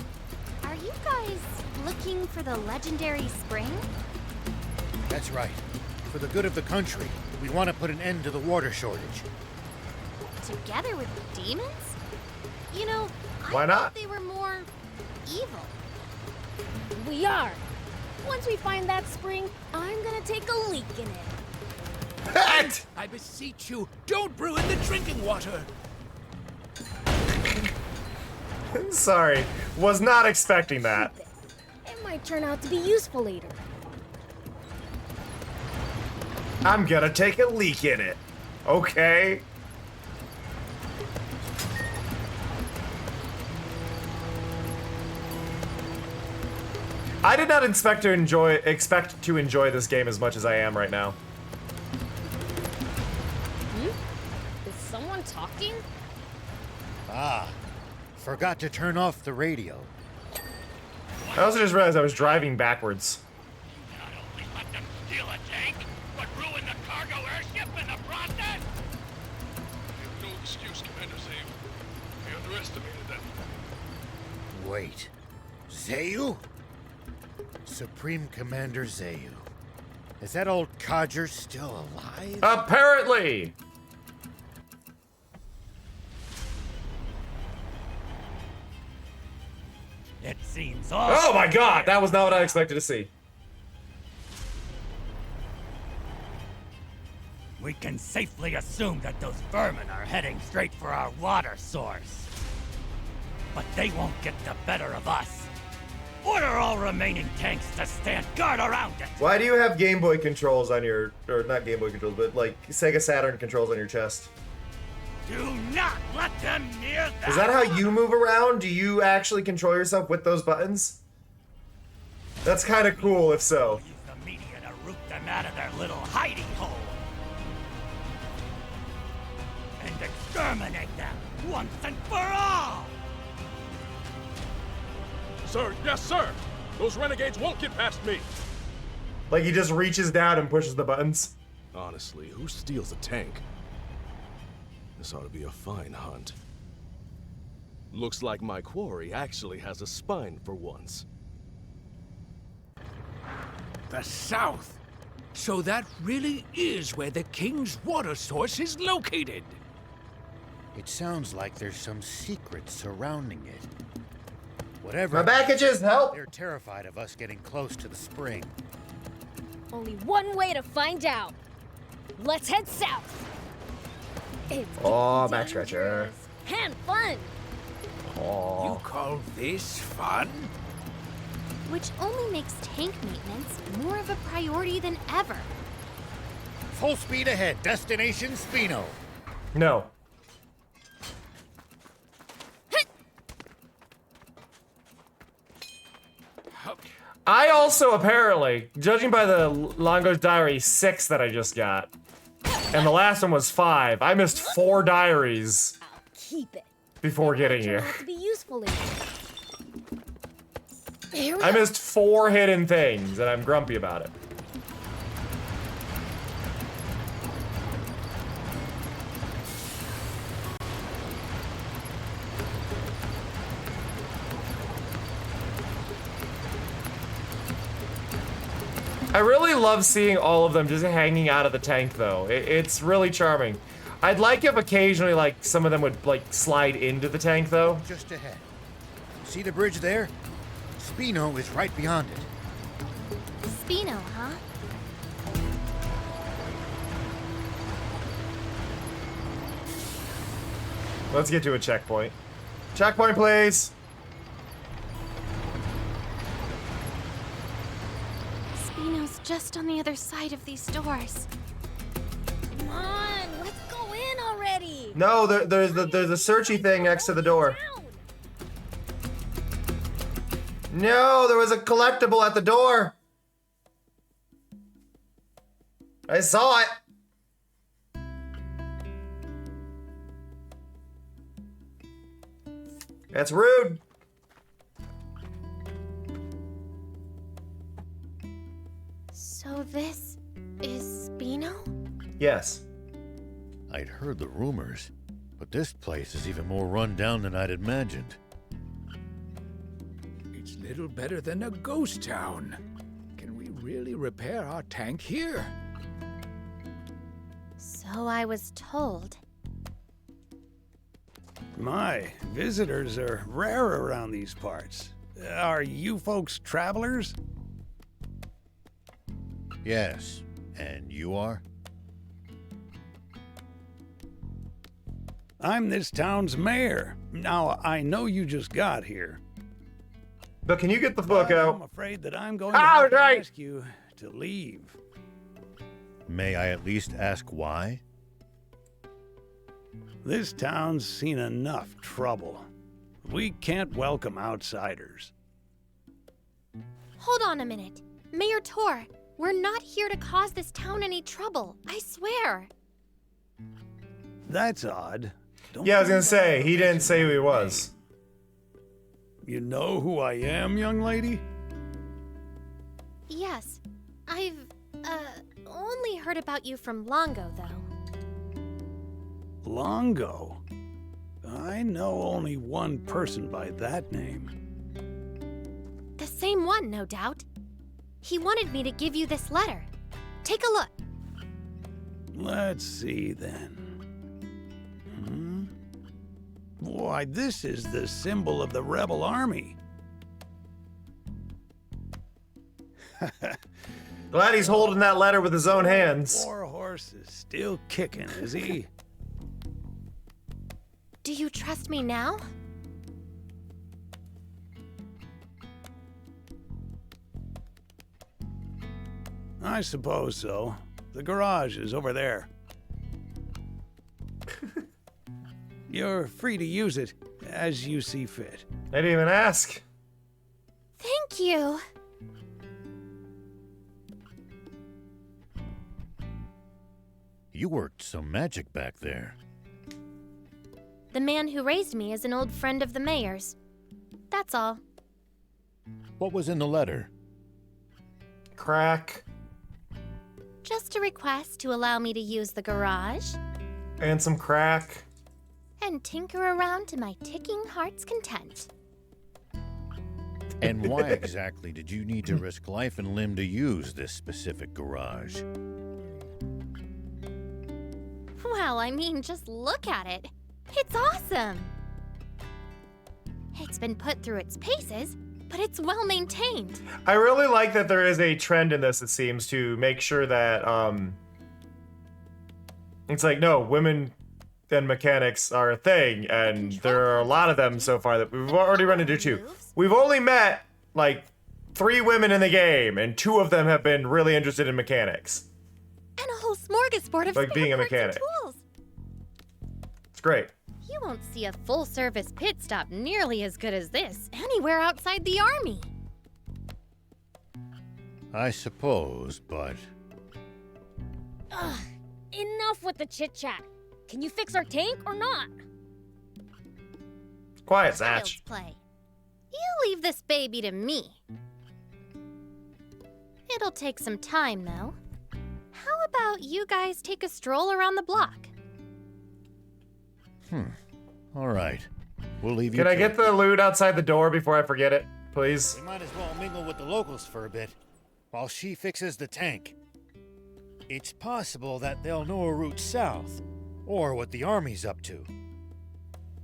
Are you guys looking for the legendary spring? That's right. For the good of the country, we want to put an end to the water shortage. Together with demons? You know, Why I not? thought they were more evil. We are. Once we find that spring, I'm gonna take a leak in it. What? I beseech you, don't ruin the drinking water. Sorry. Was not expecting that. It might turn out to be useful later. I'm gonna take a leak in it. Okay. I did not expect to enjoy this game as much as I am right now. Is someone talking? Ah, forgot to turn off the radio. I also just realized I was driving backwards. Not only let them steal a tank, but ruin the cargo airship in the process! You have no excuse, Commander Zayu. We underestimated them. Wait. Zayu? Supreme Commander Zayu. Is that old codger still alive? Apparently! It seems Oh my god! That was not what I expected to see. We can safely assume that those vermin are heading straight for our water source. But they won't get the better of us. Order all remaining tanks to stand guard around it. Why do you have Game Boy controls on your, or not Game Boy controls, but like Sega Saturn controls on your chest? Do not let them near that. Is that how you move around? Do you actually control yourself with those buttons? That's kind of cool if so. Use the media to root them out of their little hidey hole. And exterminate them once and for all. Sir, yes, sir. Those renegades won't get past me. Like he just reaches down and pushes the buttons. Honestly, who steals a tank? This ought to be a fine hunt. Looks like my quarry actually has a spine for once. The south. So that really is where the king's water source is located. It sounds like there's some secret surrounding it. Whatever. My back itches, help! They're terrified of us getting close to the spring. Only one way to find out. Let's head south. It's Oh, back scratcher. and fun. Oh. You call this fun? Which only makes tank maintenance more of a priority than ever. Full speed ahead. Destination Spino. No. I also apparently, judging by the Longo's Diary 6 that I just got, and the last one was 5, I missed 4 diaries Keep it. before getting here. To be useful in. Here we I go. missed 4 hidden things, and I'm grumpy about it. I really love seeing all of them just hanging out of the tank, though. It's really charming. I'd like if occasionally, like, some of them would, like, slide into the tank, though. Just ahead. See the bridge there? Spino is right beyond it. Spino, huh? Let's get to a checkpoint. Checkpoint, please! Spino's just on the other side of these doors. Come on, let's go in already. No, there's a searchy thing next to the door. No, there was a collectible at the door. I saw it. That's rude. So this is Spino? Yes. I'd heard the rumors, but this place is even more run down than I'd imagined. It's little better than a ghost town. Can we really repair our tank here? So I was told. My, visitors are rare around these parts. Are you folks travelers? Yes. And you are? I'm this town's mayor. Now, I know you just got here. But can you get the book out? I'm afraid that I'm going to have to ask you to leave. May I at least ask why? This town's seen enough trouble. We can't welcome outsiders. Hold on a minute. Mayor Tor, we're not here to cause this town any trouble. I swear. That's odd. Yeah, I was gonna say, he didn't say who he was. You know who I am, young lady? Yes. I've, only heard about you from Longo, though. Longo? I know only one person by that name. The same one, no doubt. He wanted me to give you this letter. Take a look. Let's see then. Why, this is the symbol of the rebel army. Glad he's holding that letter with his own hands. War horse is still kicking, is he? Do you trust me now? I suppose so. The garage is over there. You're free to use it as you see fit. I didn't even ask. Thank you. You worked some magic back there. The man who raised me is an old friend of the mayor's. That's all. What was in the letter? Crack. Just a request to allow me to use the garage And some crack. and tinker around to my ticking heart's content. And why exactly did you need to risk life and limb to use this specific garage? Well, I mean, just look at it. It's awesome. It's been put through its paces, but it's well maintained. I really like that there is a trend in this, it seems, to make sure that, it's like, no, women and mechanics are a thing, and there are a lot of them so far that we've already run into two. We've only met, like, 3 women in the game, and 2 of them have been really interested in mechanics. And a whole smorgasbord of Like spare being a parts and mechanic. tools. It's great. You won't see a full-service pit stop nearly as good as this anywhere outside the army. I suppose, but... Ugh, enough with the chit-chat. Can you fix our tank or not? Quiet, Child's Zatch. play. You leave this baby to me. It'll take some time, though. How about you guys take a stroll around the block? All right. We'll leave you Can I to get it. the loot outside the door before I forget it, please? We might as well mingle with the locals for a bit, while she fixes the tank. It's possible that they'll know a route south, or what the army's up to.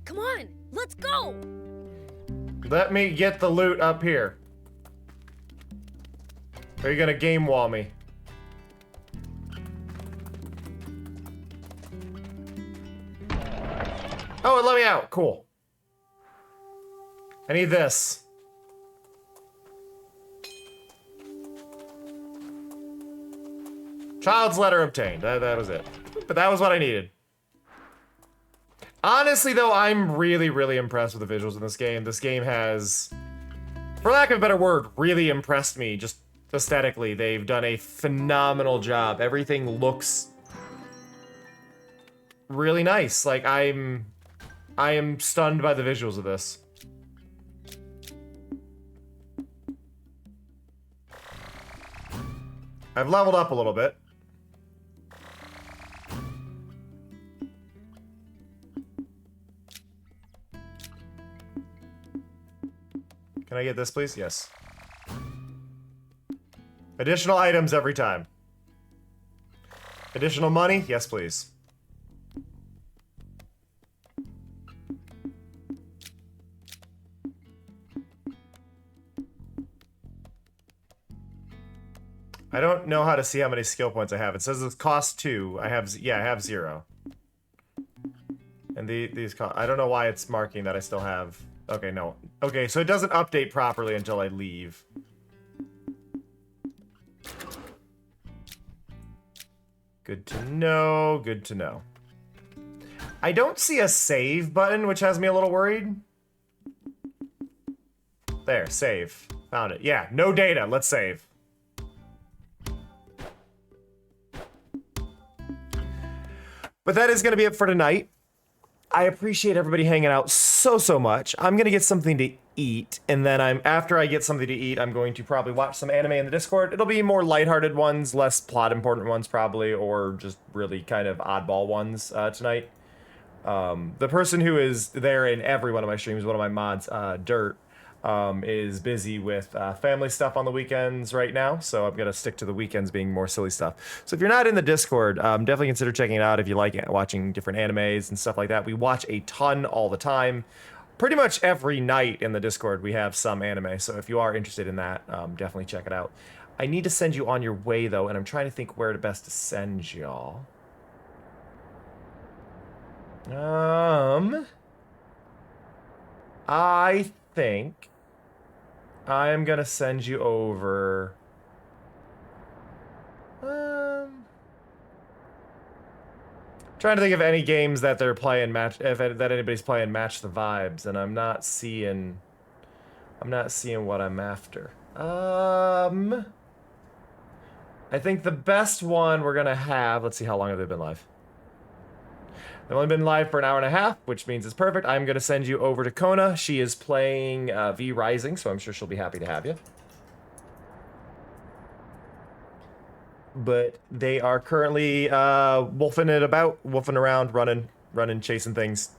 Come on, let's go! Let me get the loot up here. Are you gonna game wall me? Oh, it let me out. Cool. I need this. Child's letter obtained. That was it. But that was what I needed. Honestly, though, I'm really, really impressed with the visuals in this game. This game has, for lack of a better word, really impressed me just aesthetically. They've done a phenomenal job. Everything looks really nice. Like, I am stunned by the visuals of this. I've leveled up a little bit. Can I get this, please? Yes. Additional items every time. Additional money? Yes, please. I don't know how to see how many skill points I have. It says it costs 2. I have 0. And these cost, I don't know why it's marking that I still have. Okay, no. Okay, so it doesn't update properly until I leave. Good to know, good to know. I don't see a save button, which has me a little worried. There, save. Found it. Yeah, no data. Let's save. But that is going to be it for tonight. I appreciate everybody hanging out so much. I'm going to get something to eat, and then after I get something to eat, I'm going to probably watch some anime in the Discord. It'll be more lighthearted ones, less plot important ones probably, or just really kind of oddball ones tonight. The person who is there in every one of my streams, one of my mods, Dirt, is busy with family stuff on the weekends right now, so I'm gonna stick to the weekends being more silly stuff. So if you're not in the Discord, definitely consider checking it out if you like watching different animes and stuff like that. We watch a ton all the time. Pretty much every night in the Discord we have some anime, so if you are interested in that, definitely check it out. I need to send you on your way though, and I'm trying to think where to best to send y'all. I think I am gonna send you over. Trying to think of any games that they're playing that anybody's playing match the vibes, and I'm not seeing what I'm after. I think the best one we're gonna have. Let's see, how long have they been live? They've only been live for an hour and a half, which means it's perfect. I'm going to send you over to Kona. She is playing V Rising, so I'm sure she'll be happy to have you. But they are currently wolfing around, running, chasing things,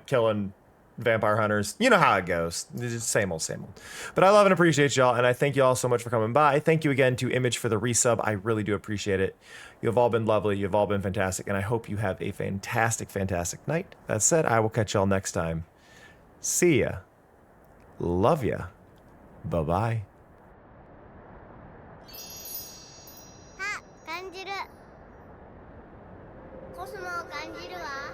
killing vampire hunters. You know how it goes. It's just same old, same old. But I love and appreciate y'all, and I thank you all so much for coming by. Thank you again to Image for the resub. I really do appreciate it. You have all been lovely. You've all been fantastic, and I hope you have a fantastic, fantastic night. That said, I will catch y'all next time. See ya. Love ya. Bye-bye. コスモを感じるわ。